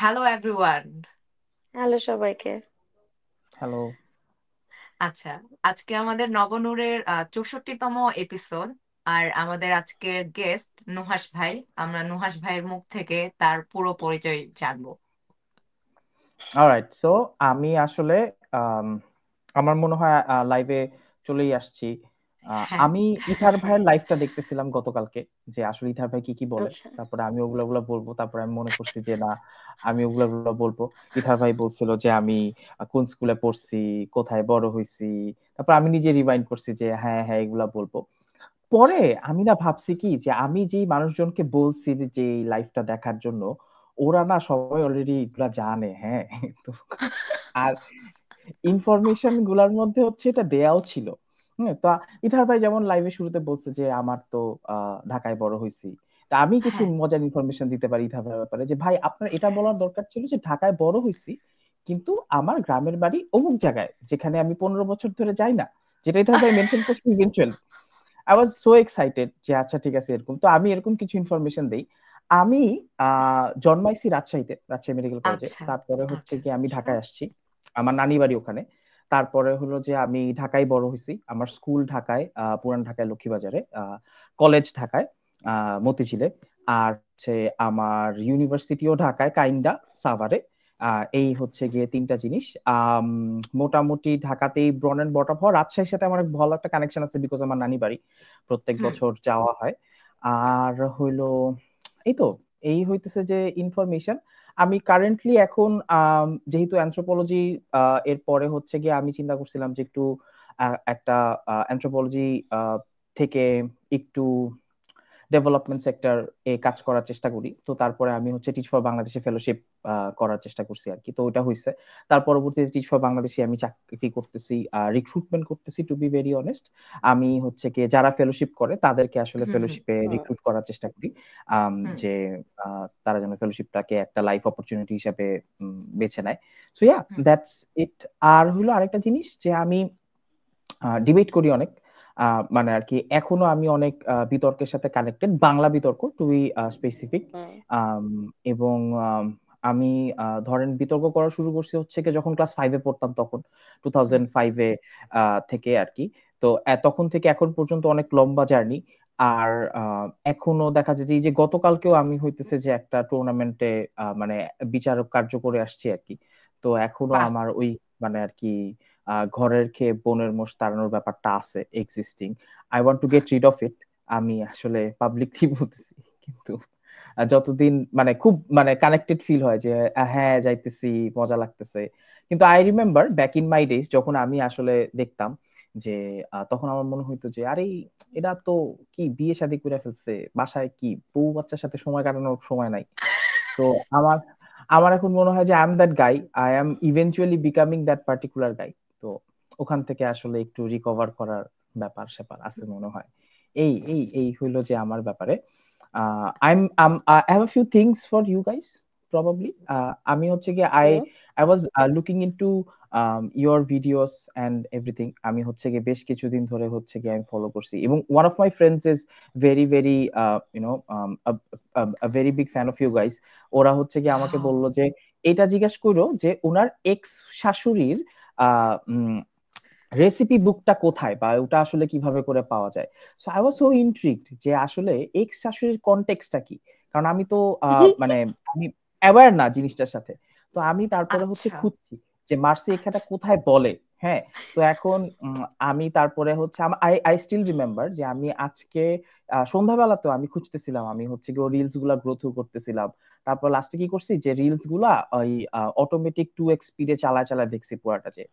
Hello everyone. Hello সবাইকে। Hello. আচ্ছা, আজকে আমাদের নবনূরের 64তম এপিসোড। আর আমাদের আজকের গেস্ট নুহাস ভাই। আমরা নুহাস ভাইয়ের মুখ থেকে তার পুরো পরিচয় জানবো। অলরাইট, সো আমি আসলে আম, আমার মনে হয় লাইভে চলেই আসছি। হ্যাঁ। আমি ইথার ভাইয়ের লাইভটা দেখতেছিলাম গতকালকে, যে আসলে ইথার ভাই কি কি বলে। আচ্ছা। তারপরে আমি ওগুলা বলবো, তারপরে আমি মনে করছি যে না, আমি ওগুলা বলবো। ইথার ভাই বলছিল যে আমি কোন স্কুলে পড়ছি, কোথায় বড় হয়েছি। তারপর আমি নিজে রিমাইন্ড করছি যে হ্যাঁ হ্যাঁ এগুলা বলবো। পরে আমি না ভাবছি কি, যে আমি যেই মানুষজনকে বলছি যে এই লাইভটা দেখার জন্য, ওরা না সবাই অলরেডি এগুলা জানে, হ্যাঁ। তো আর ইনফরমেশন গুলার মধ্যে হচ্ছে এটা দেয়াও ছিল। হ্যাঁ, তো ইথার ভাই যেমন লাইভে শুরুতে বলছে যে আমার তো ঢাকায় বড় হয়েছি। তা আমি কিছু হ্যাঁ। মজার ইনফরমেশন দিতে পারি ইথার ভাইয়ের ব্যাপারে, যে ভাই আপনার এটা বলার দরকার ছিল যে ঢাকায় বড় হয়েছি, কিন্তু আমার গ্রামের বাড়ি অমুক জায়গায়, যেখানে আমি 15 বছর ধরে যাই না। যেটা ইথার ভাই মেনশন করছে eventually. I was so excited যে আচ্ছা ঠিক আছে এরকম। তো আমি এরকম কিছু ইনফরমেশন দেই। আমি জন্মাইছি রাজশাহীতে, রাজশাহী মেডিকেল কলেজে। আচ্ছা। তারপরে হচ্ছে আচ্ছা। কি আমি ঢাকায় আসছি, আমার নানি বাড়ি ওখানে। তারপরে হলো যে আমি ঢাকায় বড় হয়েছি, আমার স্কুল ঢাকায়, পুরান ঢাকায় লক্ষ্মীবাজারে, কলেজ ঢাকায় মতিঝিলে। আর হচ্ছে আমার ইউনিভার্সিটিও ঢাকায়, কাইন্ডা সাভারে। এই হচ্ছে গিয়ে তিনটা জিনিস। আম, মোটামুটি ঢাকাতেই ব্রন এন্ড বট আপ হওয়া। রাজশাহীর সাথে আমার ভালো একটা কানেকশন আছে, বিকজ আমার নানি বাড়ি, প্রত্যেক হুম। বছর যাওয়া হয়। আর হইলো এই তো, এই হইতেছে যে ইনফরমেশন। আমি কারেন্টলি এখন যেহেতু অ্যানথ্রোপোলজি, এর পরে হচ্ছে গিয়ে আমি চিন্তা করছিলাম যে একটু একটা অ্যানথ্রোপোলজি থেকে একটু ডেভেলপমেন্ট সেক্টর এ কাজ করার চেষ্টা করি। তো তারপরে আমি হচ্ছে টিচ ফর বাংলাদেশে ফেলোশিপ করার চেষ্টা করছি আর কি, তো ওইটা হয়েছে। তার পরবর্তীতে টিচ ফর বাংলাদেশে আমি চাকরি করতেছি, রিক্রুটমেন্ট করতেছি, টু বি ভেরি অনেস্ট। আমি হচ্ছে কি যারা ফেলোশিপ করে তাদেরকে আসলে হুম। হুম। ফেলোশিপে হুম। রিক্রুট করার চেষ্টা করি। হুম। যে তারা যেন ফেলোশিপটাকে একটা লাইফ অপরচুনিটি হিসেবে বেছে নেয়। So yeah, hmm. That's it. আর হলো আরেকটা জিনিস, যে আমি ডিবেট করি অনেক। মানে আর কি এখনো আমি অনেক বিতর্কের সাথে কানেক্টেড, বাংলা বিতর্ক টু বি স্পেসিফিক। হুম। এবং আমি ধরেন বিতর্ক করা শুরু করছি হচ্ছে কি যখন ক্লাস 5-এ পড়তাম, তখন হুম। 2005-এ থেকে আর কি। তো তখন থেকে এখন পর্যন্ত অনেক লম্বা জার্নি। আর এখনো দেখা যায় যে এই যে গতকালকেও আমি হইতেছে যে একটা টুর্নামেন্টে মানে বিচারক কার্য করে আসছি আর কি। তো এখনো বাহ। আমার ওই মানে আর কি ঘরের খেয়ে বনের মোষ তাড়ানোর ব্যাপারটা আছে existing. I want to get rid of it. আমি আসলে পাবলিকলি বলতেছি, কিন্তু যতদিন মানে খুব মানে কানেক্টেড ফিল হয় যে হ্যাঁ যাইতেছি, মজা লাগতেছে। কিন্তু I remember back in my days যখন আমি আসলে দেখতাম যে তখন আমার মনে হইতো যে আরে এরা তো কি বিয়ে শাদী করে ফেলছে, বাসায় কি বউ বাচ্চার সাথে সময় কাটানোর সময় নাই। তো আমার আমার এখন মনে হয় যে I am that guy, I am eventually becoming that particular guy. তো ওখান থেকে আসলে একটু রিকভার করার ব্যাপার স্যাপার আছে মনে হয়। এই হইলো যে আমার ব্যাপারে। I have a few things for you guys probably. আমি হচ্ছে কি হুম। I was looking into your videos and everything. আমি হচ্ছে কি বেশ কিছুদিন ধরে হচ্ছে কি আমি ফলো করছি, এবং one of my friends is very very a very big fan of you guys. ওরা হচ্ছে কি আমাকে Wow. বললো যে এটা জিজ্ঞাসা করো যে ওনার এক্স শাশুড়ির আহ রেসিপি বুকটা কোথায়, বা ওটা আসলে কিভাবে করে পাওয়া যায়। সো আই ওয়াজ সো ইন্ট্রিগড যে আসলে এক্স শাশুড়ির কনটেক্সটটা কি। কারণ আমি তো মানে আমি অ্যাওয়্যার না জিনিসটার সাথে। তো আমি তারপরে হচ্ছে আচ্ছা। খুঁজছি যে মার্সি এখানটা আচ্ছা। কোথায় বলে। হ্যাঁ, তো এখন আমি তারপরে হচ্ছে আই আই স্টিল রিমেম্বার যে আমি আজকে সন্ধ্যাবেলাতেও আমি খুঁজতেছিলাম, আমি হচ্ছে কি রিলস গুলা গ্রো থ্রু করতেছিলাম। তারপর লাস্টে কি করছি যে রিলস গুলা ওই অটোমেটিক 2x স্পিডে চালায় চালায় দেখছি পুরাটা, যে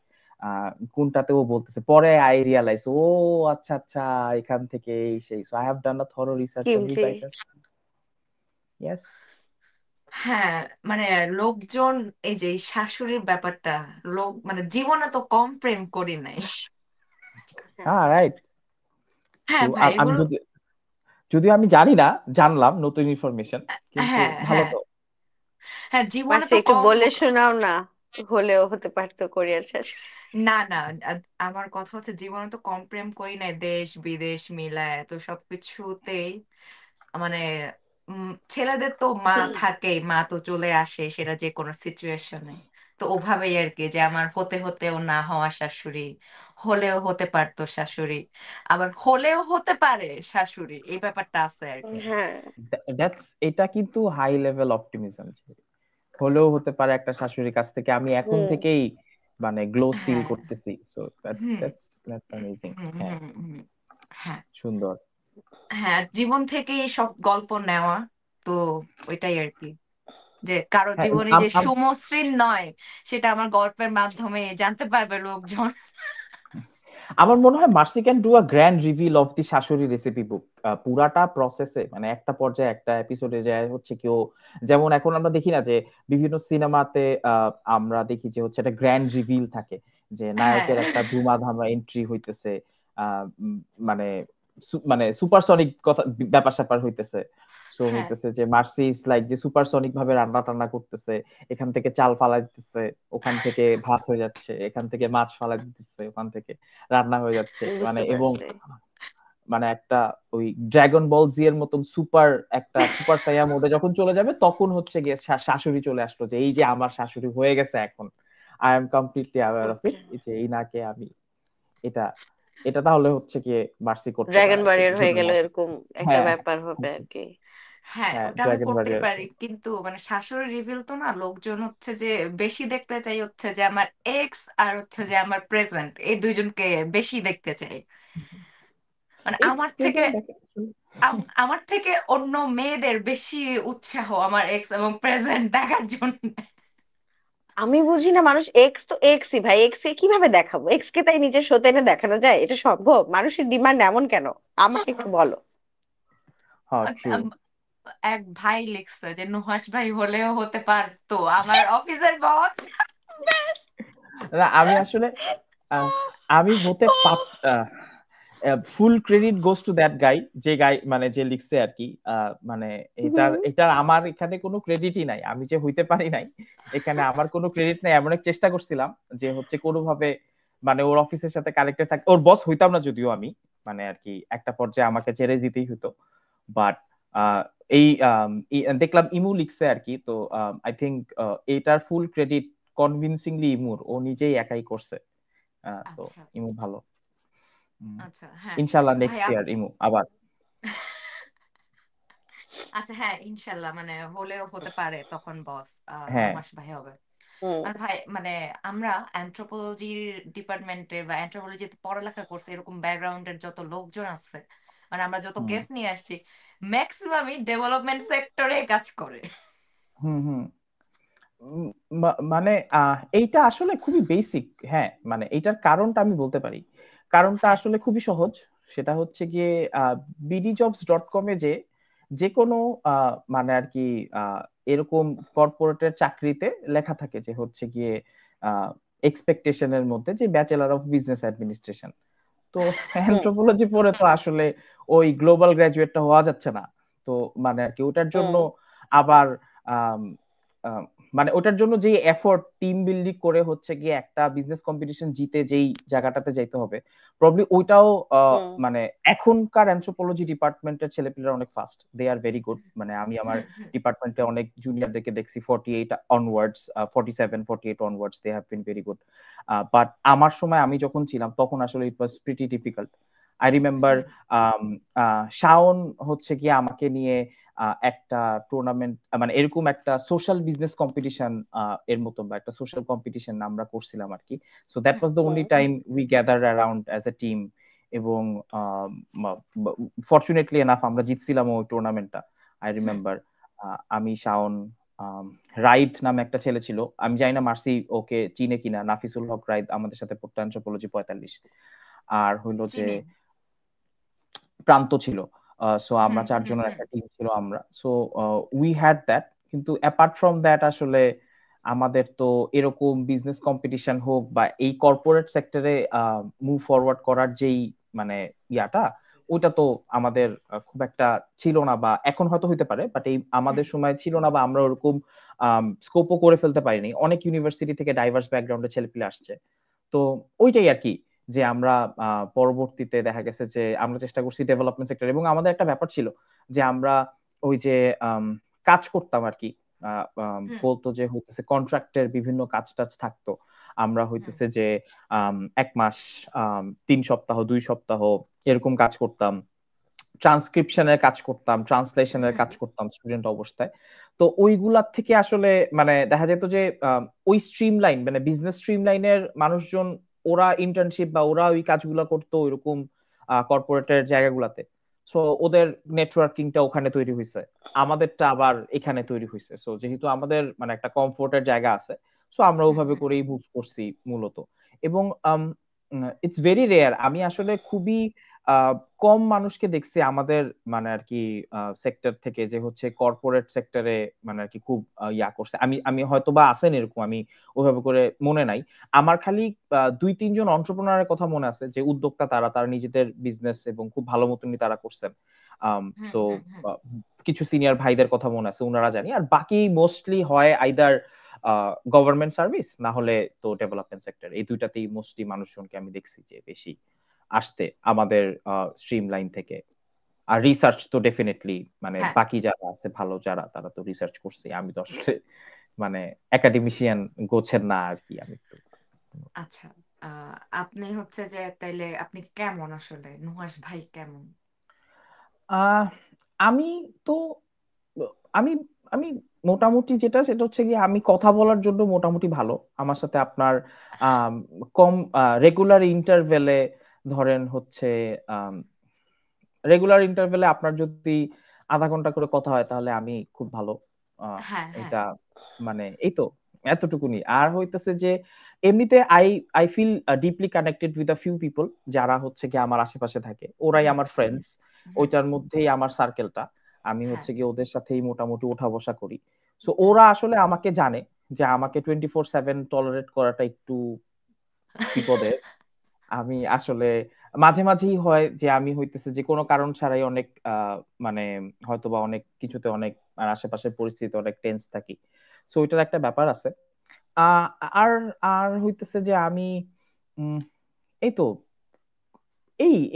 কোনটাতে ও বলতেছে। পরে আই রিয়ালাইজ ও আচ্ছা আচ্ছা, এখান থেকে এই সেই। So I have done a thorough research on you kimchi. Guys. Yes. হ্যাঁ, মানে লোকজন, এই যে এই শাশুড়ির ব্যাপারটা, লোক মানে জীবনে তো কম প্রেম করি নাই। হ্যাঁ। হ্যাঁ রাইট। হ্যাঁ ভাই, আমি এগুলো। যদিও আমি জানি না, জানলাম নতুন ইনফরমেশন, কিন্তু হ্যাঁ। ভালো হ্যাঁ। তো। হ্যাঁ, জীবনে মার্সি তো একটু কম। বলে শোনাও না, হলেও হতে পারতো কোরিয়ার শাশুড়ি। না না, আমার কথা হচ্ছে জীবনে তো কম প্রেম করি নাই, দেশ বিদেশ মিলায় তো সবকিছুতেই মানে ছেলেদের তো মা থাকেই, মা তো চলে আসে সেটা যে কোনো সিচুয়েশনে। তো ওভাবেই আর কি, যে আমার হতে হতেও না হওয়া শাশুড়ি, হলেও হতে পারতো শাশুড়ি, আবার হলেও হতে পারে শাশুড়ি, এই ব্যাপারটা আছে আর কি। হ্যাঁ। এটা কিন্তু হাই লেভেল অপটিমিজম। হলেও হতে পারে একটা শাশুড়ির কাছ থেকে আমি এখন হুম। থেকেই মানে গ্লো স্টিল হ্যাঁ। করতেছি, so that's hmm that's that's amazing. Hmm হ্যাঁ, হুম হুম। হ্যাঁ। সুন্দর। হ্যাঁ, জীবন থেকে সব গল্প নেওয়া। তো ওইটাই আর কি, যে কারো হ্যাঁ, জীবনে যে সুমসৃণ নয় সেটা আমার গল্পের মাধ্যমে জানতে পারবে লোকজন। আমার মনে হয় Mercy can do a grand reveal of the শাশুড়ি রেসিপি বুক। পুরাটা প্রসেসে মানে একটা পর্যায়ে একটা এপিসোডে যায় হচ্ছে কেউ, যেমন এখন আমরা দেখি না যে বিভিন্ন সিনেমাতে আমরা দেখি যে হচ্ছে একটা গ্র্যান্ড রিভিল থাকে, যে হ্যাঁ নায়কের একটা ধুমাধামা এন্ট্রি হইতেছে, মানে মানে সুপারসনিক কথা ব্যাপার স্যাপার হইতেছে। সো হ্যাঁ হইতেছে যে মার্সি ইজ লাইক যে সুপারসনিক ভাবে রান্না টান্না করতেছে, এখান থেকে চাল ফালাই দিতেছে, ওখান থেকে ভাত হয়ে যাচ্ছে, এখান থেকে মাছ ফালাই দিতেছে, ওখান থেকে রান্না হয়ে যাচ্ছে, মানে বুঝতে এবং পারছি। মানে একটা ওই ড্রাগন বল জি এর মতন একটা সুপার সাইয়া মোডে যখন চলে যাবে তখন হচ্ছে গিয়ে শাশুড়ি চলে আসলো, যে এই যে আমার শাশুড়ি হয়ে গেছে এখন, I am completely aware of okay. It, যে এই নাকে আমি এটা এটা তাহলে হচ্ছে গিয়ে মার্সি করতে ড্রাগন পারে আর কি, ওয়ারিয়র হয়ে যদি গেল, মার্সি। এরকম একটা হ্যাঁ, ব্যাপার হবে আর কি। হ্যাঁ, হ্যাঁ, ওটা আমি ড্রাগন করতেই ওয়ারিয়র। পারি, কিন্তু মানে শাশুড়ি রিভিল তো না, লোকজন হচ্ছে যে বেশি দেখতে চাই হচ্ছে যে আমার এক্স আর হচ্ছে যে আমার প্রেজেন্ট, এই দুইজনকে বেশি দেখতে চাই। মানে এক্স প্রেজেন্ট দেখে আমার থেকে অন্য মেয়েদের বেশি উৎসাহ আমার এক্স এবং প্রেজেন্ট দেখার জন্য। আমি বুঝি না, মানুষ এক্স তো এক্সই ভাই, এক্স কে কিভাবে দেখাবো? এক্স কে তাই নিজের শোতে এনে দেখানো যায়? এটা সম্ভব? মানুষের ডিমান্ড এমন কেন? আমাকে একটু বলো। হ্যাঁ, ট্রু। আম- এক ভাই লিখছে যে নুহাস ভাই হলেও হতে পারতো আমার অফিসের বস। না, আমি আসলে আহ, আমি হতে পার full credit goes to that guy, যে গাই মানে যে লিখছে আর কি, মানে এটার হুম। এটার আমার এখানে কোনো ক্রেডিটই নাই, আমি যে হইতে পারি নাই এখানে আমার কোনো ক্রেডিট নাই। এমন এক চেষ্টা করছিলাম যে হচ্ছে কোনোভাবে মানে ওর অফিসের সাথে কানেক্টেড থাকে, ওর বস হইতাম না যদিও আমি, মানে আর কি একটা পর্যায়ে আমাকে ছেড়ে দিতেই হতো। বাট এই দেখলাম ইমু লিখছে আর কি, তো আই থিংক এটার ফুল ক্রেডিট কনভিনসিংলি ইমুর, ও নিজেই একাই করছে। তো আচ্ছা ইমু ভালো। আচ্ছা। হ্যাঁ ইনশাল্লাহ ভাই নেক্সট ইয়ার ইমু আবার। আচ্ছা হ্যাঁ, ইনশাল্লাহ, মানে হলেও হতে পারে তখন বস হ্যাঁ। নুহাস ভাই হবে। হুম। আর ভাই মানে আমরা অ্যানথ্রোপোলজির ডিপার্টমেন্টে বা অ্যানথ্রোপোলজিতে পড়ালেখা করছে এরকম ব্যাকগ্রাউন্ডের যত লোকজন আছে, মানে আমরা যত হুম গেস্ট নিয়ে আসছি, ম্যাক্সিমামই ডেভেলপমেন্ট সেক্টরে কাজ করে। হুম হুম উম, মানে এইটা আসলে খুবই বেসিক। হ্যাঁ, মানে এইটার কারণটা আমি বলতে পারি, কারণটা হ্যাঁ। আসলে খুবই সহজ। সেটা হচ্ছে গিয়ে bdjobs.com এ যে যে কোনো মানে আর কি এরকম কর্পোরেটের চাকরিতে লেখা থাকে যে হচ্ছে গিয়ে এক্সপেকটেশনের মধ্যে যে ব্যাচেলর অফ বিজনেস অ্যাডমিনিস্ট্রেশন। তো হুম। অ্যানথ্রোপোলজি পড়ে তো আসলে ওই গ্লোবাল গ্রাজুয়েটটা হওয়া যাচ্ছে না। তো মানে আর কি ওটার জন্য হুম। আবার আম, আম, মানে ওটার জন্য যে এফোর্ট টিম বিল্ডিং করে হচ্ছে গিয়ে একটা বিজনেস কম্পিটিশন জিতে যেই জায়গাটাতে যাইতে হবে, প্রবলি ওইটাও হুম। মানে এখনকার অ্যানথ্রোপোলজি ডিপার্টমেন্টের ছেলেপেলেরা অনেক fast, they are very good. মানে আমি আমার হুম হুম ডিপার্টমেন্টে অনেক জুনিয়রদেরকে দেখছি 48 onwards, 47 48 onwards, they have been very good. But আমার সময় আমি যখন ছিলাম তখন আসলে it was pretty difficult. I remember hmm Shaon হচ্ছে গিয়ে আমাকে নিয়ে একটা টুর্নামেন্ট, মানে এরকম একটা সোশ্যাল বিজনেস কম্পিটিশন এর মতন বা একটা সোশ্যাল কম্পিটিশন আমরা করছিলাম আর কি। So that was the hmm. Only time we gather around as a team. এবং ফরচুনেটলি এনাফ আমরা জিতছিলাম ওই টুর্নামেন্টটা। I hmm. রিমেম্বার আমি, শাওন, রাইদ নামে একটা ছেলে ছিল, আমি জানি না মার্সি ওকে চিনে কিনা, নাফিসুল হক রাইদ আমাদের সাথে পড়তো অ্যানথ্রোপোলজি 45। আর হইলো যে চিনি। প্রান্ত ছিল। সো আমরা হুম হুম চারজনের হুম একটা টিম ছিল আমরা। সো উই হ্যাড দ্যাট, কিন্তু অ্যাপার্ট ফ্রম দ্যাট আসলে আমাদের তো এরকম বিজনেস কম্পিটিশন হোক বা এই কর্পোরেট সেক্টরে মুভ ফরওয়ার্ড করার যেই মানে ইয়াটা, ওইটা তো আমাদের খুব একটা ছিল না, বা এখন হয়তো হইতে পারে, বাট এই হুম আমাদের সময় ছিল না, বা আমরা ওরকম স্কোপও করে ফেলতে পারিনি। অনেক ইউনিভার্সিটি থেকে ডাইভার্স ব্যাকগ্রাউন্ডের ছেলেপিলে আসছে। তো ওইটাই আর কি, যে আমরা পরবর্তীতে দেখা গেছে যে আমরা চেষ্টা করছি ডেভেলপমেন্ট সেক্টর, এবং আমাদের একটা ব্যাপার ছিল যে আমরা ওই যে কাজ করতাম আর কি, হুম বলতো যে হইতেছে কন্ট্রাক্টের বিভিন্ন কাজ টাজ থাকতো, আমরা হুম হইতেছে যে 1 মাস, 3 সপ্তাহ, 2 সপ্তাহ এরকম কাজ করতাম, ট্রান্সক্রিপশনের কাজ করতাম, ট্রান্সলেশনের হুম কাজ করতাম স্টুডেন্ট অবস্থায়। তো ওইগুলার থেকে আসলে মানে দেখা যেত যে ওই স্ট্রিম লাইন মানে বিজনেস স্ট্রিম লাইনের মানুষজন ওরা ইন্টার্নশিপ বা ওরা ওই কাজগুলো করতো ওইরকম কর্পোরেটের জায়গাগুলাতে। সো ওদের নেটওয়ার্কিংটা ওখানে তৈরি হয়েছে, আমাদেরটা আবার এখানে তৈরি হয়েছে। সো যেহেতু আমাদের মানে একটা কমফোর্টের জায়গা আছে, সো আমরা হুম ওভাবে হুম করেই মুভ করছি মূলত। এবং ইটস ভেরি রেয়ার, আমি আসলে খুবই আহ, কম মানুষকে দেখছি আমাদের মানে আর কি সেক্টর থেকে যে হচ্ছে কর্পোরেট সেক্টরে মানে আর কি খুব ইয়া করছে। আমি আমি হয়তো বা আছেন এরকম, আমি ওইভাবে করে মনে নাই। আমার খালি 2-3 জন অন্টারপ্রেনারের কথা মনে আছে যে উদ্যোক্তা, তারা তারা নিজেদের বিজনেস এবং খুব ভালো মতনই তারা করছেন। হুম সো হুম হুম কিছু সিনিয়র ভাইদের কথা মনে আছে, ওনারা জানি। আর বাকি মোস্টলি হয় আইদার গভর্নমেন্ট সার্ভিস না হলে তো ডেভেলপমেন্ট সেক্টর, এই দুইটাতেই মোস্টলি মানুষজনকে আমি দেখছি যে বেশি আসতে আমাদের স্ট্রিম লাইন থেকে। আর রিসার্চ তো ডেফিনেটলি মানে হ্যাঁ বাকি যারা আছে ভালো যারা, তারা তো রিসার্চ করছে, আমি তো আসলে মানে একাডেমিশিয়ান গোছের না আর কি, আমি একটু। আচ্ছা আপনি হচ্ছে যে তাইলে আপনি কেমন আসলে নুহাস ভাই কেমন? আহ আমি তো আমি আমি মোটামুটি যেটা সেটা হচ্ছে কি, আমি কথা বলার জন্য মোটামুটি ভালো। আমার সাথে আপনার আম, কম রেগুলার ইন্টারভেলে ধরেন হচ্ছে রেগুলার ইন্টারভেলে আপনার যদি আধা ঘন্টা করে কথা হয় তাহলে আমি খুব ভালো। হ্যাঁ হ্যাঁ এটা মানে এই তো এতটুকুনি। আর হইতেছে যে এমনিতে I I feel deeply connected with a few people, যারা হচ্ছে কি আমার আশেপাশে থাকে, ওরাই হুম আমার ফ্রেন্ডস। হুম ওইটার মধ্যেই আমার সার্কেলটা, আমি হ্যাঁ হচ্ছে কি ওদের সাথেই মোটামুটি উঠা বসা করি। সো হ্যাঁ ওরা আসলে আমাকে জানে যে আমাকে 24/7 টলারেট করাটা একটু বিপদের। আমি আসলে মাঝে মাঝেই হয় যে আমি হইতেছে যে কোনো কারণ ছাড়াই অনেক মানে হয়তোবা অনেক কিছুতে অনেক আশেপাশের পরিস্থিতি অনেক টেন্স থাকি। সো ওইটার একটা ব্যাপার আছে। আহ, আর আর হইতেছে যে আমি উম, এই তো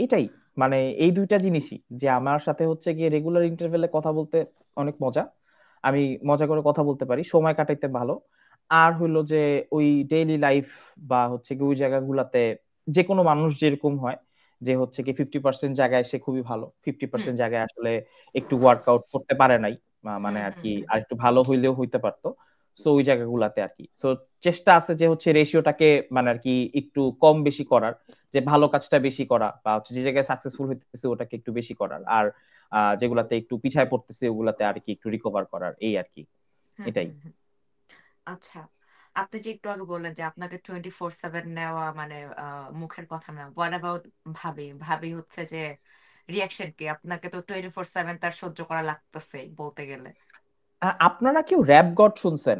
এটাই মানে এই দুইটা জিনিসই, যে আমার সাথে হচ্ছে গিয়ে রেগুলার ইন্টারভেলে কথা বলতে অনেক মজা, আমি মজা করে কথা বলতে পারি, সময় কাটাইতে ভালো। আর হইলো যে ওই ডেইলি লাইফ বা হচ্ছে কি ওই জায়গাগুলাতে যে কোনো মানুষ যেরকম হয়, যে হচ্ছে কি 50% জায়গায় সে খুবই ভালো, ফিফটি হুম পার্সেন্ট জায়গায় আসলে একটু ওয়ার্কআউট করতে পারে নাই, মানে হুম আর হুম কি হুম আর একটু ভালো হইলেও হইতে পারতো। সো ওই জায়গাগুলাতে আর কি, সো চেষ্টা আছে যে হচ্ছে রেশিওটাকে মানে আর কি একটু কম বেশি করার, যে ভালো কাজটা বেশি করা বা হচ্ছে যে জায়গায় সাকসেসফুল হইতেছে ওটাকে একটু বেশি করার, আর যেগুলাতে একটু পিছায় পড়তেছে ওগুলাতে আর কি একটু রিকভার করার, এই আর কি। হুম এটাই। হুম হুম। আচ্ছা আপনি যে একটু আগে বললেন যে আপনাকে 24/7 নেওয়া মানে মুখের কথা না, হোয়াট অ্যাবাউট ভাবি? ভাবি হচ্ছে যে রিয়াকশন কি? আপনাকে তো 24/7 তার সহ্য করা লাগতেছে বলতে গেলে। আপনারা কেউ র‍্যাপ গড শুনছেন?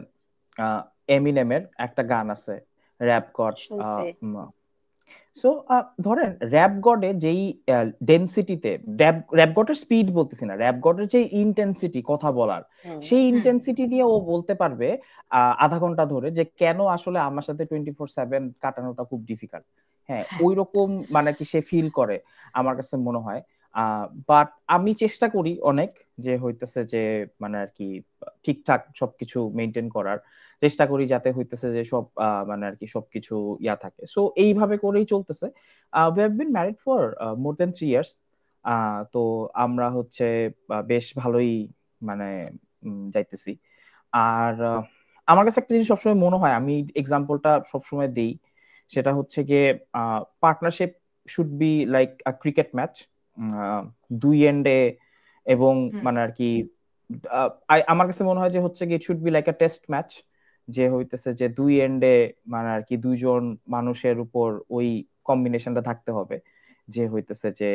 এমিনেমের একটা গান আছে, র‍্যাপ গড। শুনছে। সো ধরেন র‍্যাপ গডে যেই ডেনসিটিতে, র‍্যাপ র‍্যাপ গডের স্পিড বলতেছি না, র‍্যাপ গডের যে ইন্টেন্সিটি কথা বলার, হুম। সেই হুম ইন্টেন্সিটি নিয়ে ও বলতে পারবে আধা ঘন্টা ধরে যে কেন আসলে আমার সাথে 24/7 কাটানোটা খুব ডিফিকাল্ট। হ্যাঁ, হ্যাঁ ওই রকম মানে কি সে ফিল করে আমার কাছে মনে হয়। বাট আমি চেষ্টা করি অনেক, যে হইতেছে যে মানে আর কি ঠিকঠাক সবকিছু মেনটেন করার চেষ্টা করি, যাতে হইতেছে যে সব মানে আর কি সবকিছু ইয়া থাকে। সো এইভাবে করেই চলতেছে। We have been married for more than 3 years. তো আমরা হচ্ছে বেশ ভালোই মানে যাইতেছি। আর আমার কাছে একটা জিনিস সবসময় মনে হয়, আমি এক্সাম্পলটা সবসময় দেই, সেটা হচ্ছে গিয়ে partnership should be like a cricket match, দুই এন্ডে, এবং হুম মানে আর কি আমার কাছে মনে হয় যে হচ্ছে কি it should be like a test match, যে হইতেছে যে দুই এন্ডে মানে আর কি দুইজন মানুষের উপর ওই কম্বিনেশনটা থাকতে হবে, যে হইতেছে যে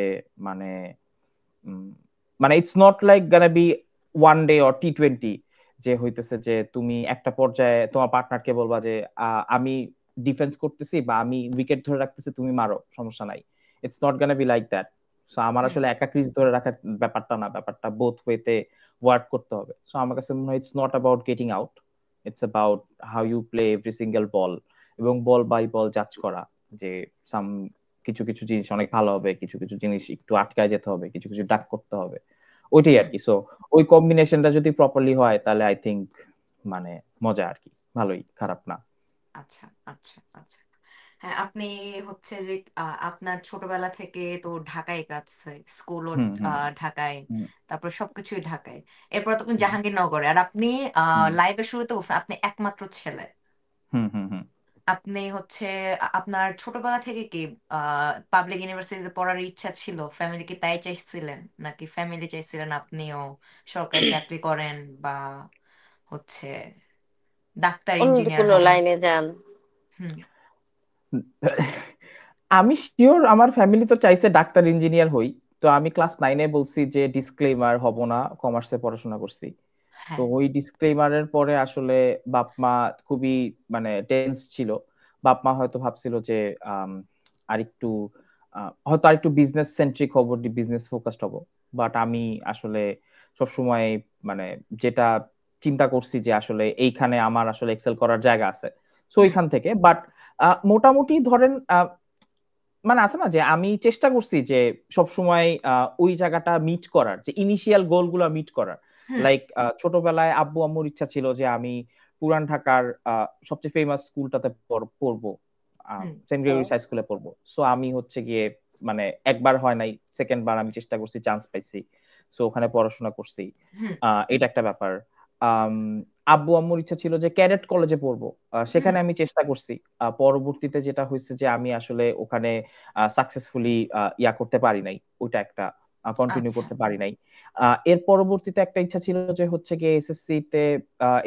মানে উম, মানে it's not like Gaana B one day or T20, যে হইতেছে যে তুমি একটা পর্যায়ে তোমার পার্টনারকে বলবা যে আমি ডিফেন্স করতেছি বা আমি উইকেট ধরে রাখতেছি, তুমি মারো, সমস্যা নাই। It's not Gaana be like that. So আমার হুম আসলে একা ক্রিজ ধরে রাখার ব্যাপারটা না, ব্যাপারটা বোথ ওয়েতে ওয়ার্ক করতে হবে। সো আমার কাছে মনে হয় it's not about getting out, it's about how you play every single ball, এবং বল বাই বল জাজ করা, যে সাম কিছু কিছু জিনিস অনেক ভালো হবে, কিছু কিছু জিনিস একটু আটকায় যেতে হবে, কিছু কিছু ডাক করতে হবে। ওইটাই আর হুম। কি। সো ওই কম্বিনেশনটা যদি প্রপারলি হয় তাহলে আই থিঙ্ক মানে মজা আর কি, ভালোই, খারাপ না। আচ্ছা আচ্ছা আচ্ছা। হ্যাঁ, আপনি হচ্ছে যে আপনার ছোটবেলা থেকে তো ঢাকায় কাটছে, স্কুলও হুম হুম ঢাকায়, হুম তারপর সবকিছুই ঢাকায়। এরপর তো আপনি হুম জাহাঙ্গীরনগরে, আর আপনি হুম লাইফের শুরুতে বলছেন আপনি একমাত্র ছেলে। হুম হুম হুম। আপনি হচ্ছে আপনার ছোটবেলা থেকে কি পাবলিক ইউনিভার্সিটিতে পড়ার ইচ্ছা ছিল? ফ্যামিলি কি তাই চাইছিলেন, নাকি ফ্যামিলি চাইছিলেন আপনিও সরকারি চাকরি করেন বা হচ্ছে ডাক্তার অন্য ইঞ্জিনিয়ার কোনো হন? লাইনে যান? হুম। আমি শিওর আমার ফ্যামিলি তো চাইছে ডাক্তার ইঞ্জিনিয়ার হই। তো আমি ক্লাস 9-এ বলছি যে ডিসক্লেমার হব না, কমার্সে পড়াশোনা করছি। তো হ্যাঁ। ওই ডিসক্লেমারের পরে আসলে বাপ মা খুবই মানে টেন্স ছিল। বাপ মা হয়তো ভাবছিল যে আম, আরেকটু হয়তো আরেকটু বিজনেস সেন্ট্রিক হব, বিজনেস ফোকাসড হব। বাট আমি আসলে সবসময় মানে যেটা চিন্তা করছি যে আসলে এইখানে আমার আসলে এক্সেল করার জায়গা আছে, সো হুম। ওইখান থেকে। বাট মোটামুটি ধরেন মানে আছে না যে আমি চেষ্টা করছি যে সব সময় ওই জায়গাটা মিট করার, যে ইনিশিয়াল গোল গুলা মিট করার। হুম। লাইক ছোটবেলায় আব্বু আম্মুর ইচ্ছা ছিল যে আমি পুরান ঢাকার সবচেয়ে ফেমাস স্কুলটাতে পড়বো, হুম। সেন্ট গ্রেগরিস হাই স্কুলে পড়বো। সো আমি হচ্ছে গিয়ে মানে একবার হয় নাই, সেকেন্ড বার আমি চেষ্টা করছি, চান্স পাইছি, সো ওখানে পড়াশোনা করছি। হুম। এটা একটা ব্যাপার। আম, আব্বু আম্মুর ইচ্ছা ছিল যে ক্যাডেট কলেজে পড়বো, হুম। সেখানে আমি চেষ্টা করছি। পরবর্তীতে যেটা হয়েছে যে আমি আসলে ওখানে সাকসেসফুলি ইয়া করতে পারি নাই, ওইটা একটা কন্টিনিউ আচ্ছা। করতে পারি নাই। এর পরবর্তীতে একটা ইচ্ছা ছিল যে হচ্ছে গিয়ে এসএসসি তে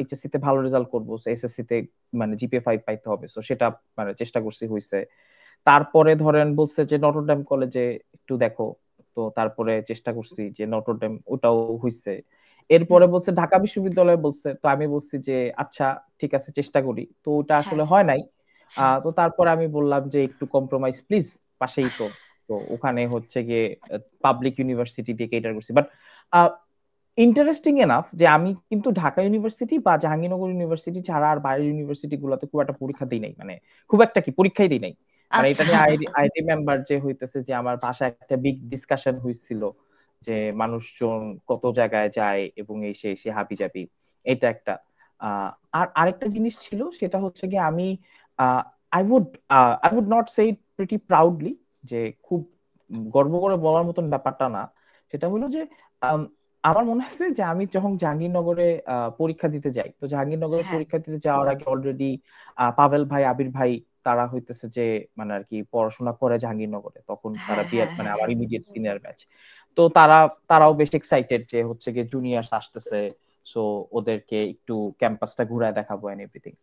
এইচএসসি তে ভালো রেজাল্ট করবো, এসএসসি তে মানে জিপিএ 5 পাইতে হবে, তো সেটা মানে চেষ্টা করছি, হয়েছে। তারপরে ধরেন বলছে যে নটরডেম কলেজে একটু দেখো, তো তারপরে চেষ্টা করছি যে নটরডেম, ওটাও হয়েছে। হুম। এরপরে বলছে ঢাকা বিশ্ববিদ্যালয়, বলছে, তো আমি বলছি যে আচ্ছা ঠিক আছে চেষ্টা করি, তো ওটা হ্যাঁ। আসলে হয় নাই। হ্যাঁ। তো তারপরে আমি বললাম যে একটু কম্প্রোমাইজ প্লিজ, পাশেই তো। তো ওখানে হচ্ছে গিয়ে পাবলিক ইউনিভার্সিটি দিয়ে কেটার করছি। বাট ইন্টারেস্টিং এনাফ যে আমি কিন্তু ঢাকা ইউনিভার্সিটি বা জাহাঙ্গীরনগর ইউনিভার্সিটি ছাড়া আর বাইরের ইউনিভার্সিটি গুলোতে খুব একটা পরীক্ষা দিই নাই, মানে খুব একটা কি পরীক্ষাই দিই নাই। মানে এটা আচ্ছা। নিয়ে আই রিমেম্বার যে হইতেছে যে আমার বাসায় একটা বিগ ডিসকাশন হয়েছিল যে মানুষজন কত জায়গায় যায় এবং এই সে হাবি জাবি, এটা একটা। আহ, আর আরেকটা জিনিস ছিল, সেটা হচ্ছে কি আমি I would I would not say it pretty proudly, যে খুব গর্ব করে বলার মতন ব্যাপারটা না। সেটা হলো যে আমার মনে আছে যে আমি যখন জাহাঙ্গীরনগরে পরীক্ষা দিতে যাই, তো জাহাঙ্গীরনগরে হ্যাঁ। পরীক্ষা দিতে যাওয়ার আগে অলরেডি পাভেল ভাই, আবির ভাই, তারা হইতেছে যে মানে আর কি পড়াশোনা করে জাহাঙ্গীরনগরে, তখন তারা হ্যাঁ। বিএড হ্যাঁ। মানে হ্যাঁ। আমার হ্যাঁ। Immediate senior batch. তো তারাও বেশ এক্সাইটেড যে হচ্ছে গিয়ে জুনিয়র্স আসতেছে, সো ওদেরকে একটু ক্যাম্পাসটা ঘুরায় দেখাবো এন্ড এভরিথিং।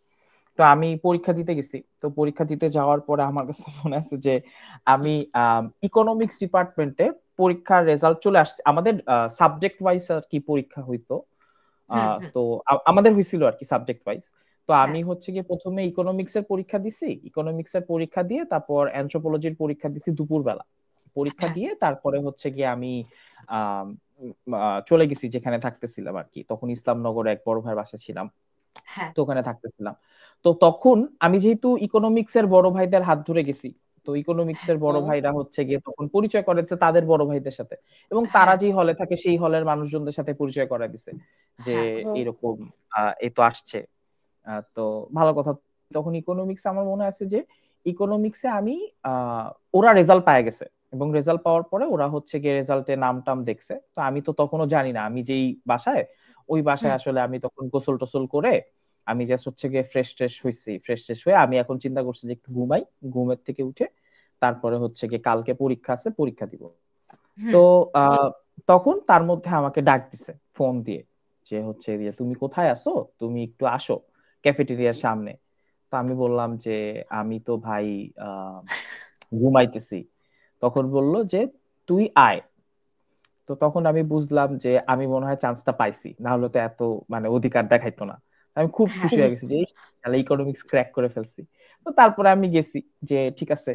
তো আমি পরীক্ষা দিতে গেছি। তো পরীক্ষা দিতে যাওয়ার পরে আমার কাছে মনে আছে যে আমি ইকোনমিক্স ডিপার্টমেন্টে পরীক্ষার রেজাল্ট চলে আসছে, আমাদের সাবজেক্ট ওয়াইজ আর কি পরীক্ষা হইতো। হুম। হুম। তো আমাদের হয়েছিল আর কি সাবজেক্ট ওয়াইজ। তো হ্যাঁ। আমি হচ্ছে গিয়ে প্রথমে ইকোনমিক্স এর পরীক্ষা দিছি, ইকোনমিক্স এর পরীক্ষা দিয়ে তারপর অ্যানথ্রোপলজির পরীক্ষা দিছি দুপুরবেলা। পরীক্ষা হ্যাঁ। দিয়ে তারপরে হচ্ছে গিয়ে আমি আম, চলে গেছি যেখানে থাকতেছিলাম আর কি, তখন ইসলামনগরে এক বড় ভাইয়ের বাসায় ছিলাম, হ্যাঁ। তো ওখানে থাকতেছিলাম। তো তখন আমি যেহেতু ইকোনমিক্স এর বড় ভাইদের হাত ধরে গেছি, তো ইকোনমিক্স এর বড় হুম। ভাইরা হচ্ছে গিয়ে তখন পরিচয় করেছে তাদের বড় ভাইদের সাথে, এবং তারা হ্যাঁ। যেই হলে থাকে সেই হলের মানুষজনদের সাথে পরিচয় করা দিছে যে হ্যাঁ। হুম। এরকম এ তো আসছে। তো ভালো কথা। তখন ইকোনমিক্স আমার মনে আছে যে ইকোনমিক্সে আমি আহ, ওরা রেজাল্ট পায় গেছে, এবং রেজাল্ট পাওয়ার পরে ওরা হচ্ছে গিয়ে রেজাল্টে নাম টাম দেখছে। তো আমি তো তখনও জানি না আমি যেই বাসায়, ওই বাসায় হুম। আসলে আমি তখন গোসল টোসল করে আমি জাস্ট হচ্ছে গিয়ে ফ্রেশ ট্রেশ হয়েছি, ফ্রেশ ট্রেশ হয়ে আমি এখন চিন্তা করছি যে একটু ঘুমাই, ঘুমের থেকে উঠে তারপরে হচ্ছে গিয়ে কালকে পরীক্ষা আছে, পরীক্ষা দিব। তো হুম। আহ, তখন তার মধ্যে আমাকে ডাক দিছে ফোন দিয়ে, যে হচ্ছে যে তুমি কোথায় আছো, তুমি একটু আসো ক্যাফেটেরিয়ার সামনে। তো আমি বললাম যে আমি তো ভাই আহ ঘুমাইতেছি। তখন বলল যে তুই আয়। তো তখন আমি বুঝলাম যে আমি মনে হয় চান্সটা পাইছি, না হলে তো এত মানে অধিকার দেখাইতো না। আমি খুব হ্যাঁ। খুশি হয়ে গেছি যে ইস, তাহলে ইকোনমিক্স ক্র্যাক করে ফেলছি। তো তারপরে আমি গেছি যে ঠিক আছে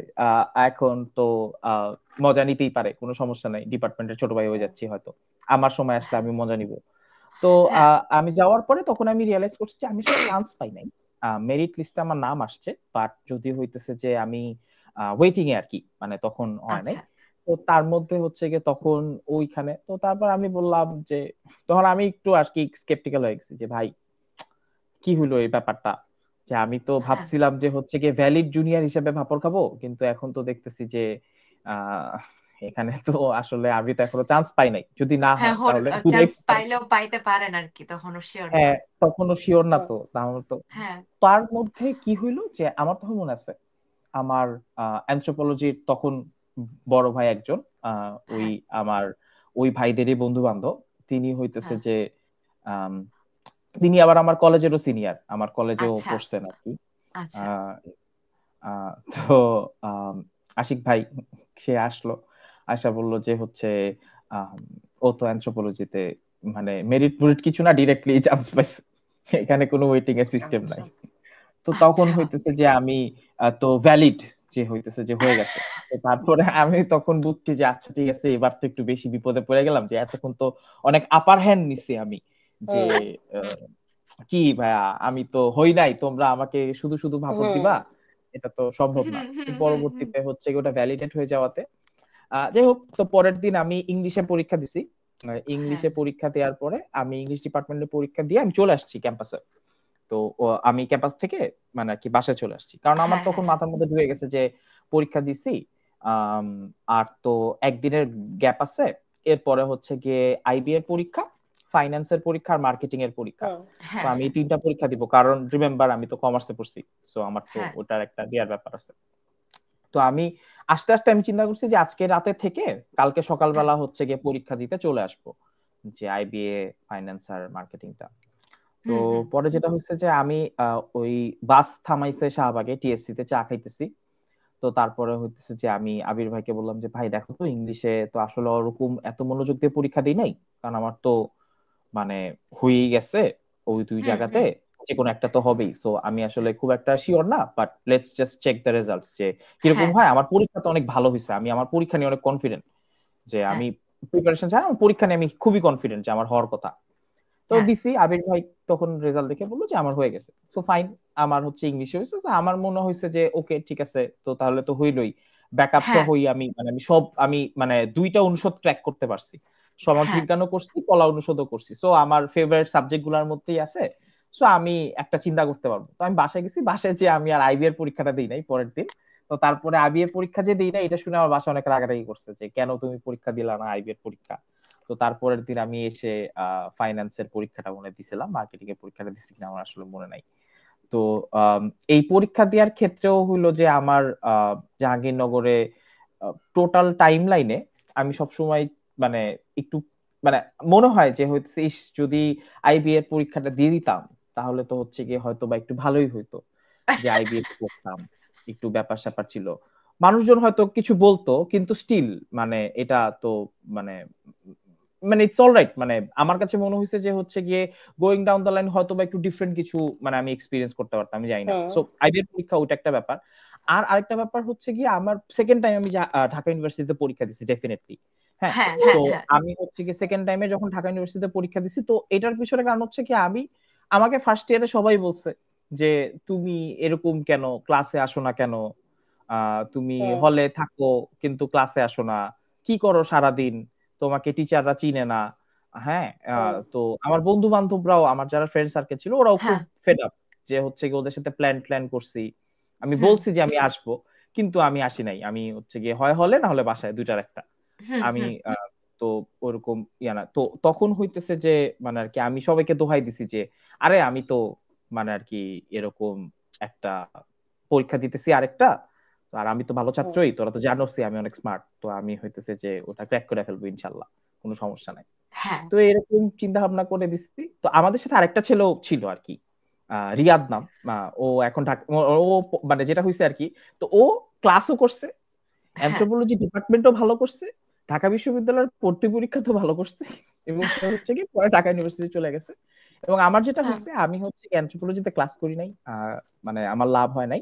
এখন তো আহ, মজা নিতেই পারে, কোনো সমস্যা নাই, ডিপার্টমেন্টের ছোট ভাই হয়ে যাচ্ছি হয়তো, আমার সময় আসলে আমি মজা নিব। তো হ্যাঁ। আমি যাওয়ার পরে তখন আমি রিয়েলাইজ করছি যে আমি আসলে চান্স পাই নাই। মেরিট লিস্টে আমার নাম আসছে, বাট যদি হইতেছে যে আমি ওয়েটিং এ আর কি, মানে তখন হয় নাই। আচ্ছা। তো তার মধ্যে হচ্ছে গিয়ে তখন ওইখানে তো তারপর আমি বললাম যে, তখন আমি একটু আর কি স্কেপটিক্যাল হয়ে গেছি যে ভাই কি হলো এই ব্যাপারটা, যে আমি তো হ্যাঁ ভাবছিলাম যে হচ্ছে গিয়ে ভ্যালিড জুনিয়র হিসেবে ভাপর খাবো, কিন্তু এখন তো দেখতেছি যে আহ এখানে তো আসলে আমি তো এখনো চান্স পাই নাই, যদি না হ্যাঁ, হয় তাহলে পুরো চান্স পাইলেও পাইতে পারেন আর কি, তখনও শিওর না। হ্যাঁ তখনও শিওর না, হুম, তো তাহলে তো হ্যাঁ তার মধ্যে কি হইলো যে আমার তখন মনে আছে আমার অ্যানথ্রোপোলজির তখন বড় ভাই একজন, ওই হ্যাঁ আমার ওই ভাইদেরই বন্ধু বান্ধব, তিনি হইতেছে হ্যাঁ। যে আম, তিনি আবার আমার কলেজেরও সিনিয়র, আমার কলেজেও আচ্ছা পড়ছেন আর কি। আচ্ছা। আহ, তো আম, আশিক ভাই সে আসলো, আশা বললো যে হচ্ছে আম, ও তো অ্যানথ্রোপোলজিতে মানে মেরিট মুরিট কিছু না, ডিরেক্টলি চান্স পাইছে, এখানে কোনো ওয়েটিং এর সিস্টেম নাই। আচ্ছা। তো তখন আচ্ছা হইতেছে যে আমি তো ভ্যালিড যে হইতেছে যে হয়ে গেছে। তো তারপরে আমি তখন বুঝছি যে আচ্ছা ঠিক আছে, এবার তো একটু বেশি বিপদে পড়ে গেলাম, যে এতক্ষণ তো অনেক আপার হ্যান্ড নিছি আমি, যে হুম আহ, কি ভাইয়া আমি তো হই নাই, তোমরা আমাকে শুধু শুধু ভাপত হুম দিবা, এটা তো সম্ভব না। হুম তো হুম হুম হুম। পরবর্তীতে হচ্ছে কি ওটা ভ্যালিডেট হয়ে যাওয়াতে যাই হোক, তো পরের দিন আমি ইংলিশে পরীক্ষা দিছি। হ্যাঁ ইংলিশে পরীক্ষা দেওয়ার পরে আমি ইংলিশ ডিপার্টমেন্টে পরীক্ষা দিয়ে আমি চলে আসছি ক্যাম্পাসে। তো আমি ক্যাম্পাস থেকে মানে আর কি বাসায় চলে আসছি, কারণ আমার হ্যাঁ হ্যাঁ তখন হ্যাঁ। মাথার মধ্যে ঢুকে গেছে যে পরীক্ষা দিছি, আম, আর তো একদিনের গ্যাপ আছে, এরপরে হচ্ছে গিয়ে আইবি এর পরীক্ষা, ফাইন্যান্সের পরীক্ষা আর মার্কেটিং এর পরীক্ষা। হুম তো হ্যাঁ আমি এই হ্যাঁ 3টা পরীক্ষা দিব, কারণ রিমেম্বার আমি তো কমার্সে পড়ছি, তো আমার তো হ্যাঁ। ওটার একটা দেওয়ার ব্যাপার আছে। তো আমি আস্তে আস্তে আমি চিন্তা করছি যে আজকে রাতে থেকে কালকে হ্যাঁ সকালবেলা হচ্ছে গিয়ে পরীক্ষা দিতে চলে আসবো, যে আইবিএ ফাইন্যান্স আর মার্কেটিংটা। তো হুম হুম। পরে যেটা হচ্ছে যে আমি ওই বাস থামাইছে শাহবাগে, টিএসসি তে চা খাইতেছি। তো তারপরে হচ্ছে যে আমি আবির ভাইকে বললাম যে ভাই দেখো তো ইংলিশে তো আসলে ওরকম এত মনোযোগ দিয়ে পরীক্ষা দিই নাই, কারণ আমার তো মানে হয়েই গেছে ওই দুই হুম জায়গাতে, হুম। যে কোনো একটা তো হবেই। সো আমি আসলে খুব একটা শিওর না, but let's just check the results, যে কিরকম হ্যাঁ হয়। আমার পরীক্ষা তো অনেক ভালো হয়েছে, আমি আমার পরীক্ষা নিয়ে অনেক কনফিডেন্ট, যে হ্যাঁ আমি প্রিপারেশন ছাড়া আমার পরীক্ষা নিয়ে আমি খুবই কনফিডেন্ট যে আমার হওয়ার কথা। তো হ্যাঁ দিছি, আবির ভাই তখন রেজাল্ট দেখে বললো যে আমার হয়ে গেছে, তো ফাইন। আমার হচ্ছে ইংলিশে হয়েছে, তো আমার মনে হয়েছে যে ওকে ঠিক আছে, তো তাহলে তো হইলই। ব্যাকআপ হ্যাঁ সহই আমি মানে আমি সব আমি মানে 2টা অনুষদ ট্র্যাক করতে পারছি, সমাজ হ্যাঁ বিজ্ঞানও করছি, কলা অনুষদও করছি, সো আমার ফেভারিট সাবজেক্ট গুলার মধ্যেই আছে। সো আমি একটা চিন্তা করতে পারবো। তো আমি বাসায় গেছি, বাসায় যে আমি আর আইবি এর পরীক্ষাটা দিই নাই পরের দিন। তো তারপরে আইবি এর পরীক্ষা যে দিই না, এটা শুনে আমার বাসায় অনেক রাগারাগি করছে যে কেন তুমি পরীক্ষা দিলা না আইবি এর পরীক্ষা। তো তারপরের দিন আমি এসে ফাইন্যান্সের পরীক্ষাটা মনে দিছিলাম, মার্কেটিং এর পরীক্ষাটা দিছি কিনা আমার আসলে মনে নাই। তো আম, এই পরীক্ষা দেওয়ার ক্ষেত্রেও হইলো যে আমার জাহাঙ্গীরনগরে টোটাল টাইম লাইনে আমি সবসময় মানে একটু মানে মনে হয় যে হচ্ছে ইস, যদি আইবি এর পরীক্ষাটা দিয়ে দিতাম তাহলে তো হচ্ছে গিয়ে হয়তো বা একটু ভালোই হইতো, যে আইবি করতাম, একটু ব্যাপার স্যাপার ছিল, মানুষজন হয়তো কিছু বলতো, কিন্তু স্টিল মানে এটা তো মানে মানে ইটস অল রাইট, মানে আমার কাছে মনে হয়েছে যে হচ্ছে গিয়ে গোয়িং ডাউন দ্য লাইন হয়তো বা একটু ডিফারেন্ট কিছু মানে আমি এক্সপিরিয়েন্স করতে পারতাম, আমি জানি না। হুম সো আইবি এর পরীক্ষা ওইটা একটা ব্যাপার। আর আরেকটা ব্যাপার হচ্ছে গিয়ে আমার সেকেন্ড টাইম আমি ঢাকা ইউনিভার্সিটিতে পরীক্ষা দিছি ডেফিনেটলি। হ্যাঁ। হ্যাঁ তো হ্যাঁ হ্যাঁ। আমি হচ্ছে কি সেকেন্ড টাইমে যখন ঢাকা ইউনিভার্সিটিতে পরীক্ষা দিছি, তো এটার পিছনে কারণ হচ্ছে কি আমি আমাকে ফার্স্ট ইয়ারে সবাই বলছে যে তুমি এরকম কেন, ক্লাসে আসো না কেন, তুমি হুম হলে থাকো কিন্তু ক্লাসে আসো না, কি করো সারাদিন, তোমাকে টিচাররা চিনে না। হ্যাঁ। হুম তো আমার বন্ধু বান্ধবরাও, আমার যারা ফ্রেন্ড সার্কেল ছিল ওরাও খুব হ্যাঁ। ফেড আপ, যে হচ্ছে কি ওদের সাথে প্ল্যান প্ল্যান করছি, আমি হুম বলছি যে আমি আসবো, কিন্তু আমি আসি নাই, আমি হচ্ছে গিয়ে হয় হলে না হলে বাসায়, দুইটার একটা। হুম আমি হুম। তো ওরকম ইয়া না, তো তখন হইতেছে যে মানে আর কি আমি সবাইকে দোহাই দিছি যে আরে আমি তো মানে আর কি এরকম একটা পরীক্ষা দিতেছি আরেকটা, আর আমি তো ভালো হুম ছাত্রই, তোরা তো জানোসই আমি অনেক স্মার্ট, তো আমি হইতেছে যে ওটা ক্র্যাক করে ফেলবো ইনশাল্লাহ, কোনো সমস্যা নাই। হ্যাঁ তো এরকম চিন্তা ভাবনা করে দিচ্ছি। তো আমাদের সাথে আরেকটা ছেলেও ছিল আর কি, রিয়াদ নাম। ও এখন ও মানে যেটা হয়েছে আর কি, তো ও ক্লাসও করছে, হ্যাঁ। অ্যানথ্রোপোলজি ডিপার্টমেন্টও ভালো করছে, ঢাকা বিশ্ববিদ্যালয়ের ভর্তি পরীক্ষা তো ভালো করছে, এবং সে হচ্ছে কি পরে ঢাকা ইউনিভার্সিটি চলে গেছে। এবং আমার যেটা হ্যাঁ হয়েছে আমি হচ্ছে অ্যানথ্রোপোলজিতে ক্লাস করি নাই, মানে আমার লাভ হয় নাই।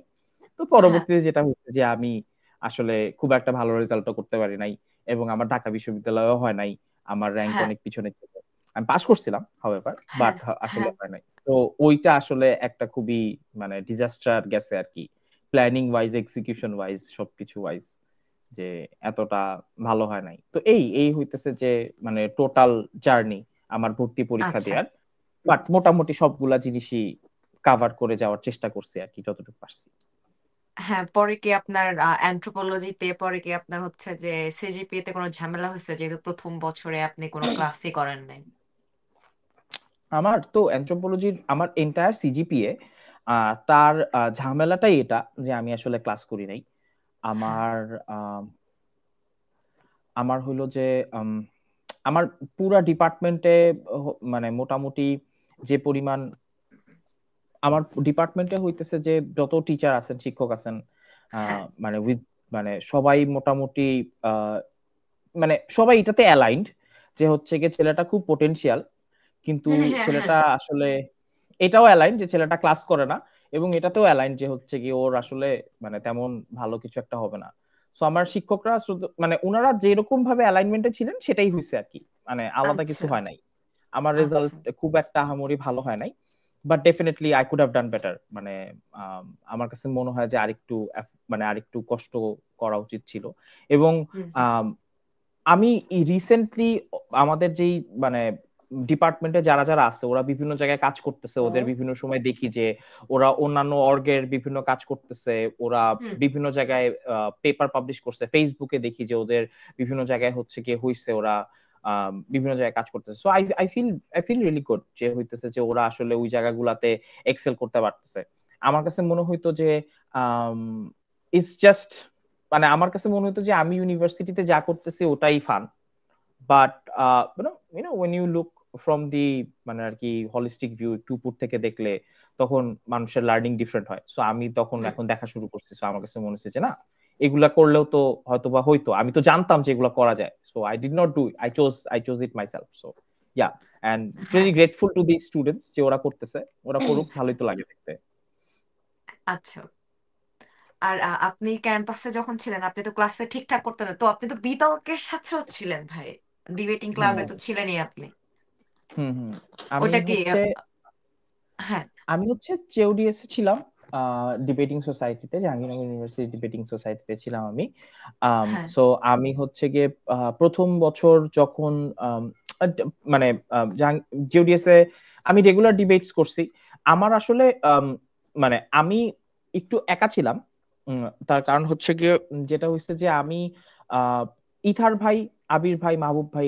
তো হ্যাঁ পরবর্তীতে যেটা হচ্ছে যে আমি আসলে খুব একটা ভালো রেজাল্টও করতে পারি নাই, এবং আমার ঢাকা বিশ্ববিদ্যালয়ও হয় নাই, আমার র্যাঙ্ক হ্যাঁ অনেক পিছনে ছিল। আমি পাশ করছিলাম হাউএভার, হ্যাঁ বাট আসলে হ্যাঁ। হয় নাই। তো ওইটা আসলে একটা খুবই মানে ডিজাস্টার গেছে আর কি, প্ল্যানিং ওয়াইজ, এক্সিকিউশন ওয়াইজ, সবকিছু ওয়াইজ, যে এতটা ভালো হয় নাই। তো এই এই হইতেছে যে মানে টোটাল জার্নি আমার ভর্তি পরীক্ষা আচ্ছা, দেওয়ার, বাট মোটামুটি সবগুলা জিনিসই কাভার করে যাওয়ার চেষ্টা করছি আর কি, যতটুকু পারছি। হ্যাঁ, পরে কি আপনার অ্যানথ্রোপোলজিতে পরে কি আপনার হচ্ছে যে সিজিপিএ তে কোনো ঝামেলা হয়েছে, যেহেতু প্রথম বছরে আপনি কোনো ক্লাসই করেন নাই? আমার তো অ্যানথ্রোপোলজির আমার এন্টায়ার সিজিপিএ, তার ঝামেলাটাই এটা যে আমি আসলে ক্লাস করি নাই। হ্যাঁ, আমার আহ, আমার হলো যে উম, আমার পুরা ডিপার্টমেন্টে মানে মোটামুটি যে পরিমাণ আমার ডিপার্টমেন্টে হইতেছে যে যত টিচার আছেন, শিক্ষক আছেন, হ্যাঁ, মানে উইথ মানে সবাই মোটামুটি আহ, মানে সবাই এটাতে অ্যালাইন্ড যে হচ্ছে গিয়ে ছেলেটা খুব পোটেনশিয়াল, কিন্তু হ্যাঁ, হ্যাঁ, ছেলেটা আসলে এটাও অ্যালাইন যে ছেলেটা ক্লাস করে না, এবং এটাতেও অ্যালাইন যে হচ্ছে কি ওর আসলে মানে তেমন ভালো কিছু একটা হবে না। সো আমার শিক্ষকরা শুধু মানে ওনারা যেরকম ভাবে অ্যালাইনমেন্টে ছিলেন সেটাই হয়েছে আর কি, মানে আলাদা কিছু আচ্ছা, হয় নাই। আমার রেজাল্ট আচ্ছা, খুব একটা আহামরি ভালো হয় নাই, but definitely I could have done better. মানে আমার কাছে মনে হয় যে আরেকটু মানে আরেকটু কষ্ট করা উচিত ছিল। এবং হুম, হুম, আম, আমি রিসেন্টলি আমাদের যেই মানে ডিপার্টমেন্টে যারা যারা আছে ওরা বিভিন্ন জায়গায় কাজ করতেছে, ওদের হুম। বিভিন্ন সময় দেখি যে ওরা অন্যান্য অর্গের বিভিন্ন কাজ করতেছে, ওরা হুম, বিভিন্ন জায়গায় পেপার পাবলিশ করছে, ফেসবুকে দেখি যে ওদের বিভিন্ন জায়গায় হচ্ছে কি হইছে, ওরা বিভিন্ন জায়গায় কাজ করতেছে। So I feel really good যে হইতেছে যে ওরা আসলে ওই জায়গাগুলাতে এক্সেল করতে পারতেছে। আমার কাছে মনে হইতো যে ইটস জাস্ট মানে আমার কাছে মনে হতো যে আমি ইউনিভার্সিটিতে যা করতেছি ওটাই fun, but when you look from the মানে আর কি হলিস্টিক ভিউ, একটু উপর থেকে দেখলে তখন মানুষের লার্নিং ডিফারেন্ট হয়। সো আমি তখন হুম, এখন দেখা শুরু করছি, সো আমার কাছে মনে হচ্ছে যে না, এগুলা করলেও তো হয়তো বা হইতো, আমি তো জানতাম যে এগুলা করা যায়। So I did not do, I chose it myself. So yeah, and হ্যাঁ, really grateful to the students যে ওরা করতেছে, ওরা করুক, ভালোই তো লাগে দেখতে। আচ্ছা। আর আপনি ক্যাম্পাসে যখন ছিলেন আপনি তো ক্লাসে ঠিকঠাক করতেন না, তো আপনি তো বিতর্কের সাথেও ছিলেন ভাই, ডিবেটিং ক্লাবে হুম তো ছিলেনই আপনি। হুম হুম। আমি ওটা কি হচ্ছে হ্যাঁ, আমি হচ্ছে চেউডিএস এ ছিলাম, ডিবেটিং সোসাইটিতে, জাহাঙ্গীরনগর ইউনিভার্সিটি ডিবেটিং সোসাইটিতে ছিলাম আমি। হ্যাঁ, সো আমি হচ্ছে গিয়ে প্রথম বছর যখন মানে জেউডিএস এ আমি রেগুলার ডিবেটস করছি। আমার আসলে মানে আমি একটু একা ছিলাম। তার কারণ হচ্ছে গিয়ে যেটা হচ্ছে যে আমি আহ, ইথার ভাই, আবির ভাই, মাহবুব ভাই,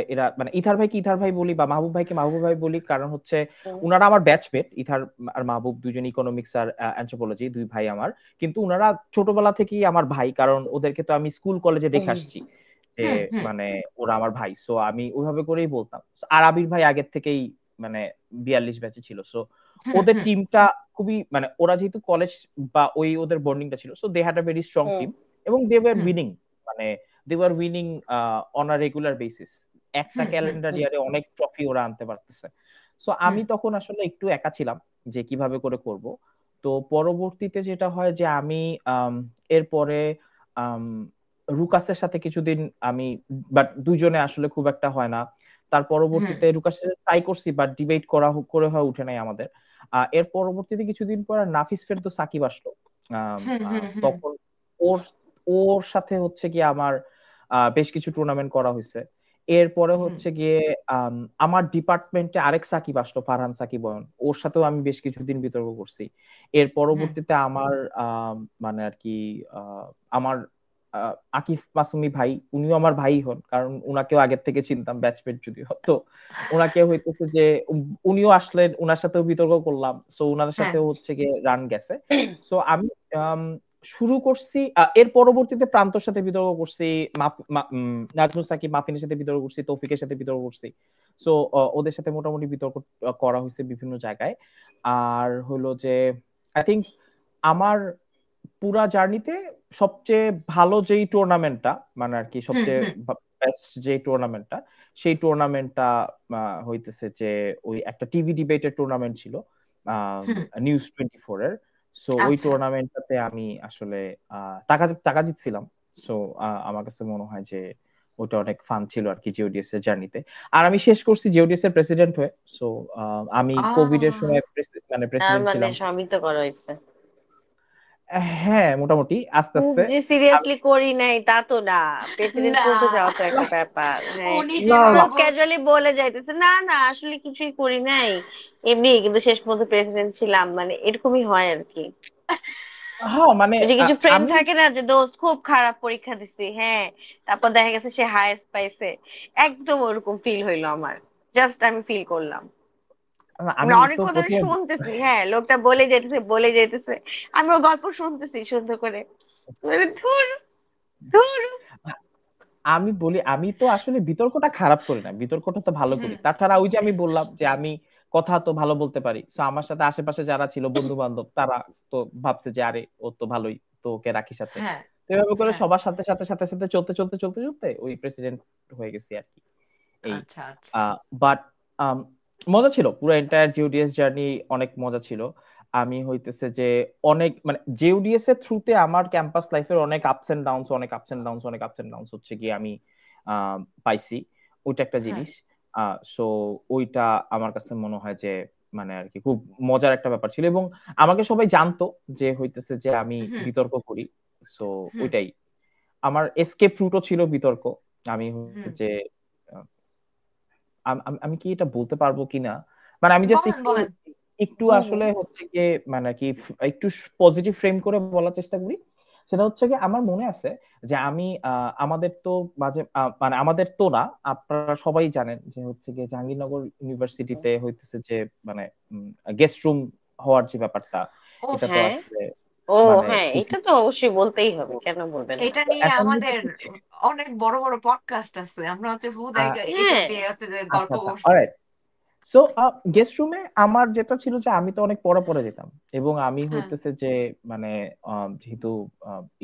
এরা মানে ইথার ভাইকে ইথার ভাই বলি বা মাহবুব ভাইকে মাহবুব ভাই বলি, কারণ হচ্ছে হুম, উনারা আমার ব্যাচমেট। ইথার আর মাহবুব দুজন ইকোনমিক্স আর অ্যানথ্রোপোলজি, দুই ভাই আমার। কিন্তু উনারা ছোটবেলা থেকেই আমার ভাই, কারণ ওদেরকে তো আমি স্কুল কলেজে দেখে হুম, আসছি যে হুম, হুম, মানে ওরা আমার ভাই। সো আমি ওইভাবে করেই বলতাম। আর আবির ভাই আগের থেকেই মানে 42 ব্যাচে ছিল। সো হুম, ওদের হুম, টিমটা খুবই মানে ওরা যেহেতু কলেজ বা ওই ওদের বন্ডিংটা ছিল, so they had a very strong hmm, team, এবং দে ওয়ার হুম, উইনিং, মানে they were winning on a regular basis. একটা হুম, হুম, ক্যালেন্ডার ইয়ারে অনেক ট্রফি ওরা আনতে পারতেছে। সো হুম, আমি তখন আসলে একটু একা ছিলাম যে কিভাবে করে করব। তো পরবর্তীতে যেটা হয় যে আমি এরপরে আম, রুকাসের সাথে কিছুদিন আমি, বাট দুইজনে আসলে খুব একটা হয় না। তার হুম, পরবর্তীতে রুকাসের সাথে ট্রাই করছি, বাট ডিবেট করে হয়ে উঠে নাই আমাদের। এর পরবর্তীতে কিছুদিন পর নাফিস ফেরদৌস সাকিব আসলো। হুম, হুম, হুম, তখন ওর ওর সাথে হচ্ছে কি আমার বেশ কিছু টুর্নামেন্ট করা হয়েছে। এরপরে হুম, হচ্ছে গিয়ে আম, আমার ডিপার্টমেন্টে আরেক সাকিব আসলো, ফারহান সাকিব বয়ন, ওর সাথেও আমি বেশ কিছুদিন বিতর্ক করছি। এর হুম, পরবর্তীতে আমার মানে আর কি আমার আকিফ মাসুমি ভাই, উনিও আমার ভাই হন, কারণ উনাকেও আগের থেকে চিনতাম, ব্যাচমেট যদিও। তো ওনাকে হইতেছে যে উনিও আসলেন, উনার সাথেও বিতর্ক করলাম। সো উনার হ্যাঁ, সাথেও হচ্ছে গিয়ে রান গেছে। সো আমি আম, শুরু করছি, এর পরবর্তীতে প্রান্তর সাথে বিতর্ক করছি, নাজমুল সাকিব মাফিনের সাথে বিতর্ক করছি, তৌফিকের সাথে বিতর্ক করছি। সো ওদের সাথে মোটামুটি বিতর্ক করা হয়েছে বিভিন্ন জায়গায়। আর হলো যে আই থিঙ্ক আমার পুরা জার্নিতে সবচেয়ে ভালো যেই টুর্নামেন্টটা, মানে আর কি হুম, সবচেয়ে হুম, বেস্ট যে টুর্নামেন্টটা, সেই টুর্নামেন্টটা হইতেছে যে ওই একটা টিভি ডিবেটের টুর্নামেন্ট ছিল হুম, নিউজ 24 এর। সো ওই আচ্ছা, টুর্নামেন্টটাতে আমি আসলে টাকা টাকা জিতছিলাম। সো আমার কাছে মনে হয় যে ওটা অনেক ফান ছিল আর কি জিওডিএস এর জার্নিতে। আর আমি শেষ করছি জিওডিএস এর প্রেসিডেন্ট হয়ে। সো আমি কোভিড এর আহ সময় মানে তার প্রেসিডেন্ট মানে ছিলাম। সবই তো করা হয়েছে। হ্যাঁ মোটামুটি আস্তে খুব আস্তে। যে আমি সিরিয়াসলি করি নাই তা তো না, প্রেসিডেন্ট না, করতে যাওয়া তো একটা ব্যাপার, হ্যাঁ। উনি না না যেভাবে না খুব ক্যাজুয়ালি বলে যাইতেছে না না আসলে কিছুই করি নাই, এমনি, কিন্তু শেষ পর্যন্ত প্রেসিডেন্ট ছিলাম, মানে এরকমই হয় আর কি। হ্যাঁ মানে ওই যে কিছু ফ্রেন্ড আমি থাকে না যে দোস্ত খুব খারাপ পরীক্ষা দিছি, হ্যাঁ, তারপর দেখা গেছে সে হায়েস্ট পাইছে, একদম ওরকম ফিল হইলো আমার, জাস্ট আমি ফিল করলাম। মানে আমি তো অনেকক্ষণ ধরে প্রথমে শুনতেছি, হ্যাঁ, লোকটা বলে যেতেছে বলে যেতেছে, আমি ও গল্প শুনতেছি সুন্দর করে, মানে ধুর, ধুর। আমি বলি আমি তো আসলে বিতর্কটা খারাপ করি না, বিতর্কটা তো ভালো করি। হুম, তাছাড়া ওই যে আমি বললাম যে আমি কথা তো ভালো বলতে পারি, তো আমার সাথে আশেপাশে যারা ছিল বন্ধু বান্ধব তারা তো ভাবছে যে আরে ও তো ভালোই, তো ওকে রাখি সাথে। হ্যাঁ, তো এভাবে করে হ্যাঁ, সবার সাথে সাথে সাথে সাথে চলতে চলতে চলতে চলতে ওই প্রেসিডেন্ট হয়ে গেছি আর কি। এই আচ্ছা, আচ্ছা, বাট মজা ছিল পুরো এন্টায়ার জিওডিএস জার্নি, অনেক মজা ছিল। আমি হইতেছে যে অনেক মানে জিওডিএস এর থ্রুতে আমার ক্যাম্পাস লাইফের অনেক আপস এন্ড ডাউনস, অনেক আপস এন্ড ডাউনস, অনেক আপস এন্ড ডাউনস হচ্ছে কি আমি পাইছি। ওইটা একটা হ্যাঁ, জিনিস। সো ওইটা আমার কাছে মনে হয় যে মানে আর কি খুব মজার একটা ব্যাপার ছিল, এবং আমাকে সবাই জানতো যে হইতেছে যে আমি হুম, বিতর্ক করি। সো হুম, ওইটাই আমার এসকেপ রুটও ছিল বিতর্ক। আমি হচ্ছে হুম, যে আমি কি এটা বলতে পারবো কিনা, মানে আমি জাস্ট বলেন, একটু বলেন। একটু হুম হুম আসলে হচ্ছে কি মানে কি একটু পজিটিভ ফ্রেম করে বলার চেষ্টা করি। সেটা হচ্ছে কি আমার মনে আছে যে আমি আমাদের তো মাঝে মানে আমাদের তো না, আপনারা সবাই জানেন যে হচ্ছে কি জাহাঙ্গীরনগর হুম। ইউনিভার্সিটিতে হইতেছে যে মানে গেস্ট রুম হওয়ার যে ব্যাপারটা, এটা উফ, তো হ্যাঁ, আসলে ও মানে হ্যাঁ, খুব। এটা তো অবশ্যই বলতেই হবে, কেন বলবেন না। এটা তো নিয়ে এখন আমাদের হইতেছে অনেক বড় বড় পডকাস্ট আছে, আমরা হচ্ছে হুদাই আহ, এসব হ্যাঁ, দিয়ে হচ্ছে যে আচ্ছা গল্প আচ্ছা করছি। অলরাইট। সো গেস্ট রুমে আমার যেটা ছিল যে আমি তো অনেক পরে পরে যেতাম, এবং আমি হ্যাঁ, হইতেছে যে মানে যেহেতু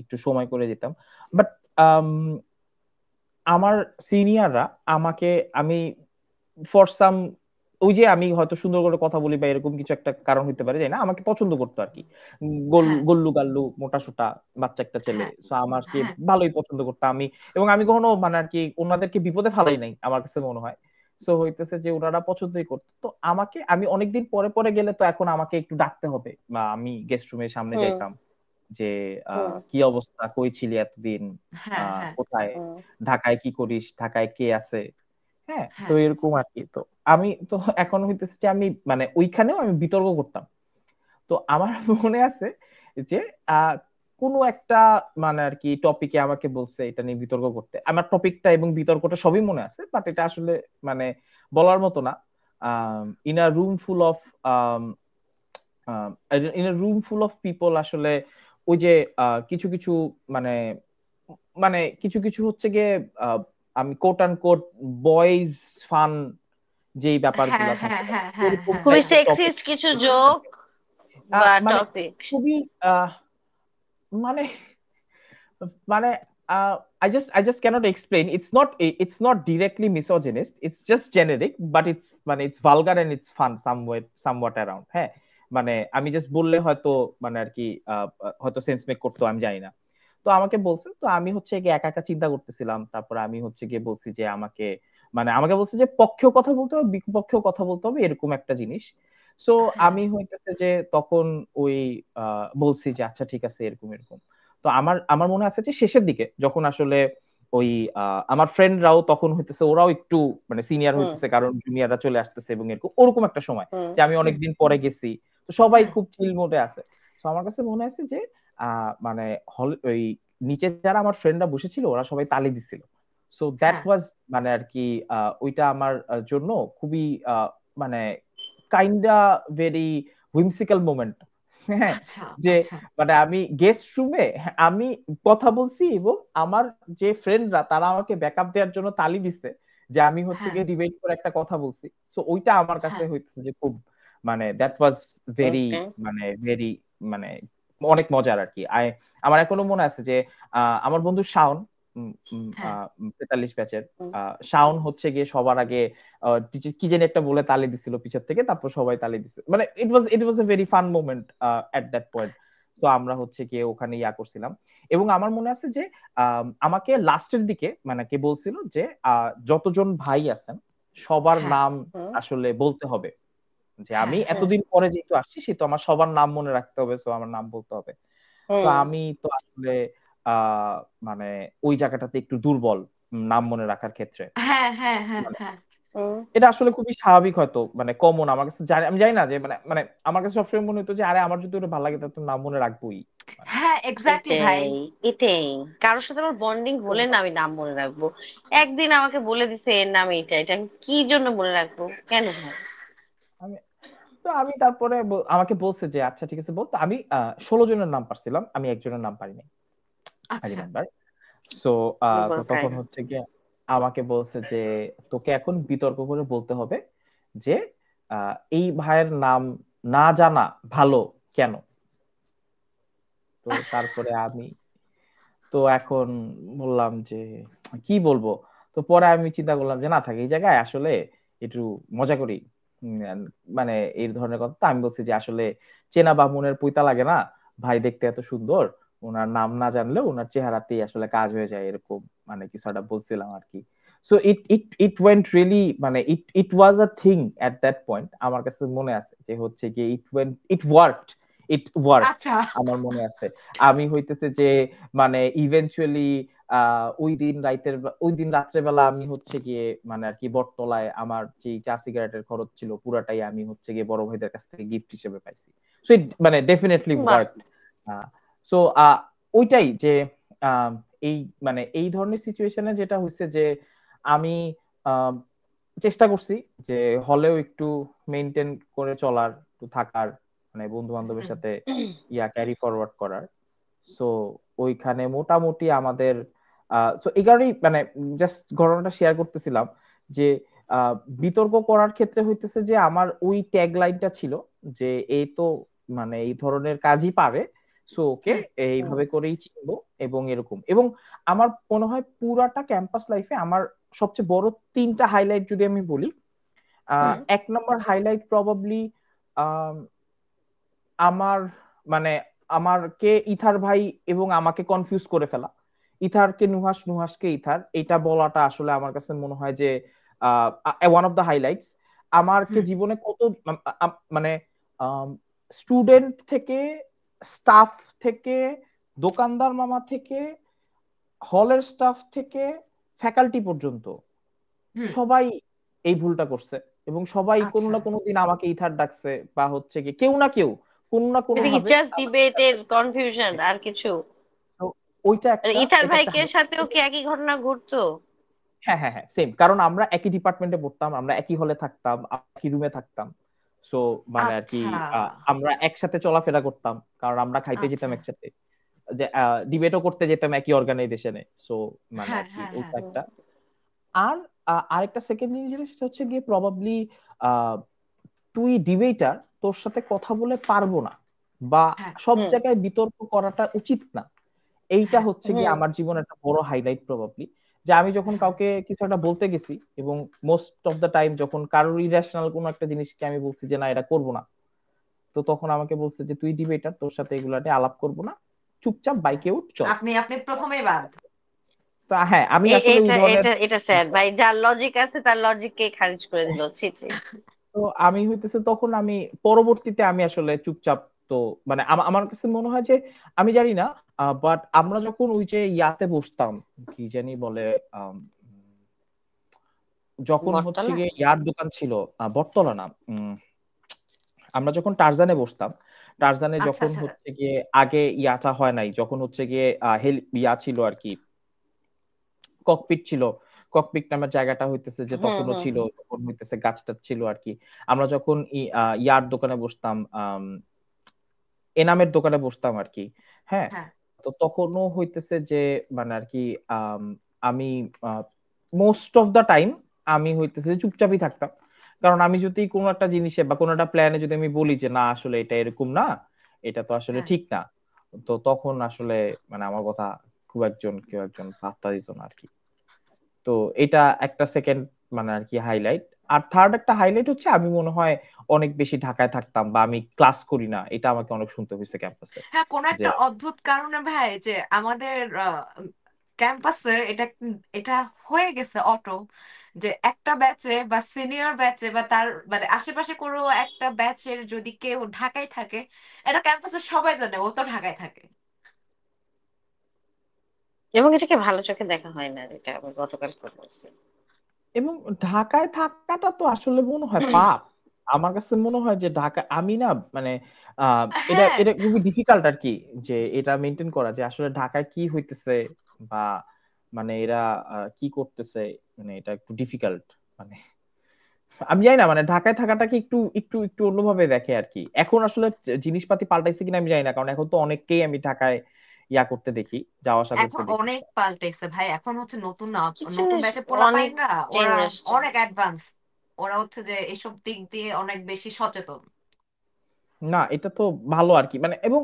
একটু সময় করে যেতাম, বাট আমার সিনিয়ররা আমাকে, আমি ফর সাম ওই যে আমি হয়তো সুন্দর করে কথা বলি বা এরকম কিছু একটা কারণ হইতে পারে যাই না, আমাকে পছন্দ করতো আর কি। হ্যাঁ, গল্লু গাল্লু মোটা সোটা বাচ্চা একটা ছেলে, হ্যাঁ, সো আমাকে হ্যাঁ, ভালোই পছন্দ করতো। আমি এবং আমি কখনো মানে আর কি ওনাদেরকে বিপদে ফালাই নাই আমার কাছে মনে হয়। সো হইতেছে যে ওনারা পছন্দই করতো, তো আমাকে আমি অনেকদিন পরে পরে গেলে তো এখন আমাকে একটু ডাকতে হবে, বা আমি গেস্ট রুমের সামনে হুম যাইতাম যে হুম কি অবস্থা, কই ছিলি এতদিন, হ্যাঁ, হ্যাঁ, কোথায়, হুম ঢাকায় কি করিস, ঢাকায় কে আছে। হ্যাঁ তো হ্যাঁ, এরকম আর কি। তো আমি তো এখন হইতেছে যে আমি মানে ওইখানেও আমি বিতর্ক করতাম। তো আমার মনে আছে যে আহ কোনো একটা মানে আর কি টপিকে আমাকে বলছে এটা নিয়ে বিতর্ক করতে, আমার টপিকটা এবং বিতর্কটা সবই মনে আছে, বাট এটা আসলে মানে বলার মতো না। In a room full of in a room full of people আসলে ওই যে কিছু কিছু মানে মানে কিছু কিছু হচ্ছে গিয়ে আহ, আমি কোট আন কোট বয়েজ ফান যেই হ্যাঁ, ব্যাপারগুলো হ্যাঁ, থাকে, হ্যাঁ, হ্যাঁ, এরকম হ্যাঁ, খুবই হ্যাঁ, টাইপের টপিক সেক্সিস্ট কিছু জোক বা মানে টপিক। খুবই মানে মানে I just cannot explain. It's not directly misogynist. It's just generic, but it's vulgar and it's fun somewhat around. হ্যাঁ মানে আমি জাস্ট বললে হয়তো মানে আর কি হয়তো সেন্স মেক করতো, আমি জানি না। তো আমাকে বলছে, তো আমি হচ্ছে গিয়ে একা একা চিন্তা করতেছিলাম, তারপর আমি হচ্ছে গিয়ে বলছি যে আমাকে বলছে যে পক্ষেও কথা বলতে হবে বিপক্ষেও কথা বলতে হবে, এরকম একটা জিনিস। সো হ্যাঁ, আমি হইতেছে যে তখন ওই বলছি যে আচ্ছা ঠিক আছে এরকম এরকম। তো আমার আমার মনে আছে যে শেষের দিকে যখন আসলে ওই আমার ফ্রেন্ডরাও তখন হইতেছে ওরাও একটু মানে সিনিয়র হুম হইতেছে, কারণ জুনিয়ররা চলে আসতেছে, এবং এরকম ওরকম একটা সময় হুম যে আমি হুম, অনেকদিন পরে গেছি, তো সবাই হুম, খুব চিল মোডে আছে। তো আমার কাছে মনে আছে যে মানে হল ওই নিচে যারা আমার ফ্রেন্ডরা বসেছিল ওরা সবাই তালি দিছিল। সো দ্যাট হ্যাঁ, ওয়াজ মানে আর কি ওইটা আমার জন্য খুবই মানে কাইন্ডা ভেরি হুইমসিক্যাল মোমেন্ট। হ্যাঁ আচ্ছা, যে আচ্ছা, মানে আমি গেস্ট রুমে আমি কথা বলছি, এবং আমার যে ফ্রেন্ডরা তারা আমাকে ব্যাকআপ দেওয়ার জন্য তালি দিচ্ছে যে আমি হচ্ছে হ্যাঁ, গিয়ে ডিবেট করে একটা কথা বলছি। সো ওইটা আমার কাছে হ্যাঁ, হইতেছে যে খুব মানে that was very okay very মানে অনেক মজার আর কি। আমার এখনো মনে আছে যে আমার বন্ধু শাওন, 43 ব্যাচের হুম শাওন হচ্ছে গিয়ে সবার আগে কি জানি একটা বলে তালি দিছিল পিছের থেকে, তারপর সবাই তালি দিছে, মানে it was a very fun moment at that point. তো আমরা হচ্ছে গিয়ে ওখানে ইয়া করছিলাম, এবং আমার মনে আছে যে আমাকে লাস্টের দিকে মানে কে বলছিল যে যতজন ভাই আছেন সবার হ্যাঁ, নাম হুম আসলে বলতে হবে, যে আমি হ্যাঁ, হুম এতদিন পরে যেহেতু আসছি সেহেতু আমার সবার নাম মনে রাখতে হবে, সো আমার নাম বলতে হবে। তো হুম আমি তো আসলে আহ মানে ওই জায়গাটাতে একটু দুর্বল নাম মনে রাখার ক্ষেত্রে। হ্যাঁ, হ্যাঁ, হ্যাঁ, মানে হ্যাঁ। হুম। এটা আসলে খুবই স্বাভাবিক, হয়তো মানে কমন আমার কাছে, জানি আমি জানি না যে মানে মানে আমার কাছে সবসময় মনে হতো যে আরে আমার যদি ওটা ভালো লাগে তাহলে তো নাম মনে রাখবোই মানে। হ্যাঁ, এক্স্যাক্টলি ভাই। এটাই এটাই কারোর সাথে আমার বন্ডিং হলে না আমি নাম মনে রাখবো। একদিন আমাকে বলে দিছে এর নাম এটা, এটা আমি কি জন্য মনে রাখবো, কেন ভাই? আমি আমি তারপরে আমাকে বলছে যে আচ্ছা ঠিক আছে বল, তো আমি 16 জনের নাম পারছিলাম, আমি একজনের নাম পারিনি, আই আচ্ছা। রিমেম্বার। সো তো দুর্বল তখন কাহিনী। হচ্ছে গিয়ে আমাকে বলছে যে তোকে এখন বিতর্ক করে বলতে হবে যে এই ভাইয়ের নাম না জানা ভালো কেন। তো তারপরে আমি তো এখন বললাম যে কি বলবো। তো পরে আমি চিন্তা করলাম যে না থাকে এই জায়গায় আসলে একটু মজা করি, উম, মানে এই ধরনের কথা। তো আমি বলছি যে আসলে চেনা বামুনের পৈতা লাগে না, ভাই দেখতে এত সুন্দর, ওনার নাম না জানলেও ওনার চেহারাতেই আসলে কাজ হয়ে যায়, এরকম মানে কিছু একটা বলছিলাম আর কি। সো ইট ওয়েন্ট রিয়েলি, মানে it was a thing at that point. আমার কাছে মনে আছে যে হচ্ছে কি ইট ওয়ার্কড। আচ্ছা। আমার মনে আছে আমি হইতেছে যে মানে ইভেনচুয়ালি ওই দিন রাত্রেবেলা আমি হচ্ছে গিয়ে মানে আর কি বটতলায় আমার যে চা সিগারেটের খরচ ছিল পুরাটাই আমি হচ্ছে গিয়ে বড় ভাইদের কাছ থেকে গিফট হিসেবে পাইছি। সো ইট মানে ডেফিনেটলি বাহ। ওয়ার্ক। সো ওইটাই যে আহ, এই মানে এই ধরনের সিচুয়েশনে যেটা হয়েছে যে আমি আহ, চেষ্টা করছি যে হলেও একটু মেনটেন করে চলার, একটু থাকার, মানে বন্ধু বান্ধবের হুম। সাথে ক্যারি ফরওয়ার্ড করার। সো ওইখানে মোটামুটি আমাদের তো এই কারণেই মানে জাস্ট ঘটনাটা শেয়ার করতেছিলাম যে আহ, বিতর্ক করার ক্ষেত্রে হইতেছে যে আমার ওই ট্যাগ লাইনটা ছিল যে এই তো মানে এই ধরনের কাজই পারে, সো ওকে হুম। হুম এইভাবে করেই চিনবো এবং এরকম। এবং আমার মনে হয় পুরাটা ক্যাম্পাস লাইফে আমার সবচেয়ে বড় 3টা হাইলাইট যদি আমি বলি, হুম। 1 নম্বর হাইলাইট প্রবাবলি আমার মানে আমারকে ইথার ভাই এবং আমাকে কনফিউজ করে ফেলা, ইথারকে নুহাস, নুহাসকে ইথার, এটা বলাটা আসলে আমার কাছে মনে হয় যে ওয়ান অফ দ্য হাইলাইটস। আমারকে হুম। জীবনে কত মানে স্টুডেন্ট থেকে, স্টাফ থেকে, দোকানদার মামা থেকে, হলের স্টাফ থেকে, ফ্যাকাল্টি পর্যন্ত হুম। সবাই এই ভুলটা করছে এবং সবাই কোনো আচ্ছা। না কোনো দিন আমাকে ইথার ডাকছে, বা হচ্ছে কি কেউ না কেউ কোনো না কোনো এটা কি ভাবে জাস্ট আমাকে ইথার ডিবেটের ডাকছে। কনফিউশন আর কিছু? তো ওইটা মানে একটা, ইথার এটা একটা ভাইকের highlight সাথেও ছিল। কি একই ঘটনা ঘটতো? হ্যাঁ হ্যাঁ হ্যাঁ সেম, কারণ আমরা একই ডিপার্টমেন্টে পড়তাম, আমরা একই হলে থাকতাম, একই রুমে থাকতাম। সো মানে আর কি আচ্ছা। আমরা একসাথে চলাফেরা করতাম, কারণ আমরা খাইতে যেতাম আচ্ছা। একসাথে, যে ডিবেটও করতে যেতাম একই অর্গানাইজেশনে। সো মানে হ্যাঁ, আর কি হ্যাঁ, হ্যাঁ। ওইটা একটা। আর আরেকটা সেকেন্ড জিনিস যেটা, সেটা হচ্ছে গিয়ে প্রবাবলি তুই ডিবেটার, তোর সাথে কথা বলে পারবো না বা হ্যাঁ, সব হুম জায়গায় বিতর্ক করাটা উচিত না, এইটা হ্যাঁ। হচ্ছে গিয়ে হুম আমার জীবনের একটা বড় হাইলাইট প্রবাবলি। যে আমি যখন হ্যাঁ। কাউকে কিছু একটা বলতে গেছি এবং মোস্ট অফ দ্য টাইম যখন কারোর ইরেশনাল কোনো একটা জিনিসকে আমি বলছি যে না এটা করবো না, তো তখন আমাকে বলছে যে তুই ডিবেটার, তোর সাথে এগুলা নিয়ে আলাপ করবো না, চুপচাপ হ্যাঁ। বাইকে উঠ চল। আপনি আপনি প্রথমেই বাদ। তা হ্যাঁ আমি আসলে ওই এটা ধরনের। এটা এটা স্যাড ভাই, যার লজিক আছে তার লজিককে খারিজ করে দিল, ছি ছি। তো আমি হইতেছে তখন আমি পরবর্তীতে আমি আসলে চুপচাপ, তো মানে আমার কাছে মনে হয় যে আমি জানি না, বাট আমরা যখন ওই যে ইয়াতে বসতাম, কি জানি বলে, আম, যখন হচ্ছে বটতলা। গিয়ে ইয়ার দোকান ছিল, বটতলা না, আমরা যখন টারজানে বসতাম, টারজানে আচ্ছা, যখন আচ্ছা। হচ্ছে গিয়ে আগে ইয়াটা হয় নাই, যখন হচ্ছে গিয়ে ইয়া ছিল আর কি, ককপিট ছিল, ককপিট নামের জায়গাটা হইতেছে যে হুম তখনও হুম ছিল, হুম তখন হইতেছে গাছটা ছিল আর কি। আমরা যখন ইয়ার দোকানে বসতাম, এনামের দোকানে বসতাম আর কি। হ্যাঁ, হ্যাঁ, তো তখনও হইতেছে যে মানে আর কি আম, আমি মোস্ট অফ দা টাইম আমি হইতেছে চুপচাপই থাকতাম, কারণ আমি যদি কোনো একটা জিনিসে বা কোনো একটা প্ল্যানে যদি আমি বলি যে না আসলে এটা এরকম না, এটা তো আসলে হ্যাঁ। ঠিক না, তো তখন আসলে মানে আমার কথা কেউ একজন পাত্তা দিত না আর কি। তো এটা একটা সেকেন্ড মানে আর কি হাইলাইট। আর থার্ড একটা হাইলাইট হচ্ছে আমি মনে হয় অনেক বেশি ঢাকায় থাকতাম বা আমি ক্লাস করি না, এটা আমাকে অনেক শুনতে হয়েছে ক্যাম্পাসে হ্যাঁ, কোন যে একটা অদ্ভুত কারণে ভাই, যে আমাদের ক্যাম্পাসে এটা এটা হয়ে গেছে অটো, যে একটা ব্যাচে বা সিনিয়র ব্যাচে বা তার মানে আশেপাশে কোনো একটা ব্যাচের যদি কেউ ঢাকায় থাকে, এটা ক্যাম্পাসে সবাই জানে ও তো ঢাকায় থাকে। এবং এটাকে ভালো চোখে দেখা হয় না, এটা আমি গতকাল বলছি। এবং ঢাকায় থাকাটা তো আসলে মনে হয় পাপ। আমার কাছে মনে হয় যে ঢাকা আমি না মানে এটা হ্যাঁ, এটা খুবই ডিফিকাল্ট আর কি, যে এটা মেনটেন করা, যে আসলে ঢাকায় কি হইতেছে বা মানে এরা কি করতেছে, মানে এটা একটু ডিফিকাল্ট। মানে আমি জানি না, মানে ঢাকায় থাকাটাকে একটু একটু একটু অন্যভাবে দেখে আর কি। এখন আসলে জিনিসপাতি পাল্টাইছে কিনা আমি জানি না, কারণ এখন তো অনেককেই আমি ঢাকায় ইয়া করতে দেখি, যাওয়া আসা এখন করতে দেখি। অনেক পাল্টেছে ভাই। এখন হচ্ছে নতুন কিছু নতুন জিনিস ব্যাচে অনেক পোলাপাইনরা, ওরা চেঞ্জ আসছে। অনেক অ্যাডভান্স। ওরা হচ্ছে যে এসব দিক দিয়ে অনেক বেশি সচেতন। না এটা তো ভালো আর কি, মানে এবং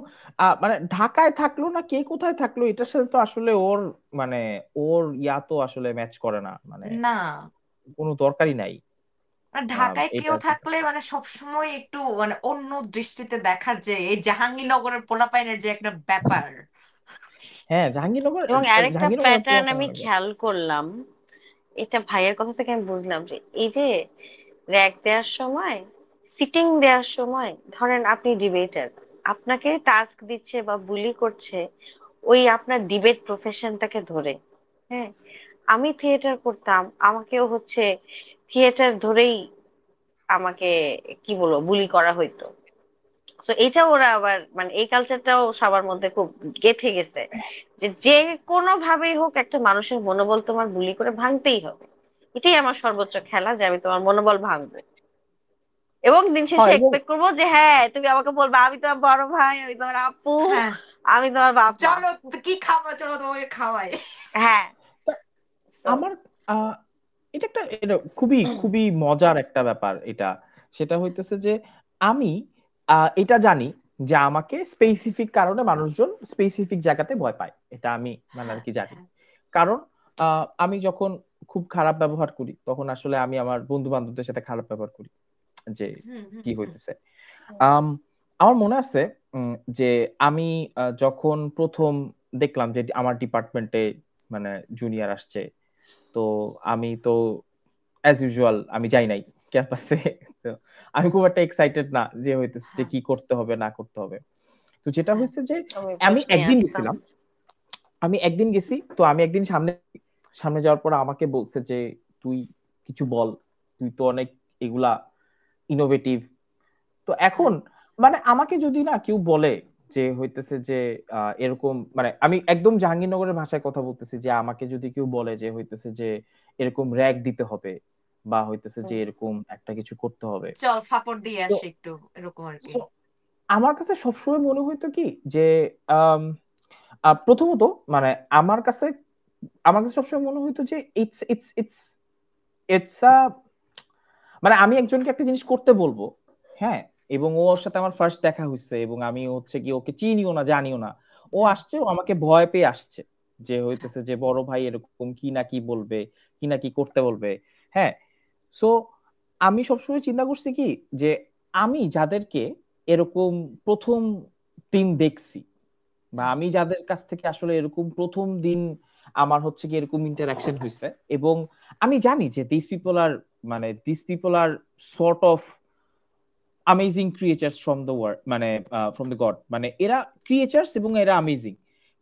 মানে ঢাকায় থাকলো না কে কোথায় থাকলো এটার সাথে তো আসলে ওর মানে ওর ইয়া তো আসলে ম্যাচ করে না, মানে না, কোনো দরকারই নাই আর ঢাকায় এটা কেউ আর কি। থাকলে মানে সবসময় একটু মানে অন্য দৃষ্টিতে দেখার, যে এই জাহাঙ্গীরনগরের পোলাপাইনের যে একটা ব্যাপার। হ্যাঁ জাহাঙ্গীরনগর, এবং আরেকটা জাহাঙ্গীরনগর পুরো প্যাটার্ন আমি অনেক ভালো। খেয়াল করলাম, এটা ভাইয়ের কথা থেকে আমি বুঝলাম যে এই যে র্যাগ দেওয়ার সময়, সিটিং দেওয়ার সময়, ধরেন আপনি ডিবেটার, আপনাকে টাস্ক দিচ্ছে বা বুলি করছে ওই আপনার ডিবেট প্রফেশনটাকে ধরে। হ্যাঁ, আমি থিয়েটার করতাম, আমাকেও হচ্ছে থিয়েটার ধরেই আমাকে কি বলবো বুলি করা হইতো। তো এটা ওরা আবার মানে এই কালচারটাও সবার মধ্যে খুব গেঁথে গেছে, যে যে কোনো ভাবেই হোক একটা মানুষের মনোবল তোমার বুলি করে ভাঙতেই হবে। এটাই আমার সর্বোচ্চ খেলা, যে আমি তোমার মনোবল ভাঙবো এবং দিন শেষে হ্যাঁ এবং এক্সপেক্ট করবো যে হ্যাঁ তুমি আমাকে বলবা আমি তোমার বড় ভাই, আমি তোমার আপু, হ্যাঁ, আমি তোমার বাপ মা। চলো কি খাবো, চলো তোমাকে খাওয়াই। হ্যাঁ। So, আমার আহ, এটা একটা এটা খুবই খুবই মজার একটা ব্যাপার এটা। সেটা হইতেছে যে আমি এটা জানি যে আমাকে স্পেসিফিক কারণে মানুষজন স্পেসিফিক জায়গাতে ভয় পায়, এটা আমি মানে আর হ্যাঁ, কি জানি। হ্যাঁ। কারণ আমি যখন খুব খারাপ ব্যবহার করি তখন আসলে আমি আমার বন্ধু বান্ধবদের সাথে খারাপ ব্যবহার করি, যে হুম, হুম, কি হুম। হইতেছে। আম, আমার মনে আছে যে আমি যখন প্রথম দেখলাম যে আমার ডিপার্টমেন্টে মানে জুনিয়র আসছে, তো আমি তো অ্যাজ ইউজুয়াল আমি যাই নাই ক্যাম্পাসে। তো আমি খুব একটা এক্সাইটেড না যে হইতেছে যে হ্যাঁ, কি করতে হবে না করতে হবে। তো যেটা হ্যাঁ, হয়েছে যে আমি আমি প্রশ্নে একদিন আসতাম। গেছিলাম, আমি একদিন গেছি, তো আমি একদিন সামনে সামনে যাওয়ার পর আমাকে বলছে যে তুই কিছু বল, তুই তো অনেক এগুলা ইনোভেটিভ। তো হ্যাঁ, এখন মানে আমাকে যদি না কেউ বলে যে হইতেছে যে এরকম, মানে আমি একদম জাহাঙ্গীরনগরের ভাষায় কথা বলতেছি, যে আমাকে যদি কেউ বলে যে হইতেছে যে এরকম র‍্যাগ দিতে হবে বা হইতেছে যে হুম। এরকম একটা কিছু করতে হবে, চল ফাপড় দিয়ে তো আসি একটু, এরকম আর কি। so আমার কাছে সবসময় মনে হইতো কি যে আম, প্রথমত মানে আমার কাছে আমার কাছে সবসময় মনে হইতো যে ইটস ইটস ইটস ইটস মানে আমি একজনকে একটা জিনিস করতে বলবো, হ্যাঁ, এবং ওর সাথে আমার ফার্স্ট দেখা হয়েছে এবং আমি হচ্ছে কি ওকে চিনিও না জানিও না, ও হুম, আসছে, ও আমাকে ভয় পেয়ে আসছে যে হ্যাঁ, হইতেছে যে বড় ভাই এরকম কি না কি বলবে, কি না কি করতে বলবে। হ্যাঁ, সো আমি সবসময় চিন্তা করছি কি যে আমি যাদেরকে এরকম প্রথম দিন দেখছি, বা হুম, আমি যাদের কাছ থেকে আসলে এরকম প্রথম দিন আমার হচ্ছে কি এরকম ইন্টারাকশন হয়েছে, এবং আমি জানি যে this people are sort of amazing creatures from the world, মানে ফ্রম দ্য গড, মানে এরা ক্রিয়েচার্স এবং এরা অ্যামেজিং।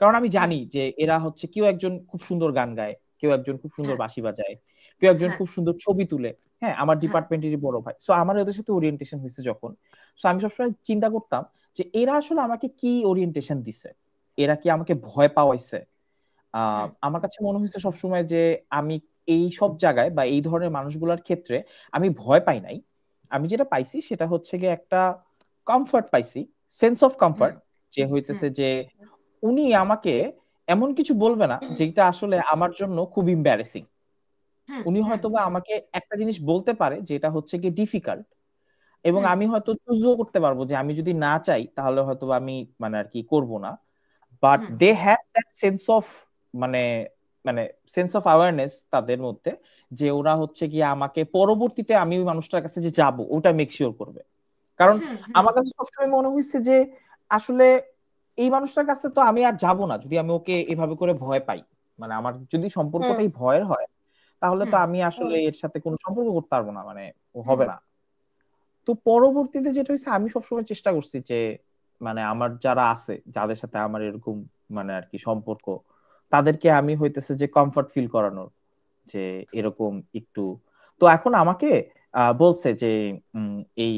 কারণ আমি হুম, জানি যে এরা হচ্ছে কেউ একজন খুব সুন্দর গান গায়, কেউ একজন খুব সুন্দর হ্যাঁ, বাঁশি বাজায়, কেউ একজন হ্যাঁ, খুব সুন্দর ছবি তুলে। হ্যাঁ, আমার হ্যাঁ, ডিপার্টমেন্টেরই বড় ভাই, সো আমার ওদের সাথে ওরিয়েন্টেশন হয়েছে যখন, সো আমি সবসময় চিন্তা করতাম যে এরা আসলে আমাকে কি ওরিয়েন্টেশন দিছে, এরা কি আমাকে ভয় পাওয়াইছে। হুম, আমার কাছে মনে হয়েছে সবসময় যে আমি এই সব জায়গায় বা এই ধরনের মানুষগুলোর ক্ষেত্রে আমি ভয় পাই নাই। আমি যেটা পাইছি সেটা হচ্ছে গিয়ে একটা কমফর্ট পাইছি, সেন্স অফ হুম, কমফর্ট, যে হুম, হইতেছে যে উনি আমাকে এমন কিছু বলবে না যেটা আসলে আমার জন্য খুব ইম্বারেসিং। হুম, উনি হুম, হয়তোবা হুম, আমাকে একটা জিনিস বলতে পারে যেটা হচ্ছে গিয়ে ডিফিকাল্ট, এবং হুম, আমি হয়তো চুজও করতে পারবো যে আমি যদি না চাই তাহলে হয়তো আমি মানে আর কি করব না। But hmm, they hmm, have that sense of মানে মানে সেন্স অফ অ্যাওয়ারনেস তাদের মধ্যে, যে ওরা হচ্ছে কি আমাকে পরবর্তীতে আমি ওই মানুষটার কাছে যে যাব ওটা মেক শিওর করবে। কারণ হুম, হুম, আমার কাছে সবসময় মনে হয়েছে যে আসলে এই মানুষটার কাছে তো আমি আর যাব না যদি আমি ওকে এভাবে করে ভয় পাই। মানে আমার যদি হুম। সম্পর্কটাই ভয়ের হয় তাহলে তো হুম, আমি হুম। আসলে এর সাথে কোনো সম্পর্ক করতে পারবো না, মানে ও হুম, হবে না। তো পরবর্তীতে যেটা হয়েছে আমি সবসময় চেষ্টা করছি যে মানে আমার যারা আছে যাদের সাথে আমার এরকম মানে আর কি সম্পর্ক, তাদেরকে আমি হইতেছে যে কমফর্ট ফিল করানোর, যে এরকম একটু। তো এখন আমাকে বলছে যে উম, এই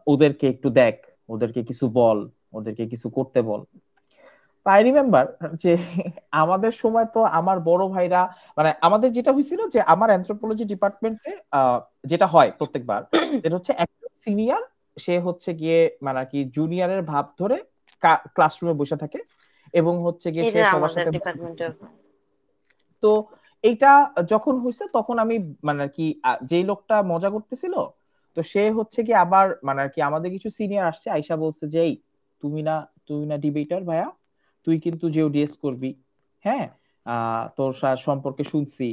ওদেরকে একটু দেখ, ওদেরকে কিছু বল, ওদেরকে কিছু করতে বল। আই রিমেম্বার যে আমাদের সময় তো আমার বড় ভাইরা, মানে আমাদের যেটা হয়েছিল যে আমার অ্যানথ্রোপোলজি ডিপার্টমেন্টে যেটা হয় প্রত্যেকবার, যেটা হচ্ছে একটা সিনিয়র, সে হচ্ছে গিয়ে মানে আর কি জুনিয়রের ভাব ধরে ক্লাসরুমে বসে থাকে, এবং হচ্ছে গিয়ে সে এটা সবার আমাদের সাথে। ডিপার্টমেন্টে। তো এইটা যখন হয়েছে তখন আমি মানে আর কি যেই লোকটা মজা করতেছিল, তো সে হচ্ছে কি আবার মানে আর কি আমাদের কিছু সিনিয়র আসছে, আইসা বলছে যে এই তুমি না, তুমি না ডিবেটর ভাইয়া, তুই কিন্তু যে ডিএস করবি, হ্যাঁ, তোর সম্পর্কে শুনছি,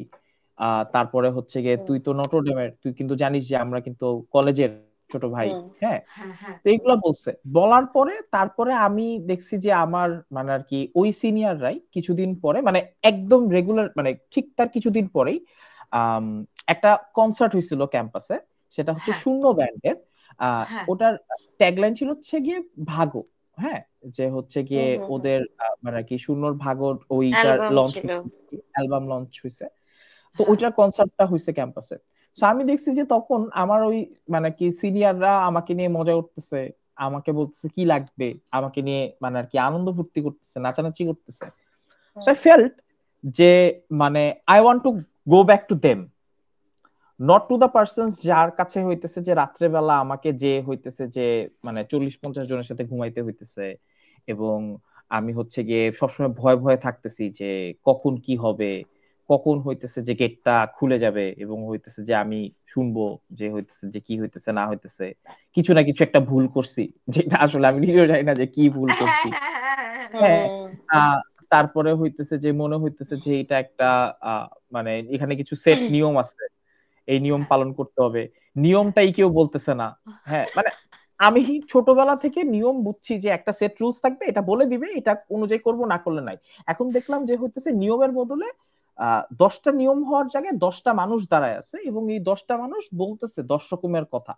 তারপরে হচ্ছে গিয়ে তুই তো নটরডেমের, তুই কিন্তু জানিস যে আমরা কিন্তু কলেজের ছোট ভাই, হুম। হ্যাঁ। হ্যাঁ, হ্যাঁ, তো এইগুলা বলছে, বলার পরে তারপরে আমি দেখছি যে আমার মানে আর কি ওই সিনিয়ররাই কিছুদিন পরে, মানে একদম রেগুলার, মানে ঠিক তার কিছুদিন পরেই আম, একটা কনসার্ট হয়েছিল ক্যাম্পাসে, সেটা হচ্ছে হ্যাঁ, শূন্য ব্যান্ডের। হ্যাঁ, ওটার ট্যাগলাইন ছিল হচ্ছে গিয়ে ভাগো, হ্যাঁ, যে হচ্ছে গিয়ে হুম হুম হুম। ওদের মানে আর কি শূন্যর ভাগর ওইটার অ্যালবাম লঞ্চ, ছিল। অ্যালবাম লঞ্চ হয়েছে। তো হ্যাঁ, ওইটার কনসার্টটা হয়েছে ক্যাম্পাসে। তো আমি দেখছি যে তখন আমার ওই মানে কি সিনিয়ররা আমাকে নিয়ে মজা করতেছে, আমাকে বলতেছে কি লাগবে, আমাকে নিয়ে মানে আর কি আনন্দ ফুর্তি করতেছে, নাচানাচি করতেছে। সো হুম আই ফেল্ট যে মানে I want to go back to them, not to the persons যার কাছে হইতেছে যে রাত্রেবেলা আমাকে যে হইতেছে যে মানে 40-50 জনের সাথে ঘুমাইতে হইতেছে, এবং আমি হচ্ছে গিয়ে সবসময় ভয় ভয়ে থাকতেছি যে কখন কি হবে, কখন হইতেছে যে গেটটা খুলে যাবে, এবং হইতেছে যে আমি শুনবো যে হইতেছে যে কি হইতেছে না হইতেছে, কিছু না কিছু একটা ভুল করছি, যেটা আসলে আমি নিজেও জানি না যে কি ভুল হ্যাঁ, করছি। হ্যাঁ, হ্যাঁ, হ্যাঁ। হুম তারপরে হইতেছে যে মনে হইতেছে যে এটা একটা মানে এখানে কিছু সেট নিয়ম আছে, এই নিয়ম হ্যাঁ, পালন করতে হবে, হ্যাঁ, নিয়মটাই কেউ বলতেছে না। হ্যাঁ, মানে আমি ছোটবেলা থেকে নিয়ম বুঝছি যে একটা সেট রুলস থাকবে, এটা বলে দিবে, এটা অনুযায়ী করব, না করলে নাই। এখন দেখলাম যে হইতেছে নিয়মের বদলে 10টা নিয়ম হওয়ার জায়গায় 10টা মানুষ দাঁড়ায় আছে, এবং এই 10টা মানুষ বলতেছে 10 রকমের কথা,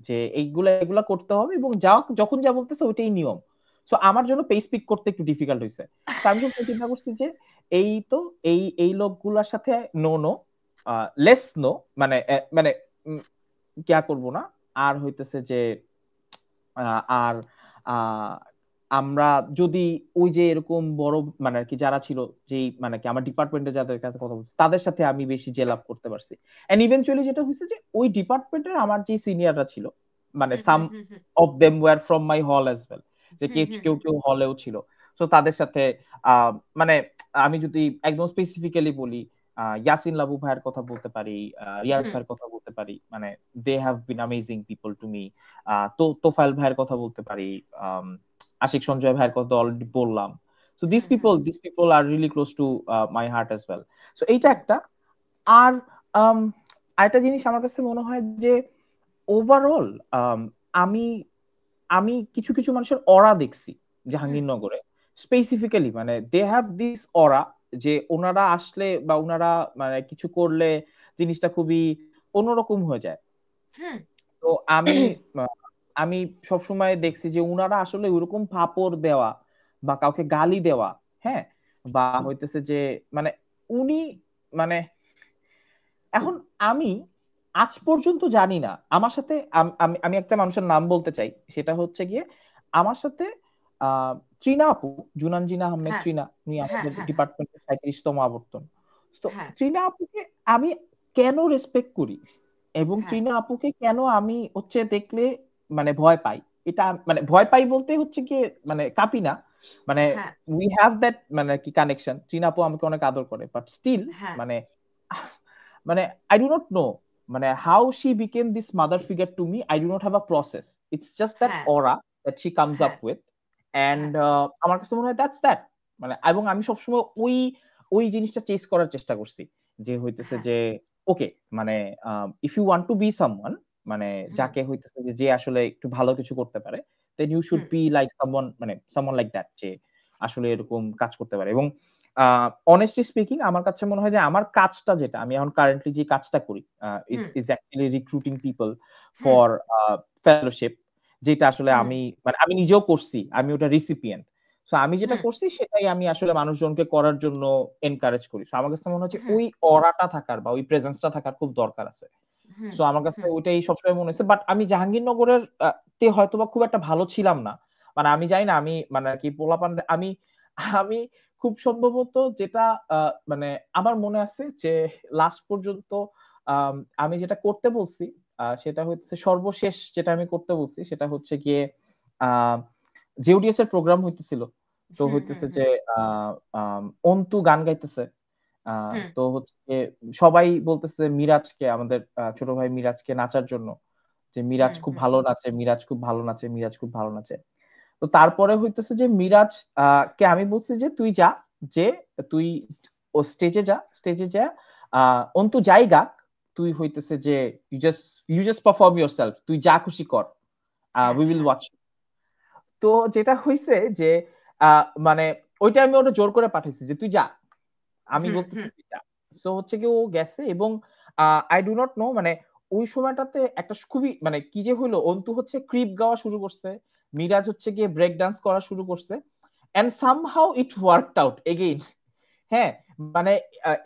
যে এইগুলা এগুলা করতে হবে, এবং যা যখন যা বলতেছে ওইটাই নিয়ম। সো আমার জন্য পেস পিক করতে একটু ডিফিকাল্ট হয়েছে। তো আমি যখন চিন্তা করছি যে এই তো এই লোকগুলার সাথে নো নো, লেস নো, মানে মানে কিয়া করব না, আর হইতেছে যে আর আহ, আমরা যদি ওই যে এরকম বড় মানে আর কি যারা ছিল, যেই মানে কি আমার ডিপার্টমেন্টে যাদের কাছে কথা বলছি তাদের সাথে আমি বেশি জেল আপ করতে পারছি। এন্ড ইভেনচুয়ালি যেটা হয়েছে যে ওই ডিপার্টমেন্টের আমার যে সিনিয়ররা ছিল, মানে hmm, some hmm, hmm, hmm, of them were from my hall as well, যে হুম, কেউ হুম, কেউ কেউ হলেও ছিল। তো তাদের সাথে আহ মানে আমি যদি একদম স্পেসিফিক্যালি বলি, ইয়াসিন লাবু ভাইয়ের কথা বলতে পারি, রিয়াজ হুম, ভাইয়ের কথা বলতে পারি, মানে they have been amazing people to me. তো তোফায়েল ভাইয়ের কথা বলতে পারি, আম, আশিক সঞ্জয় ভাইয়ের কথা অলরেডি বললাম। সো হুম, হুম, this people are really close to my heart as well. So এইটা একটা। আর আম, আরেকটা জিনিস আমার কাছে মনে হয় যে ওভারঅল আমি আমি কিছু কিছু মানুষের অরা দেখছি হুম, জাহাঙ্গীরনগরে, স্পেসিফিক্যালি মানে দে হ্যাভ দিস অরা, যে ওনারা আসলে বা ওনারা মানে কিছু করলে জিনিসটা খুবই অন্যরকম হয়ে যায়। হুম, তো আহ, আমি সবসময় দেখছি যে উনারা আসলে ওইরকম ফাপড় দেওয়া বা কাউকে গালি দেওয়া, হ্যাঁ, বা হইতেছে যে মানে উনি মানে এখন আমি আজ পর্যন্ত জানি না আমার সাথে আমি আমি একটা মানুষের নাম বলতে চাই, সেটা হচ্ছে গিয়ে আমার সাথে আহ ত্রিনা আপু, জুনানজিনা আহমেদ হ্যাঁ, ত্রিনা, উনি হ্যাঁ, আমাদের হ্যাঁ, হ্যাঁ, ডিপার্টমেন্টের 37তম আবর্তন। তো হ্যাঁ, ত্রিনা আপুকে আমি কেন রেসপেক্ট করি, এবং হ্যাঁ, ত্রিনা আপুকে কেন আমি হচ্ছে দেখলে মানে ভয় পাই, এটা মানে ভয় পাই বলতে হচ্ছে কি মানে কাঁপি না, মানে হ্যাঁ, উই হ্যাভ দ্যাট মানে কি কানেকশন, ত্রিনা আপু আমাকে অনেক আদর করে, বাট স্টিল হ্যাঁ, মানে মানে আই ডু নট নো মানে how she became this mother figure to me, I do not have a process, it's just that হ্যাঁ, অরা দ্যাট শি কামস আপ হ্যাঁ, উইথ। এন্ড হ্যাঁ, আমার কাছে মনে হয় দ্যাটস দ্যাট, মানে এবং আমি সবসময় ওই ওই জিনিসটা চেস করার চেষ্টা করছি, যে হইতেছে হ্যাঁ, যে ওকে মানে if you want to be someone, মানে হুম, যাকে হইতেছে যে আসলে একটু ভালো কিছু করতে পারে, then you should hmm, be like someone, মানে সামওয়ান লাইক দ্যাট, যে আসলে এরকম কাজ করতে পারে। এবং অনেস্টলি স্পিকিং আমার কাছে মনে হয় যে আমার কাজটা যেটা আমি এখন কারেন্টলি যে কাজটা করি is hmm, is actually recruiting people hmm, for fellowship, যেটা আসলে হুম, আমি মানে আমি নিজেও করছি, আমি ওটা রিসিপিয়েন্ট। সো আমি যেটা করছি সেটাই আমি আসলে মানুষজনকে করার জন্য এনকারেজ করি। সো আমার কাছে মনে হচ্ছে ওই অরাটা থাকার বা ওই প্রেজেন্সটা থাকার খুব দরকার আছে। সো আমার কাছে ওইটাই সবসময় মনে হয়েছে। বাট আমি জাহাঙ্গীরনগরের তে হয়তোবা খুব একটা ভালো ছিলাম না। মানে আমি জানি না, আমি মানে আর কি পোলাপান আমি আমি খুব সম্ভবত যেটা মানে আমার মনে আছে যে লাস্ট পর্যন্ত আমি যেটা করতে বলছি সেটা হচ্ছে সর্বশেষ যেটা আমি করতে বলছি সেটা হচ্ছে গিয়ে জেউডিএস এর প্রোগ্রাম হইতেছিল। তো হইতেছে যে অন্তু গান গাইতেছে। তো হচ্ছে সবাই বলতেছে মিরাজকে, আমাদের ছোট ভাই মিরাজকে নাচার জন্য, যে মিরাজ খুব ভালো নাচে, মিরাজ খুব ভালো নাচে, মিরাজ খুব ভালো নাচে। তো তারপরে হইতেছে যে মিরাজ কে আমি বলছি যে তুই যা, যে তুই ও স্টেজে যা অন্তু যাই গাক, তুই হইতেছে যে ইউ জাস্ট পারফর্ম ইয়োরসেলফ, তুই যা খুশি কর, উই উইল ওয়াচ। তো যেটা হইছে যে মানে ওইটা আমি ওটা জোর করে পাঠাইছি যে তুই যা, আমি বলতেছি তুই যা। সো হচ্ছে কি ও গেছে এবং আই ডু নট নো মানে ওই সময়টাতে একটা খুবই মানে কি যে হইলো, অন্তু হচ্ছে ক্রিপ গাওয়া শুরু করছে, মিরাজ হচ্ছে গিয়ে ব্রেক ডান্স করা শুরু করছে, and somehow it worked out again. হ্যাঁ, মানে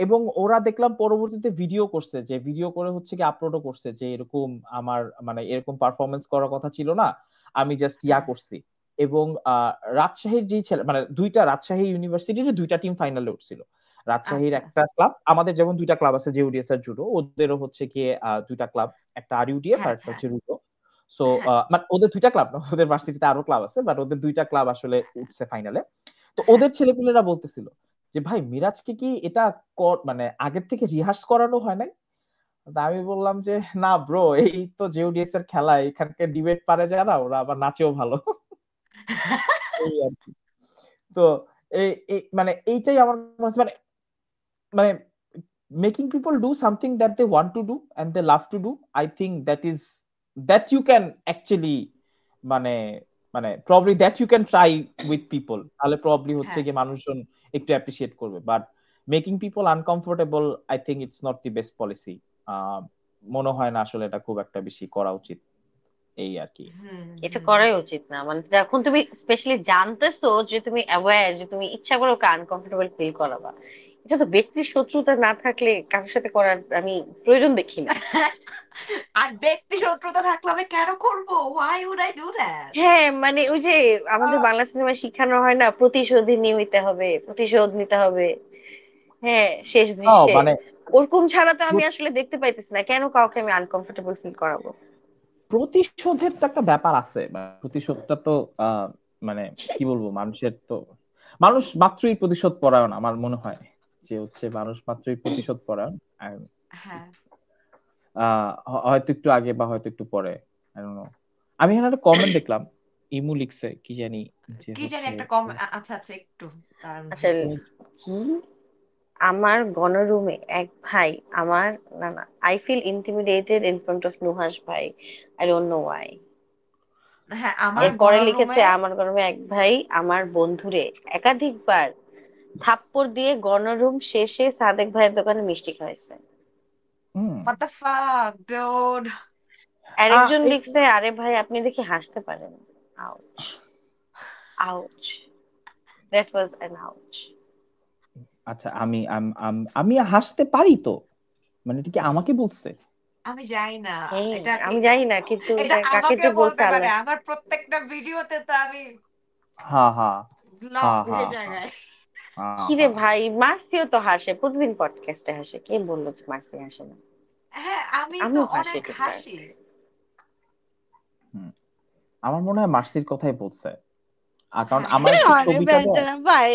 এবং ওরা দেখলাম পরবর্তীতে ভিডিও করছে, যে ভিডিও করে হচ্ছে কি আপলোডও করছে যে এরকম আমার মানে এরকম পারফরমেন্স করার কথা ছিল না, আমি জাস্ট ইয়া করছি। এবং রাজশাহীর যে ছেলে মানে দুইটা রাজশাহী ইউনিভার্সিটির দুইটা টিম ফাইনালে উঠছিল। রাজশাহীর একটা ক্লাব, আমাদের যেমন দুইটা ক্লাব আছে জেউডিএস আর জুডো, ওদেরও হচ্ছে গিয়ে দুইটা ক্লাব, একটা আরইউডিএফ আর একটা হচ্ছে রুডো। সো মানে ওদের দুইটা ক্লাব না, ওদের ভার্সিটিতে আরো ক্লাব আছে, বাট ওদের দুইটা ক্লাব আসলে উঠছে ফাইনালে। তো ওদের ছেলেপিলেরা বলতেছিল যে ভাই মিরাজকে কি এটা মানে আগের থেকে রিহার্স করানো হয় নাই? আমি বললাম যে না ব্রো, এই তো জেউডিএস এর খেলা, এখানকার ডিবেট পারে যারা ওরা আবার নাচেও ভালো। এই আর কি। তো এই মানে এইটাই আমার মানে মানে making people do something that they want to do and they love to do, I think that you can actually মানে মানে probably that you can try with people, তাহলে probably হচ্ছে কি মানুষজন একটু অ্যাপ্রিশিয়েট করবে। But making people uncomfortable, I think it's not the best policy. মনে হয় না আসলে এটা খুব একটা বেশি করা উচিত, এই আর কি। এটা করাই উচিত না। মানে যখন তুমি স্পেশালি জানতেছো যে তুমি অ্যাওয়্যার যে তুমি ইচ্ছা করে ওকে আনকমফোর্টেবল ফিল করাবা, এটা তো ব্যক্তির শত্রুতা না থাকলে কারোর সাথে করার আমি প্রয়োজন দেখি না। আর ব্যক্তি শত্রুতা থাকলে আমি কেন করবো? why would I do that? হ্যাঁ, মানে ওই যে আমাদের বাংলা সিনেমায় শিখানো হয় না, প্রতিশোধী নিতে হবে, প্রতিশোধ নিতে হবে। হ্যাঁ, শেষ দৃশ্যে মানে ওরকম ছাড়া তো আমি আসলে দেখতে পাইতেছি না কেন কাউকে আমি আনকমফোর্টেবল ফিল করাবো। প্রতিশোধের তো একটা ব্যাপার আছে, প্রতিশোধটা তো মানে কি বলবো, মানুষের তো মানুষ মাত্রই প্রতিশোধ পরায়ণ, আমার মনে হয় যে হচ্ছে মানুষ মাত্রই প্রতিশোধ পরায়ণ। হয়তো একটু আগে বা হয়তো একটু পরে, I don't know। আমি এখানে একটা কমেন্ট দেখলাম, ইমু লিখছে কি জানি, যে কি জানি হচ্ছে একটা আচ্ছা আচ্ছা একটু দাঁড়ান ভাই। আসলে কি, আমার গণরুমে এক ভাই আমার, না না, I feel intimidated in front of Nuhash ভাই, আই ডোন্ট নো ওয়াই। হ্যাঁ, আমার এরপরে লিখেছে গণরুমে আমার গণরুমে এক ভাই আমার বন্ধুরে একাধিকবার থাপ্পড় দিয়ে গণরুম শেষে সাদেক ভাইয়ের দোকানে মিষ্টি খাওয়াইছে। what the fuck dude? আরেকজন লিখছে আরে ভাই আপনি দেখি হাসতে পারেন, ouch ouch, that was an ouch. আচ্ছা, আমি আমি হাসতে পারি তো, মানে এটা কি আমাকে বলছে? আমি জানি না হ্যাঁ, এটা কি, আমি জানি না, কিন্তু এটা এটা কাকে আমাকে যে বলছে বলতে পারে, আল্লাহ। আমার প্রত্যেকটা ভিডিওতে তো আমি হ্যাঁ হ্যাঁ লক হ্যাঁ হয়ে হ্যাঁ জায়গায়। হ্যাঁ কিরে হ্যাঁ। ভাই, মার্সিও তো হাসে, প্রতিদিন পডকাস্টে হাসে, কে বললো যে মার্সি হাসে না? হ্যাঁ, আমি তো আমিও হাসি অনেক টুকটাক। হাসি। আমার মনে হয় মার্সির কথাই বলছে, আর কারণ হ্যাঁ আমার হতে যে পারে। ছবিটা দেয়, ভাই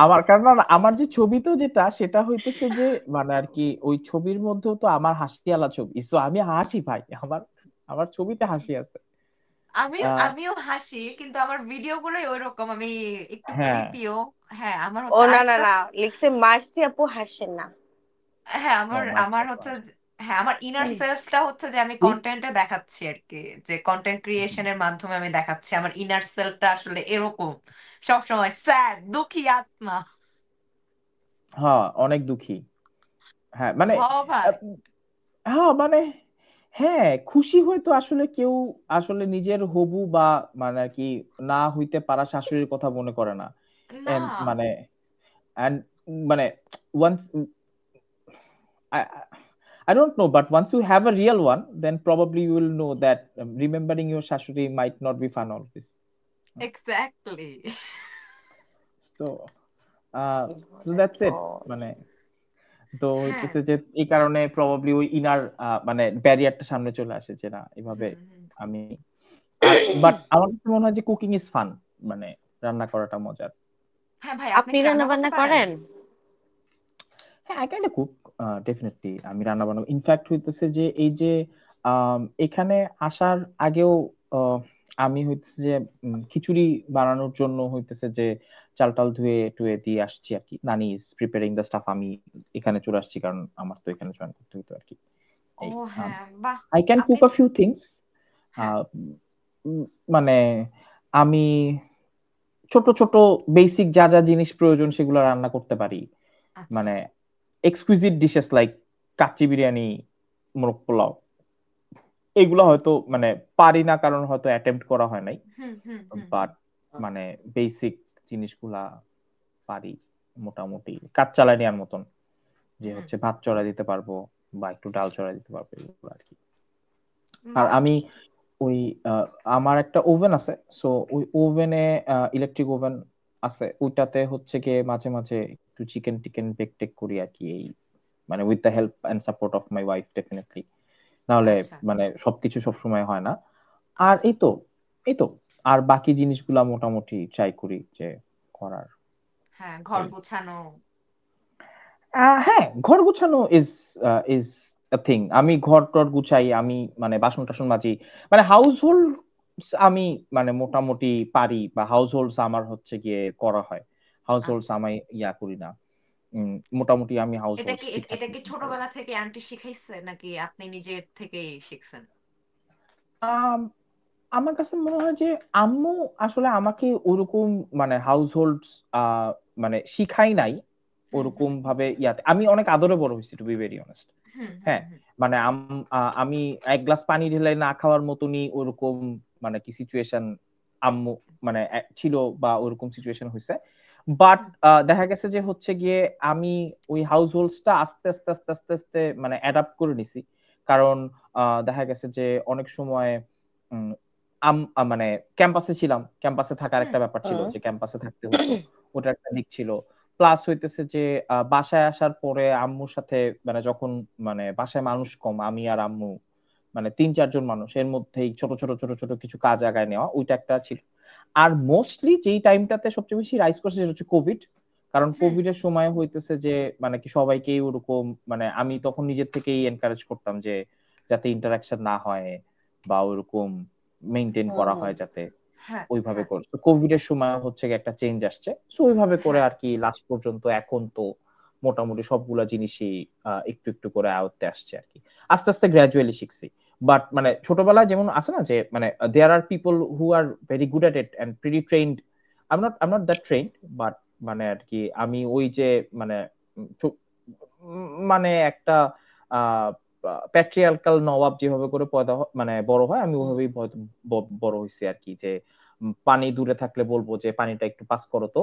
আমার কারণ আমার যে ছবি তো যেটা সেটা হইতেছে যে মানে আর কি ওই ছবির মধ্যেও তো আমার হাসি আলা ছবি, সো আমি হাসি ভাই, আমার আমার ছবিতে হাসি আছে। আমিও হাসি, কিন্তু আমার ভিডিও গুলোই ওইরকম, আমি একটু হ্যাঁ ক্রিপিও। হ্যাঁ আমার ও হচ্ছে না না আরেকটা, না, লিখছে মার্সি আপু হাসেন না। হ্যাঁ ও মাই আমার হচ্ছে হ্যাঁ আমার ইনার সেলফটা হচ্ছে যে আমি কন্টেন্টে দেখাচ্ছি আর কি, যে কন্টেন্ট ক্রিয়েশনের মাধ্যমে আমি দেখাচ্ছি আমার ইনার সেলফটা আসলে এরকম, সবসময় স্যাড, দুঃখী আত্মা। হ্যাঁ অনেক দুঃখী। হ্যাঁ মানে হ ভাই। হ্যাঁ মানে হ্যাঁ, খুশি হয়তো আসলে কেউ আসলে নিজের হবু বা মানে আর কি না হইতে পারা শাশুড়ির কথা মনে করে না। না। মানে and মানে once I I don't know, but once you have a real one, then probably you will know that remembering your shashuri might not be fun always. Exactly. So, uh, so ওরে that's it. বল। মানে তো হ্যাঁ। হইতেছে যে এই কারণে probably ওই inner মানে ব্যারিয়ারটা সামনে চলে আসে যে না এভাবে হুম হুম। আমি আর বাট আমার কাছে মনে হয় যে কুকিং ইজ ফান, মানে রান্না করাটা মজার। হ্যাঁ ভাই, আপনি আপনি কি রান্না রান্না করতে বান্না পারেন? করেন? হ্যাঁ, I kind of cook, definitely আমি রান্না বান্না ইনফ্যাক্ট হইতেছে যে এই যে এখানে আসার আগেও আহ, আমি হইতেছে যে খিচুড়ি বানানোর জন্য হইতেছে যে চাল টাল ধুয়ে টুয়ে দিয়ে আসছি আর কি, নানি ইজ প্রিপেয়ারিং দ্য স্টাফ, আমি এখানে চলে আসছি কারণ আমার তো এখানে জয়েন করতে হতো আর কি। ও এই হ্যাঁ, বাহ। আই ক্যান আপনি কুক আ তো। ফিউ থিংস, হ্যাঁ। মানে আমি ছোট ছোট বেসিক যা যা জিনিস প্রয়োজন সেগুলো রান্না করতে পারি, আচ্ছা। মানে এক্সকুইজিট ডিশেস লাইক কাচ্চি বিরিয়ানি, মোরগ পোলাও, এগুলো হয়তো মানে পারি না কারণ হয়তো অ্যাটেম্প্ট করা হয় নাই, হুম হুম হুম হুম। বাট মানে বেসিক জিনিসগুলা পারি মোটামুটি, কাজ চালাই নেওয়ার মতন, যে হুম। হচ্ছে ভাত চড়া দিতে পারবো বা একটু ডাল চড়া দিতে পারবো এগুলো আর কি। আর বাহ। আমি ওই আহ, আমার একটা ওভেন আছে, সো ওই ওভেনে ইলেকট্রিক ওভেন আছে, ওইটাতে হচ্ছে গিয়ে মাঝে মাঝে একটু চিকেন টিকেন বেক টেক করি আর কি, এই মানে with the help and support of my wife definitely, নাহলে আচ্ছা মানে সবকিছু সবসময় হয় না। আর আচ্ছা। এই তো আর বাকি জিনিসগুলা মোটামুটি ট্রাই করি যে করার। হ্যাঁ, ঘর এই গোছানো। হ্যাঁ, ঘর গুছানো ইজ ইজ আ থিং, আমি ঘর টর গুছাই, আমি মানে বাসন টাসন মাজি, মানে হাউস হোল্ড আমি মানে মোটামুটি পারি, বা হাউস হোল্ডস আমার হচ্ছে গিয়ে করা হয়, হাউস হোল্ডস আচ্ছা। আমি করি না, মোটামুটি আমি হাউস এটা হোল্ডস কি ঠিকঠাক এটা কি মতন পারি। ছোটবেলা থেকে আন্টি শিখাইছে নাকি আপনি নিজের থেকেই শিখছেন? আম, আমার কাছে মনে হয় যে আম্মু আসলে আমাকে ওরকম মানে হাউস হোল্ডস মানে শিখাই নাই হুম হুম ওরকম ভাবে ইয়াতে, আমি অনেক আদরে বড় হয়েছি টু বি ভেরি অনেস্ট। হুম হুম হ্যাঁ, হুম। মানে আমি এক গ্লাস পানি ঢেলে না খাওয়ার মতনই ওরকম মানে কি সিচুয়েশন আম্মু মানে ছিল, বা ওরকম সিচুয়েশন হয়েছে, বাট হুম। দেখা গেছে যে হচ্ছে গিয়ে আমি ওই হাউস হোল্ডসটা আস্তে আস্তে আস্তে আস্তে আস্তে মানে অ্যাডাপ্ট করে নিছি, কারণ দেখা গেছে যে অনেক সময় উম, মানে ক্যাম্পাসে ছিলাম, ক্যাম্পাসে থাকার হুম। একটা ব্যাপার ছিল হুম। যে ক্যাম্পাসে থাকতে হতো, ওটা একটা দিক ছিল। প্লাস হইতেছে যে বাসায় আসার পরে আম্মুর সাথে মানে যখন মানে বাসায় মানুষ কম, আমি আর আম্মু মানে 3-4 জন মানুষ, এর মধ্যেই ছোট ছোট ছোট ছোট কিছু কাজ আগায় নেওয়া, ওইটা একটা ছিল। আর মোস্টলি যেই টাইমটাতে সবচেয়ে বেশি রাইজ করছে সেটা হচ্ছে কোভিড, কারণ হুম। কোভিড এর সময় হইতেছে যে মানে কি সবাইকেই ওরকম মানে আমি তখন নিজের থেকেই এনকারেজ করতাম যে যাতে ইন্টারাকশন না হয় বা ওরকম মেনটেন করা হুম। হয় যাতে, হ্যাঁ ওইভাবে হ্যাঁ করে কোভিড এর সময় হচ্ছে গিয়ে একটা চেঞ্জ আসছে, সো ওইভাবে করে হ্যাঁ। আর কি লাস্ট পর্যন্ত এখন তো মোটামুটি সবগুলা জিনিসই একটু একটু করে আয়ত্তে আসছে আর কি, আস্তে আস্তে গ্রাজুয়ালি শিখছি। বাট মানে ছোটবেলায় যেমন আছে না যে মানে there are people who are very good at it and pretty trained, I am not that trained, but মানে আর কি আমি ওই যে মানে মানে একটা আহ প্যাট্রিয়ার্কাল নবাব যেভাবে করে পয়দা মানে বড় হয়, আমি হুম। ওইভাবেই বড় হয়েছি আর কি, যে পানি দূরে থাকলে বলবো যে পানিটা একটু পাস করো তো,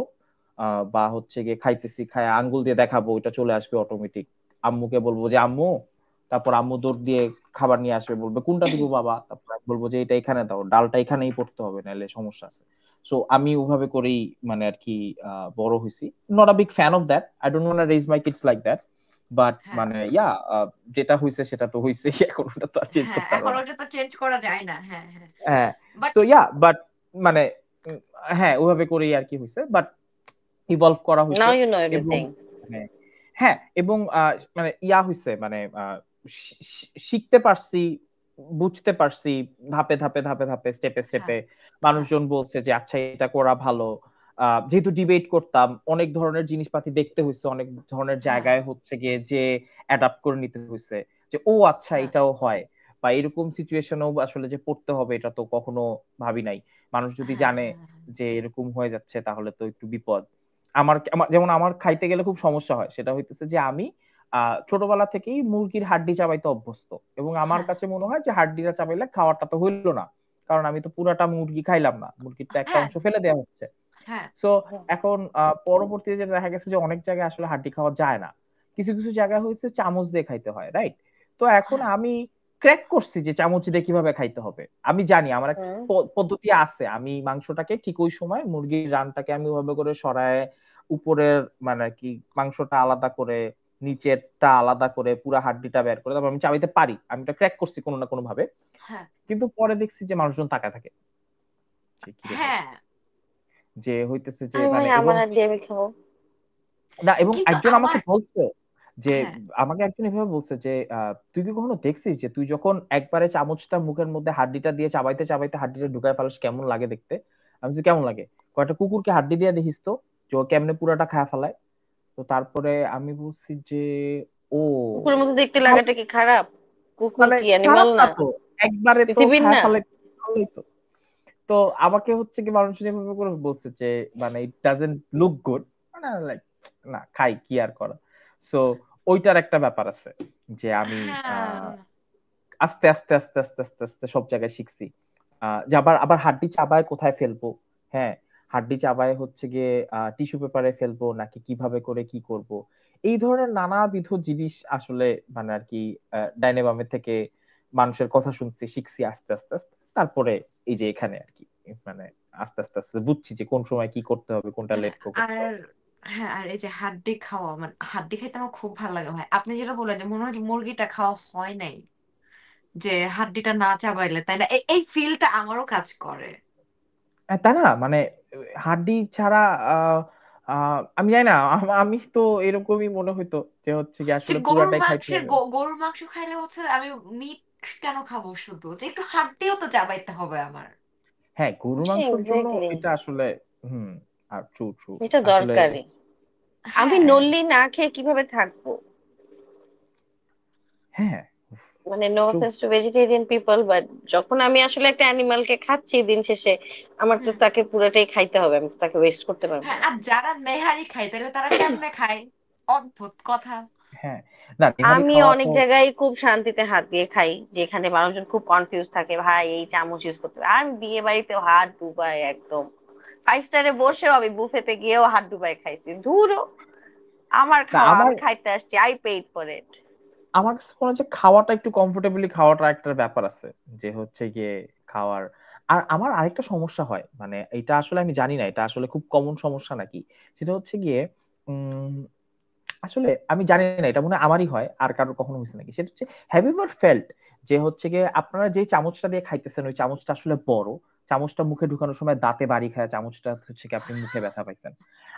বা হচ্ছে গিয়ে খাইতেছি, খায় আঙ্গুল দিয়ে দেখাবো ওইটা চলে আসবে অটোমেটিক, আম্মুকে বলবো যে আম্মু, তারপর আম্মু দৌড় দিয়ে খাবার নিয়ে আসবে, বলবে কোনটা দিব বাবা, তারপর আমি বলবো যে এটা এখানে দাও, ডালটা এখানেই পড়তে হবে নাহলে সমস্যা আছে। সো আমি ওভাবে করেই মানে আর কি বড় হয়েছি, not a big fan of that, I don't want raise my kids like that, but হ্যাঁ মানে যেটা হয়েছে সেটা তো হয়েছে এখন ওটা তো আর চেঞ্জ হ্যাঁ, করতে পারবো এখন না। ওটা তো চেঞ্জ করা যায় না। হ্যাঁ হ্যাঁ। হ্যাঁ, বাট সো বাট মানে হ্যাঁ ওভাবে করেই আর কি হয়েছে, বাট ইভলভ করা হয়েছে। নাও ইউ নো এবং এভরিথিং। মানে হ্যাঁ, এবং মানে হয়েছে মানে শিখতে পারছি, বুঝতে পারছি, ধাপে ধাপে ধাপে ধাপে স্টেপে হ্যাঁ স্টেপে হ্যাঁ মানুষজন বলছে যে আচ্ছা এটা করা ভালো, যেহেতু ডিবেট করতাম অনেক ধরনের জিনিসপাতি দেখতে হয়েছে, অনেক ধরনের হ্যাঁ জায়গায় হচ্ছে গিয়ে যে অ্যাডাপ্ট করে নিতে হয়েছে, যে ও আচ্ছা হ্যাঁ এটাও হয়, বা এরকম সিচুয়েশনেও আসলে যে পড়তে হবে এটা তো কখনো ভাবি নাই, মানুষ যদি হ্যাঁ জানে হ্যাঁ যে এরকম হয়ে যাচ্ছে তাহলে তো একটু বিপদ। আমার যেমন আমার খাইতে গেলে খুব সমস্যা হয়, সেটা হইতেছে যে আমি ছোটবেলা থেকেই মুরগির হাড্ডি চাবাইতে অভ্যস্ত, এবং আমার হ্যাঁ কাছে মনে হয় যে হাড্ডিটা চাবাইলে খাওয়ারটা তো হইলো না, কারণ আমি তো পুরাটা মুরগি খাইলাম না, মুরগির তো একটা হ্যাঁ অংশ ফেলে দেওয়া হচ্ছে। হ্যাঁ সো এখন পরবর্তীতে যেটা দেখা গেছে যে অনেক জায়গায় আসলে হাড্ডি খাওয়া যায় না, কিছু কিছু জায়গায় হয়েছে চামচ দিয়ে খাইতে হয়, রাইট? তো এখন হ্যাঁ আমি ক্র্যাক করছি যে চামচ দিয়ে কিভাবে খাইতে হবে, আমি জানি আমার এক হুম। পদ্ধতি আছে। আমি মাংসটাকে ঠিক ওই সময় মুরগির রানটাকে আমি ওইভাবে করে সরায়, উপরের মানে কি মাংসটা আলাদা করে, নিচেরটা আলাদা করে, পুরা হাড্ডিটা বের করে তারপর আমি চাবাইতে পারি, আমি এটা ক্র্যাক করছি কোনো না কোনো ভাবে। হ্যাঁ কিন্তু পরে দেখছি যে মানুষজন তাকায় থাকে যে কিরে ভাই, হ্যাঁ যে হইতেছে যে আমি ভাই মানে, এবং আমার হাত দিয়ে আমি খাবো। না, এবং কিন্তু একজন আমার আমাকে বলছে যে, হ্যাঁ আমাকে একজন এভাবে বলছে যে তুই কি কখনো দেখছিস যে তুই যখন একবারে চামচটা মুখের মধ্যে হাড্ডিটা দিয়ে চাবাইতে চাবাইতে হাড্ডিটা ঢুকায় ফেলাস কেমন লাগে দেখতে? আমি বলছি কেমন লাগে? কয়েকটা কুকুরকে হাড্ডি দিয়ে দেখিস তো যে ও কেমনে পুরাটা খায় ফেলায়। তো তারপরে আমি বলছি যে ও কুকুরের মতো দেখতে ভালো, লাগাটা কি খারাপ? কুকুর মানে কি অ্যানিমাল খারাপ না না? তো, একবারে তো পৃথিবীর খায় না? ফেলে ভালোই তো। তো আমাকে হচ্ছে কি মানুষ এভাবে করে বলছে যে মানে ইট ডাজন্ট লুক গুড, মানে লাইক না খাই কি আর করা। সো ওইটার একটা ব্যাপার আছে যে আমি হ্যাঁ আস্তে আস্তে আস্তে আস্তে আস্তে আস্তে সব জায়গায় শিখছি যে আবার আবার হাড্ডি চাবায় কোথায় ফেলবো। হ্যাঁ, হাড্ডি চাবায় হচ্ছে গিয়ে টিস্যু পেপারে ফেলবো নাকি কিভাবে করে কি করব, এই ধরনের নানাবিধ জিনিস আসলে মানে আর কি ডাইনে বামে থেকে মানুষের কথা শুনছি, শিখছি আস্তে আস্তে আস্তে, তারপরে এই যে এখানে আর কি মানে আস্তে আস্তে আস্তে বুঝছি যে কোন সময় কি করতে হবে, কোনটা হ্যাঁ লেট করতে আর হবে। হ্যাঁ আর এই যে হাড্ডি খাওয়া মানে হাড্ডি খাইতে আমার খুব ভালো লাগে ভাই। আপনি যেটা বললেন যে মনে হয় যে মুরগিটা খাওয়া হয় নাই, যে হাড্ডিটা না চাবাইলে, তাই না? এই ফিলটা আমারও কাজ করে। তাই না, মানে হাড্ডি ছাড়া আমি জানি না, আমি তো এরকমই মনে হইতো যে হচ্ছে কি যে আসলে পুরাটাই খাইতে হবে। গরুর মাংস খাইলে হচ্ছে আমি মিট কেন খাবো, শুধু যে একটু হাড্ডিও তো চাবাইতে হবে আমার। হ্যাঁ, গরুর মাংসের জন্য এক্স্যাক্টলি, এটা আসলে হুম, আর ট্রু ট্রু এটা আসলে। দরকারি। আমি হ্যাঁ নল্লি না খেয়ে কিভাবে থাকবো? হ্যাঁ মানে no true. Offense to vegetarian people, but যখন আমি আসলে একটা অ্যানিমালকে খাচ্ছি দিন শেষে আমার তো হুম তাকে পুরোটাই খাইতে হবে, আমি তো তাকে ওয়েস্ট করতে পারবো হ্যাঁ না। আর যারা নেহারি খায় তাহলে তারা কেমনে খায়? অদ্ভুত কথা। হ্যাঁ, না নেহারি আমি খাওয়া অনেক তো জায়গায় খুব শান্তিতে হাত দিয়ে খাই, যেখানে মানুষজন খুব কনফিউজ থাকে ভাই এই চামচ ইউজ করতে হবে। আর বিয়ে বাড়িতেও হাত ডুবাই একদম, 5 স্টারে বসেও আমি বুফেতে গিয়েও হাত ডুবাই খাইছি। ধুরো, আমার না খাওয়া, আমার আমি খাইতে আসছি, আই পেইড ফর ইট। আমার কাছে মনে হচ্ছে খাওয়াটা একটু কমফোর্টেবলি খাওয়াটা একটা ব্যাপার আছে, যে হচ্ছে গিয়ে খাওয়ার। আর আমার আরেকটা সমস্যা হয়, মানে এটা আসলে আমি জানি না এটা আসলে খুব কমন সমস্যা নাকি, সেটা হচ্ছে গিয়ে উম আসলে আমি জানি না এটা মনে হয় আমারই হয় আর কারোর কখনো হয়েছে নাকি, সেটা হচ্ছে হ্যাভ ইউ এভার ফেল্ট যে হচ্ছে গিয়ে আপনারা যে চামচটা দিয়ে খাইতেছেন ওই চামচটা আসলে বড়, চামচটা মুখে ঢুকানোর সময় দাঁতে বাড়ি খায় চামচটা হচ্ছে কি আপনি মুখে ব্যথা পাইছেন,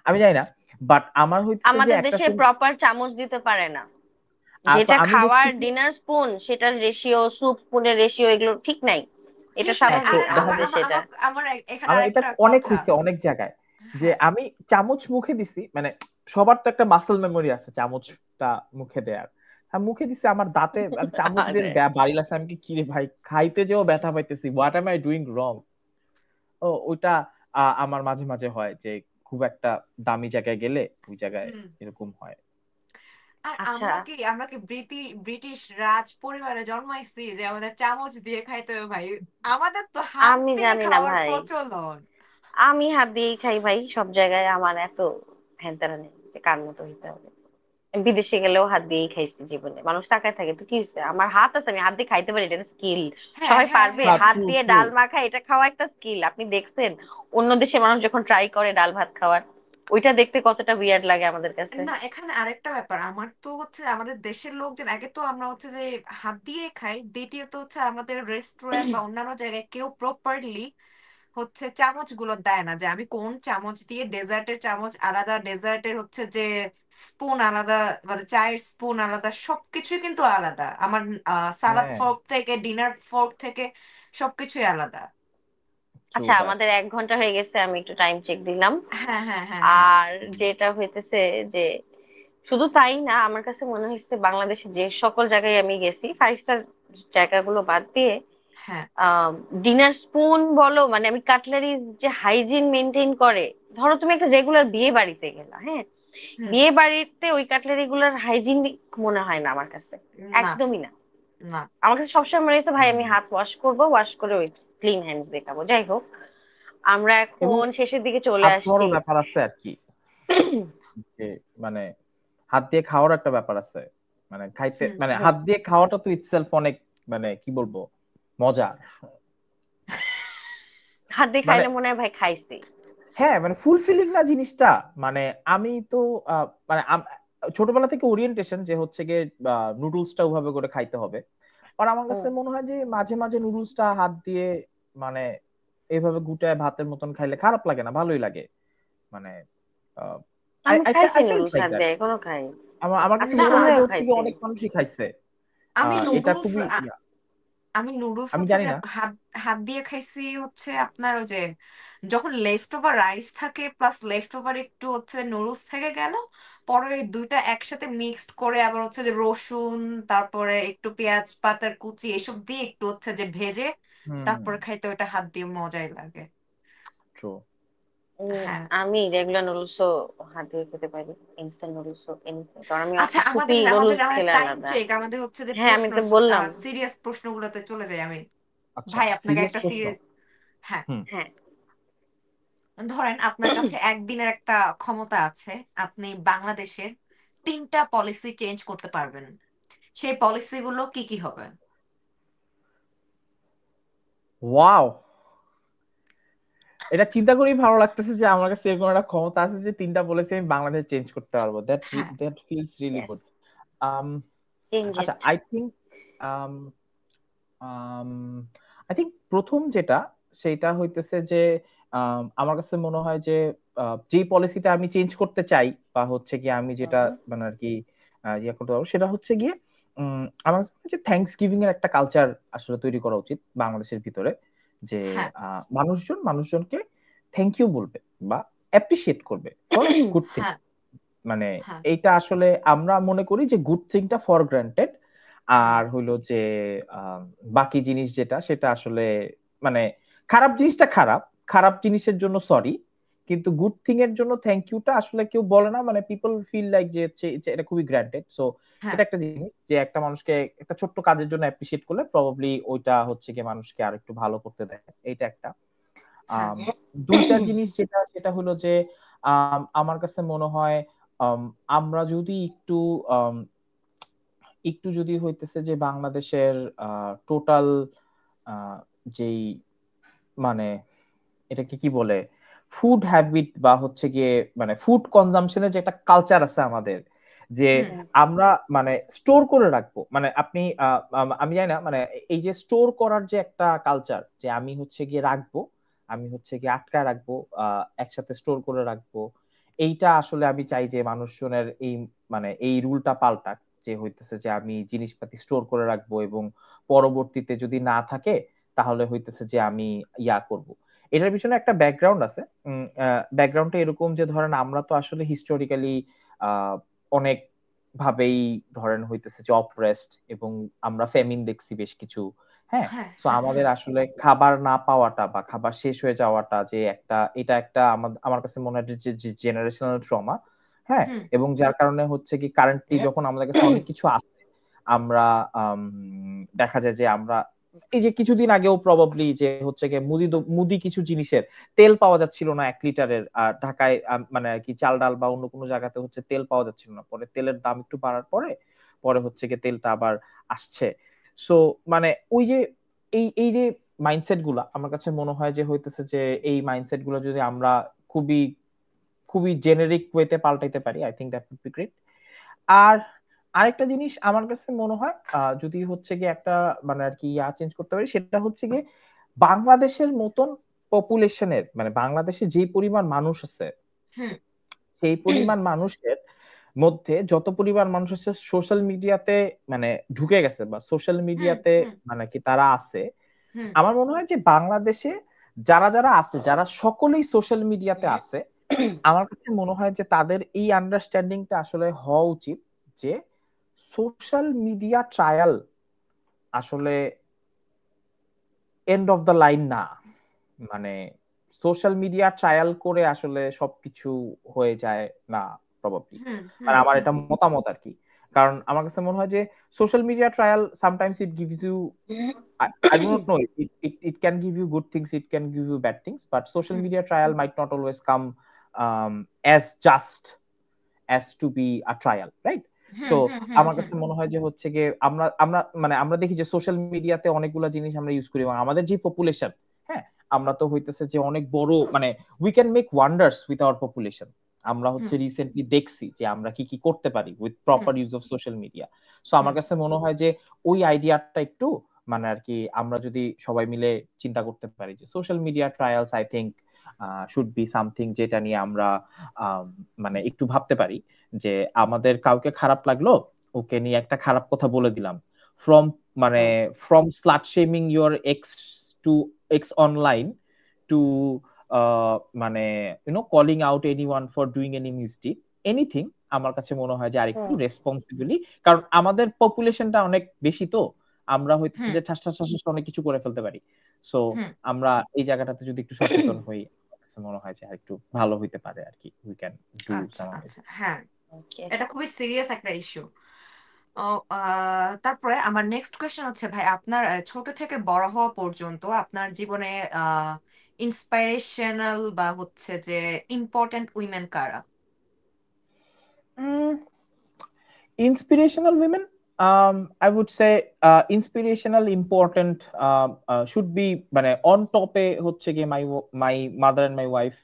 আমি জানি না, বাট আমার হচ্ছে যে আমাদের একটা দেশে সময় প্রপার চামচ দিতে পারে না। তো যেটা আমি দেখছি খাওয়ার যে ডিনার স্পুন, সেটার রেশিও, স্যুপ স্পুনের রেশিও এগুলো ঠিক নাই। এটা ঠিক নাই। স্বাভাবিক তো আর দেখা আমাদের আমার দেশে আমার এটা। আমার আমার এখানে আমার এটা আরেকটা অনেক কথা। হয়েছে অনেক জায়গায়, যে হ্যাঁ আমি চামচ মুখে দিছি, মানে সবার তো একটা মাসেল মেমোরি আছে চামচটা মুখে দেয়ার, আমি মুখে দিছি আমার দাঁতে আমি চামচ দিয়ে আরে, বাড়ি লাগছে, আমি কি কিরে ভাই খাইতে যেও ব্যথা পাইতেছি, হোয়াট এম আই ডুইং রং। ও ওইটা আমার মাঝে মাঝে হয় যে খুব একটা দামি জায়গায় গেলে ওই জায়গায় হুম এরকম হয়। আর আচ্ছা, আমরা কি ব্রিটিশ রাজ পরিবারে জন্মাইছি যে আমাদের চামচ দিয়ে খাইতে হবে ভাই? আমাদের তো হাত আমি দিয়ে জানি না খাওয়ার ভাই, প্রচলন। আমি হাত দিয়েই খাই ভাই সব জায়গায়, আমার এত হ্যান নেই যে কার মতো হইতে হবে। আমি বিদেশে গেলেও হাত দিয়েই খাইছি জীবনে, মানুষ তাকায় থাকে তো কি হয়েছে, আমার হাত আছে, আমি হাত দিয়ে খাইতে পারি, এটা স্কিল। হ্যাঁ সবাই হ্যাঁ পারবে না হ্যাঁ হাত ট্রু দিয়ে ট্রু। ডাল মাখা, এটা খাওয়া একটা স্কিল। আপনি দেখছেন অন্য দেশে মানুষ যখন ট্রাই করে ডাল ভাত খাওয়ার, ওইটা দেখতে কতটা উইয়ার্ড লাগে আমাদের কাছে। না এখানে আরেকটা ব্যাপার, আমার তো হচ্ছে আমাদের দেশের লোকজন একে তো আমরা হচ্ছে যে হাত দিয়ে খাই, দ্বিতীয়ত হচ্ছে আমাদের রেস্টুরেন্ট বা অন্যান্য জায়গায় কেউ প্রপারলি হচ্ছে চামচ গুলো দেয় না, যে আমি কোন চামচ দিয়ে, ডেজার্টের চামচ আলাদা, ডেজার্টের হচ্ছে যে স্পুন আলাদা, মানে চায়ের স্পুন আলাদা, সবকিছুই কিন্তু আলাদা আমার। সালাদ হ্যাঁ ফর্ক থেকে ডিনার ফর্ক থেকে সবকিছুই আলাদা। ট্রু আচ্ছা, দ্যাট। আমাদের 1 ঘন্টা হয়ে গেছে, আমি একটু টাইম চেক দিলাম। হ্যাঁ হ্যাঁ হ্যাঁ হ্যাঁ আর যেটা হইতেছে যে শুধু তাই না, আমার কাছে মনে হচ্ছে বাংলাদেশে যে সকল জায়গায় আমি গেছি 5 স্টার জায়গাগুলো বাদ দিয়ে হ্যাঁ ডিনার স্পুন বলো, মানে আমি কাটলারিজ যে হাইজিন মেনটেন করে, ধরো তুমি একটা রেগুলার বিয়ে বাড়িতে গেলা, হ্যাঁ, হুম। বিয়ে বাড়িতে ওই কাটলারি গুলার হাইজিনিক মনে হয় না আমার কাছে, না, একদমই না। না। আমার কাছে সবসময় মনে হয়েছে ভাই আমি হুম। হাত ওয়াশ করবো, ওয়াশ করে ওই ক্লিন হ্যান্ডস দেখাবো। যাই হোক, আমরা এবং এখন শেষের দিকে চলে হাত আসছি। ধোয়ারও ব্যাপার আছে আর কি, যে মানে হাত দিয়ে খাওয়ার একটা ব্যাপার আছে, মানে খাইতে হুম। মানে হুম। হাত দিয়ে খাওয়াটা তো ইটসেলফ অনেক, মানে কি বলবো, মজার। হাত দিয়ে মানে খাইলে মনে হয় ভাই খাইছি। হ্যাঁ, মানে ফুলফিলিং না জিনিসটা। মানে আমি তো মানে ছোটবেলা থেকে ওরিয়েন্টেশন যে হচ্ছে গিয়ে নুডলসটা ওভাবে করে খাইতে হবে। আর আমার কাছে হুম। মনে হয় যে মাঝে মাঝে নুডলসটা হাত দিয়ে মানে এইভাবে গুটায় ভাতের মতন খাইলে খারাপ লাগে না, ভালোই লাগে। মানে আই আমি আই খাইছি আই ফেল্ট নুডলস লাইক হাত দ্যাট। দিয়ে, এখনো খাই। আমার কাছে আজকে না, মনে হয় যে সন্ধ্যায়ও হচ্ছে কি খাইছি। অনেক মানুষই খাইছে। আমি এটা নুডলস খুবই আমি নুডলস আমি হচ্ছে জানি যে না। হাত হাত দিয়ে খাইছি হচ্ছে আপনার ওই যে যখন লেফট ওভার রাইস থাকে প্লাস লেফট ওভার একটু হচ্ছে নুডলস থেকে গেল, পরে ওই দুইটা একসাথে মিক্সড করে আবার হচ্ছে যে রসুন, তারপরে একটু পেঁয়াজ পাতার কুচি এসব দিয়ে একটু হচ্ছে যে ভেজে হুম। তারপরে খাইতে ওটা হাত দিয়ে মজাই লাগে। ট্রু। উম, হ্যাঁ। আমি রেগুলার নুডলসও হাত দিয়ে খেতে পারি, ইনস্ট্যান্ট নুডলসও এনিথিং, কারণ আমি আচ্ছা, ফুপি আমাদের আমাদের নুডলস আমাদের খেলে টাইম আলাদা। চেক, আমাদের হচ্ছে যে হ্যাঁ আমি প্রশ্ন তো বললাম। সিরিয়াস প্রশ্নগুলোতে চলে যাই আমি। আচ্ছা, ভাই আপনাকে সিরিয়াস একটা প্রশ্ন। সিরিয়াস, হ্যাঁ, হুম। হ্যাঁ। ধরেন আপনার কাছে একদিনের একটা ক্ষমতা আছে, আপনি বাংলাদেশের 3টা পলিসি চেঞ্জ করতে পারবেন, সেই পলিসিগুলো কি কি হবে? ওয়াও, এটা চিন্তা করেই ভালো লাগতেছে যে আমার কাছে এরকম একটা ক্ষমতা আছে যে 3টা বলেছে আমি বাংলাদেশ চেঞ্জ করতে পারবো। হ্যাঁ। That feels really yes, good. Um change আচ্ছা, it. I think um um I think প্রথম যেটা সেটা হইতেছে যে আমার কাছে মনে হয় যে যে পলিসিটা আমি চেঞ্জ করতে চাই বা হচ্ছে কি আমি যেটা মানে আর কি ইয়ে করতে পারবো সেটা হচ্ছে গিয়ে আমার কাছে মনে হয় যে থ্যাঙ্কস গিভিং এর একটা কালচার আসলে তৈরি করা উচিত বাংলাদেশের ভিতরে, যে হ্যাঁ। মানুষজনকে থ্যাংক ইউ বলবে বা অ্যাপ্রিসিয়েট করবে ফর গুড থিং। হ্যাঁ। মানে হ্যাঁ। এইটা আসলে আমরা মনে করি যে গুড থিংটা ফর গ্রান্টেড, হুম। আর হইলো যে বাকি জিনিস যেটা সেটা আসলে মানে খারাপ জিনিসটা খারাপ, খারাপ জিনিসের জন্য সরি, কিন্তু গুড থিং এর জন্য থ্যাংক ইউটা আসলে কেউ বলে না, মানে পিপল ফিল লাইক যে এটা খুবই গ্রান্টেড। সো হ্যাঁ। এটা একটা জিনিস যে একটা মানুষকে একটা ছোট্ট কাজের জন্য অ্যাপ্রিসিয়েট করলে প্রবাবলি ওইটা হচ্ছে কি মানুষকে আর একটু ভালো করতে দেয়, এইটা একটা। হ্যাঁ। আম, দুইটা জিনিস যেটা সেটা হলো যে আমার কাছে মনে হয় আম, আমরা যদি আম, একটু যদি হইতেছে যে বাংলাদেশের টোটাল যেই মানে এটাকে কি বলে ফুড হ্যাবিট বা হচ্ছে গিয়ে মানে ফুড কনজাম্পশনের যে একটা কালচার আছে আমাদের, যে হুম। আমরা মানে স্টোর করে রাখবো, মানে আপনি আমি জানি না, মানে এই যে স্টোর করার যে একটা কালচার, যে আমি হচ্ছে গিয়ে রাখবো, আমি হচ্ছে গিয়ে আটকায় রাখবো, একসাথে স্টোর করে রাখবো, এইটা আসলে আমি চাই যে মানুষজনের এই মানে এই রুলটা পাল্টাক, যে হইতেছে যে আমি জিনিসপাতি স্টোর করে রাখবো এবং পরবর্তীতে যদি না থাকে তাহলে হইতেছে যে আমি ইয়া করব। এটার পিছনে একটা ব্যাকগ্রাউন্ড আছে। ব্যাকগ্রাউন্ডটা এরকম যে ধরেন আমরা তো আসলে হিস্টোরিক্যালি অনেক ভাবেই ধরেন হইতেছে যে অপরেসড, এবং আমরা ফেমিন দেখছি বেশ কিছু। হ্যাঁ, হ্যাঁ। সো হ্যাঁ। আমাদের হ্যাঁ। আসলে খাবার না পাওয়াটা বা খাবার শেষ হয়ে যাওয়াটা যে একটা, এটা একটা আমার কাছে মনে হয় যে জেনারেশনাল ট্রমা। হ্যাঁ, হুম। এবং যার কারণে হচ্ছে কি কারেন্টলি যখন আমাদের কাছে অনেক কিছু আছে, আমরা দেখা যায় যে আমরা এই যে কিছুদিন আগেও প্রবাবলি যে হচ্ছে গিয়ে মুদি কিছু জিনিসের তেল পাওয়া যাচ্ছিল না 1 লিটারের, ঢাকায় মানে আর কি চাল ডাল বা অন্য কোনো জায়গাতে হচ্ছে তেল পাওয়া যাচ্ছিল না, পরে তেলের দাম একটু বাড়ার পরে পরে হচ্ছে গিয়ে তেলটা আবার আসছে। সো মানে ওই যে এই যে মাইন্ডসেট গুলা আমার কাছে মনে হয় যে হইতেছে যে এই মাইন্ডসেট গুলো যদি আমরা খুবই খুবই জেনেরিক ওয়েতে পাল্টাইতে পারি, I think that would be great. আর আরেকটা জিনিস আমার কাছে মনে হয় যদি হচ্ছে গিয়ে একটা মানে আর কি চেঞ্জ করতে পারি, সেটা হচ্ছে গিয়ে বাংলাদেশের মতন পপুলেশনের, মানে বাংলাদেশে যে পরিমাণ মানুষ আছে হুম। সেই পরিমাণ মানুষের মধ্যে যত পরিমাণ মানুষ আছে সোশ্যাল মিডিয়াতে মানে ঢুকে গেছে বা সোশ্যাল হুম। মিডিয়াতে হুম। মানে কি তারা আছে, হুম। আমার মনে হয় যে বাংলাদেশে যারা যারা আছে, যারা সকলেই সোশ্যাল মিডিয়াতে আছে, আমার কাছে মনে হয় যে তাদের এই আন্ডারস্ট্যান্ডিংটা আসলে হওয়া উচিত যে সোশ্যাল মিডিয়া ট্রায়াল আসলে এন্ড অফ দ্য লাইন না। মানে সোশ্যাল মিডিয়া ট্রায়াল করে আসলে সবকিছু হয়ে যায় না। প্রবাবলি, হুম মানে হুম আমার হুম এটা মতামত আর কি। কারণ আমার কাছে মনে হয় যে social media trial sometimes it gives you, I do not know. It can give you good things, it can give you bad things, but social hmm media trial might not always come as just as to be a trial, right? হুম so হুম হুম আমার হুম কাছে মনে হয় যে হচ্ছে গিয়ে আমরা আমরা মানে আমরা দেখি যে সোশ্যাল মিডিয়াতে অনেকগুলো জিনিস আমরা ইউজ করি, এবং আমাদের যে পপুলেশন, হ্যাঁ, আমরা তো হইতেছে যে অনেক বড়, মানে we can make wonders with our population. আমরা হচ্ছে হুম রিসেন্টলি দেখছি যে আমরা কি কি করতে পারি with hmm proper use of social media. So আমার হুম কাছে মনে হয় যে ওই আইডিয়াটা একটু মানে আর কি আমরা যদি সবাই মিলে চিন্তা করতে পারি যে social media trials I think should be something যেটা নিয়ে আমরা মানে একটু ভাবতে পারি যে আমাদের কাউকে খারাপ লাগলো, ওকে নিয়ে একটা খারাপ কথা বলে দিলাম, ফ্রম মানে hmm from slut shaming your ex to ex online to মানে calling out anyone for doing any mistake, anything. আমার কাছে মনে হয় যে আরেকটু হুম রেসপন্সিবলি, কারণ আমাদের পপুলেশনটা অনেক বেশি, তো আমরা হইতেছে হুম যে ঠাস ঠাস ঠাস ঠাস অনেক কিছু করে ফেলতে পারি। সো হুম আমরা এই জায়গাটাতে যদি একটু সচেতন হই, আমার কাছে মনে হয় যে আরেকটু ভালো হইতে পারে আর কি, উই ক্যান ডু আচ্ছা সাম আচ্ছা, অ্যামেজিং। হ্যাঁ, ওকে। এটা খুবই সিরিয়াস একটা ইস্যু। ও, তারপরে আমার নেক্সট কোয়েশ্চেন হচ্ছে ভাই, আপনার ছোট থেকে বড় হওয়া পর্যন্ত আপনার জীবনে ইন্সপিরেশনাল বা হচ্ছে যে ইম্পর্ট্যান্ট উইমেন কারা? Inspirational women, I would say inspirational important should be মানে on top এ হচ্ছে গিয়ে my mother and my wife,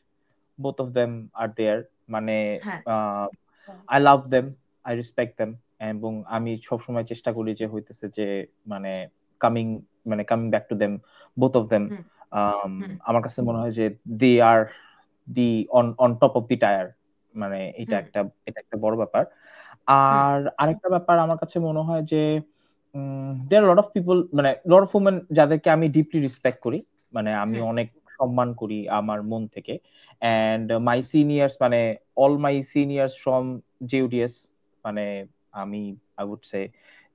both of them are there, মানে হ্যাঁ। uh, I love them, I respect them, এবং আমি সবসময় চেষ্টা করি যে হইতেছে যে মানে coming coming back to them, both of them. হুম হুম আমার কাছে মনে হয় যে they are the on top of the tier, মানে হুম এটা একটা বড় ব্যাপার। হুম আর আরেকটা ব্যাপার আমার কাছে মনে হয় যে দেয়ার লট অফ পিপল, মানে লট অফ উমেন যাদেরকে আমি ডিপলি রেসপেক্ট করি, মানে আমি হুম অনেক সম্মান করি আমার মন থেকে। এন্ড মাই সিনিয়র্স, মানে অল মাই সিনিয়র্স ফ্রম জেউডিএস, মানে আমি আই উড সে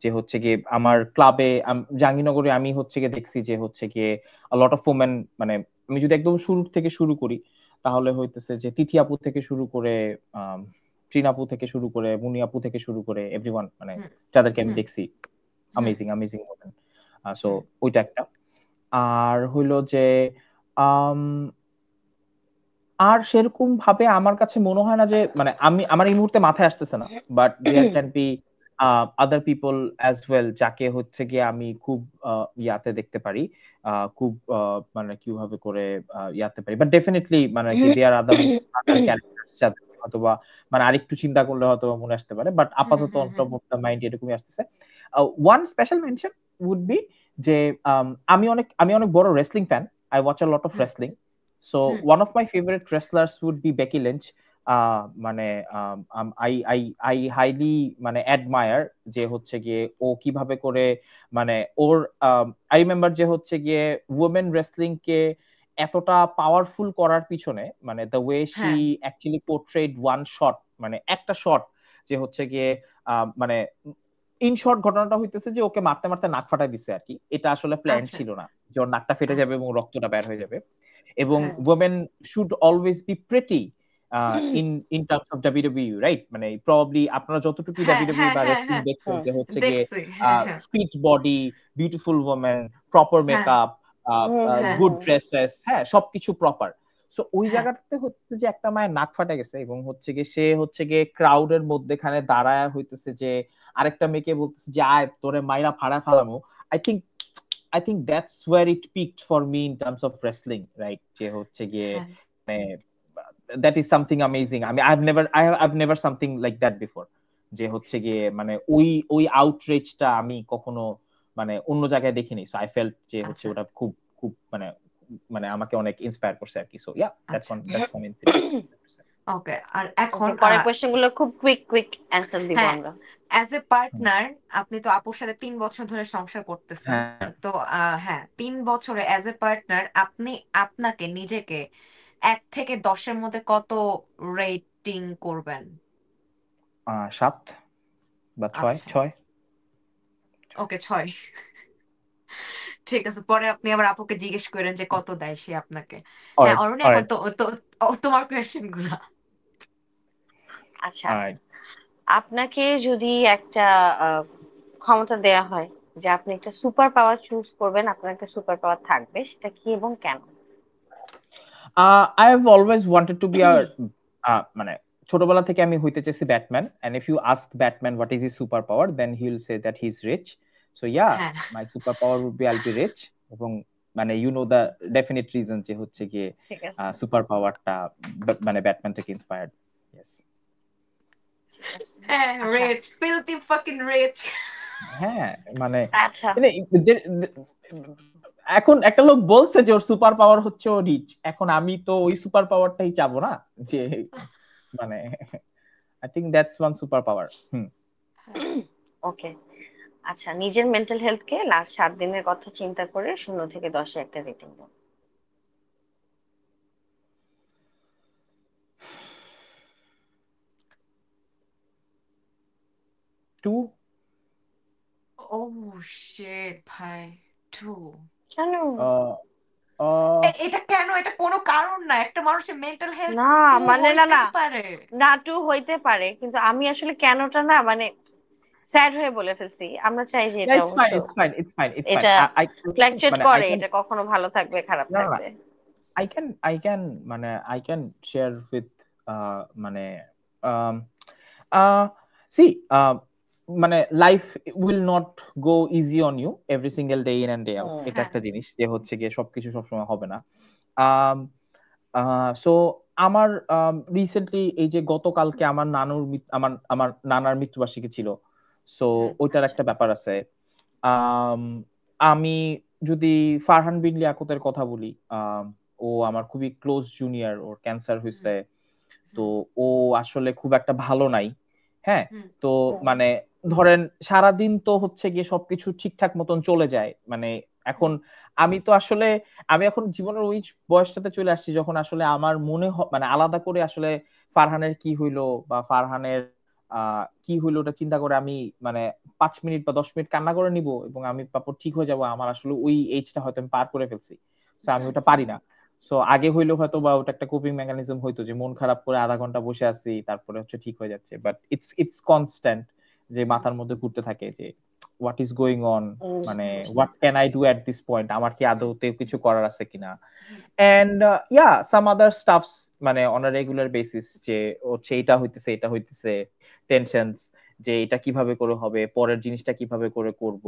যে হচ্ছে গিয়ে আমার ক্লাবে জাহাঙ্গীরনগরে আমি হচ্ছে গিয়ে দেখছি যে হচ্ছে গিয়ে লট অফ উমেন, মানে আমি যদি একদম শুরু থেকে শুরু করি তাহলে হইতেছে যে তিথি আপু থেকে শুরু করে ট্রিনাপু থেকে শুরু করে মুনিয়াপু থেকে শুরু করে এভরিওয়ান, মানে হুম যাদেরকে আমি হুম দেখছি, হুম অ্যামেজিং অ্যামেজিং ওমেন। সো হুম ওইটা একটা। আর হইলো যে আম, আর সেরকম ভাবে আমার কাছে মনে হয় না যে, মানে আমি আমার এই মুহূর্তে মাথায় আসতেছে না, but there can be other people as well যাকে হচ্ছে গিয়ে আমি খুব ইয়াতে দেখতে পারি, খুব মানে কিভাবে করে ইয়াতে পারি, বাট ডেফিনেটলি মানে কি দেয়ার আদার ক্যারেক্টার্স যাদের অথবা মানে আরেকটু চিন্তা করলে হয়তো মনে আসতে পারে, বাট হুম আপাতত hmm on hmm top of the mind এরকমই আসতেছে। One special mention would be যে আমি অনেক বড় wrestling fan, I watch a lot of hmm wrestling. So hmm one of my favorite wrestlers would be Becky Lynch. মানে I highly মানে admire যে হচ্ছে গিয়ে ও কিভাবে করে মানে ওর I remember যে হচ্ছে গিয়ে women wrestling কে এতটা পাওয়ারফুল করার পিছনে, মানে the way she হ্যাঁ actually portrayed one shot, মানে একটা শট যে হচ্ছে গিয়ে মানে ইন শর্ট ঘটনাটা হইতেছে যে ওকে মারতে মারতে নাক ফাটাই দিছে আর কি, এটা আসলে প্ল্যান আচ্ছা ছিল না যে ওর নাকটা ফেটে যাবে আচ্ছা এবং রক্তটা বের হয়ে যাবে। এবং হ্যাঁ women should always be pretty in terms of WWE, right? মানে প্রবাবলি আপনারা যতটুকু হ্যাঁ WWE হ্যাঁ বা হ্যাঁ রেসলিং হ্যাঁ দেখছেন হুম যে হচ্ছে গিয়ে দেখছি, হ্যাঁ হ্যাঁ fit body, beautiful women, proper হ্যাঁ মেকআপ, হুম হুম হ্যাঁ গুড হুম ড্রেসেস, হ্যাঁ সবকিছু প্রপার। সো ওই হ্যাঁ জায়গাটাতে হচ্ছে যে একটা মায়ের নাক ফাটে গেছে এবং হচ্ছে গিয়ে সে হচ্ছে গিয়ে ক্রাউডের মধ্যেখানে দাঁড়ায় হইতেছে যে আরেকটা মেয়েকে বলতেছে যে আয় তোরে মাইরা ফাড়া ফালামু। I think that's where it peaked for me in terms of wrestling, right? যে হচ্ছে গিয়ে হ্যাঁ মানে that is something amazing. I mean, I've never something like that before. যে হচ্ছে গিয়ে মানে ওই আউটরিচটা আমি কখনো মানে অন্য জায়গায় দেখিনি। সো আই ফেল্ট যে হচ্ছে আচ্ছা ওটা খুব খুব মানে মানে আমাকে অনেক ইন্সপায়ার করছে আর কি। সো ইয়া, আচ্ছা দ্যাটস ওয়ান ইনসিডেন্ট। ওকে। আর এখন ওকে, পরের কোয়েশ্চেন গুলো খুব কুইক কুইক অ্যান্সার দিব হ্যাঁ, আমরা। As a hmm. পার্টনার, আপনি তো আপুর সাথে 3 বছর ধরে সংসার করতেছেন। হ্যাঁ, তো হ্যাঁ, 3 বছরে অ্যাজ এ পার্টনার আপনি আপনাকে নিজেকে 1 থেকে 10-এর মধ্যে কত রেটিং করবেন? 7 বা 6 আচ্ছা, 6। ওকে, 6। ঠিক আছে, পরে আপনি আবার আপুকে জিজ্ঞেস করেন যে কত দেয় সে আপনাকে। হ্যাঁ অলরাইট অরুণি, এখন অলরাইট। তো তো তোমার কোয়েশ্চেন গুলা। আচ্ছা, অলরাইট। আপনাকে যদি একটা ক্ষমতা দেয়া হয় যে আপনি একটা সুপার পাওয়ার চুজ করবেন, আপনার একটা সুপার পাওয়ার থাকবে, সেটা কি এবং কেন? I have always wanted to be a মানে ছোটবেলা থেকে আমি হইতে চেয়েছি Batman, and if you ask Batman what is his superpower, then he will say that he's rich. So yeah, হ্যাঁ my superpower would be I'll be rich, এবং মানে you know the definite reason যে হচ্ছে গিয়ে ঠিক আছে, super পাওয়ারটা মানে ব্যাটম্যান থেকে ইন্সপায়ার্ড। ইয়েস। ঠিক আছে। হ্যাঁ, আচ্ছা, রিচ, ফিলথি ফাকিং রিচ। হ্যাঁ মানে আচ্ছা, মানে এখন একটা লোক বলছে যে ওর সুপার পাওয়ার হচ্ছে ও রিচ, এখন আমি তো ওই সুপার পাওয়ারটাই চাবো না, যে মানে I think that's one super power. Hmm. Okay. আচ্ছা, নিজের মেন্টাল হেলথ কে লাস্ট 7 দিনের কথা চিন্তা করে 0 থেকে 10-এ একটা রেটিং দাও। 2। ও শিট ভাই, 2? কেন? আহ আহ এটা কেন? এটা কোনো কারণ না, একটা মানুষের মেন্টাল হেলথ না, 2 মানে না, না, হইতেই পারে। না, 2 হইতে পারে, কিন্তু আমি আসলে কেনটা না, মানে স্যাড হয়ে বলে ফেলছি। আমরা চাই যে এটা ইটস অবশ্য fine, it's fine, it's fine, it's fine. এটা আই ফ্ল্যাকচুয়েট মানে আই করে, ক্যান, এটা কখনো ভালো থাকবে, খারাপ না না, থাকবে। I can মানে I can share with মানে um uh see মানে life will not go easy on you every single day in and day out, হুম। এটা হ্যাঁ। একটা জিনিস যে হচ্ছে গিয়ে সবকিছু সবসময় হবে না। um সো আমার রিসেন্টলি এই যে গতকালকে আমার আমার আমার নানার মৃত্যুবার্ষিকী ছিল, সো হুম। ওইটার আচ্ছা। একটা ব্যাপার আছে। আম আমি যদি ফারহান বিন লিয়াকতের কথা বলি, ও আমার খুবই ক্লোজ জুনিয়র, ওর ক্যান্সার হুম। হয়েছে। তো হুম। ও আসলে খুব একটা ভালো নাই। হ্যাঁ? হুম। তো হুম। মানে ধরেন সারাদিন তো হচ্ছে গিয়ে সবকিছু ঠিকঠাক মতন চলে যায়। মানে এখন হুম। আমি তো আসলে আমি এখন জীবনের ওই বয়সটাতে চলে আসছি যখন আসলে আমার মনে মানে আলাদা করে আসলে ফারহানের কি হইলো বা ফারহানের কি হইলো ওটা চিন্তা করে আমি মানে ৫ মিনিট বা ১০ মিনিট কান্না করে নিব এবং আমি তারপর ঠিক হয়ে যাব। আমার আসলে ওই এজটা হয়তো আমি পার করে ফেলছি। সো আমি হুম। ওটা পারি না। সো আগে হইলেও হয়তো বা ওটা একটা কোপিং মেকানিজম হইতো যে মন খারাপ করে আধা ঘন্টা বসে আছি, তারপরে হচ্ছে ঠিক হয়ে যাচ্ছে। বাট ইটস কনস্ট্যান্ট, যে হুম। মাথার মধ্যে ঘুরতে থাকে যে হোয়াট ইজ গোয়িং অন, মানে বুঝতে পারছি। What can I do at this point, আমার কি হুম। আদৌতে কিছু করার আছে কিনা। হুম। And yeah some other stuffs, মানে অন আ রেগুলার বেসিস, যে হচ্ছে এটা হইতেছে এটা হইতেছে, টেনশনস, যে এটা কিভাবে করে হবে, পরের জিনিসটা কিভাবে করে করব।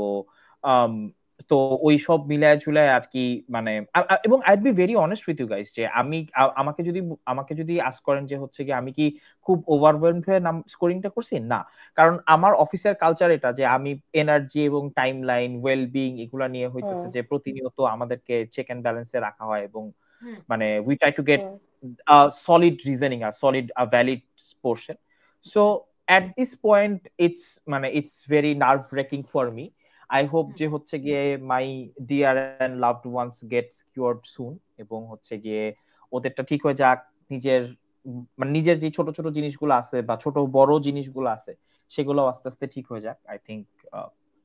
আম তো ওই সব মিলায় ঝুলায় আর কি, মানে এবং I'd be very honest with you guys, যে আমি আমাকে যদি আস্ক করেন যে হচ্ছে কি আমি কি খুব ওভারওয়েলমড হয়ে স্কোরিংটা করছি, না। কারণ আমার অফিসের কালচার এটা যে আমি এনার্জি এবং টাইম লাইন ওয়েল বিং এগুলা নিয়ে হুম। হইতেছে যে প্রতিনিয়ত আমাদেরকে চেক এন্ড ব্যালেন্সে রাখা হয়, এবং হুম। মানে we try to get hmm. solid reasoning, a solid, a valid portion. So hmm. at this point, it's very nerve wracking for me. I hope হুম। যে হচ্ছে গিয়ে my dear and loved ones gets cured soon, এবং হচ্ছে গিয়ে ওদেরটা ঠিক হয়ে যাক। নিজের মানে নিজের যে ছোট ছোট জিনিসগুলো আছে বা ছোট বড় জিনিসগুলো আছে সেগুলো আস্তে আস্তে ঠিক হয়ে যাক। আই থিংক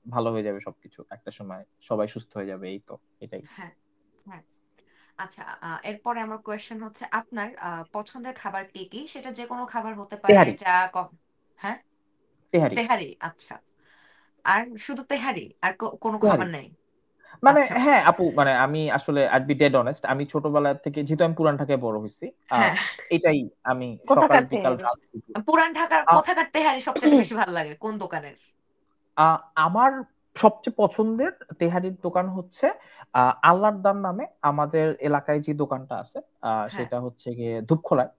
ভালো হয়ে যাবে সবকিছু একটা সময়, সবাই সুস্থ হয়ে যাবে, এই তো, এটাই। হ্যাঁ। হ্যাঁ। আচ্ছা, এরপরে আমার কোয়েশ্চেন হচ্ছে আপনার পছন্দের খাবার কি কি? সেটা যে কোনো খাবার হতে পারে, তেহারি। যা হ্যাঁ, তেহারি। তেহারি। আচ্ছা, আর শুধু তেহারি, আর কোনো তেহারি খাবার নেই? মানে আচ্ছা। হ্যাঁ আপু, মানে আমি আসলে আই বি ডেড অনেস্ট, আমি ছোটবেলা থেকে যেহেতু আমি পুরান ঢাকায় বড় হয়েছি, হ্যাঁ। এটাই আমি সকাল কোথাকার বিকাল তেহারি? রাত দুপুর। পুরান ঢাকার আহ, কোথাকার তেহারি সবচেয়ে বেশি ভালো লাগে, কোন দোকানের? আমার সবচেয়ে পছন্দের তেহারির দোকান হচ্ছে আল্লাহর দান নামে আমাদের এলাকায় যে দোকানটা আছে, হ্যাঁ। সেটা হচ্ছে গিয়ে ধূপখোলায়,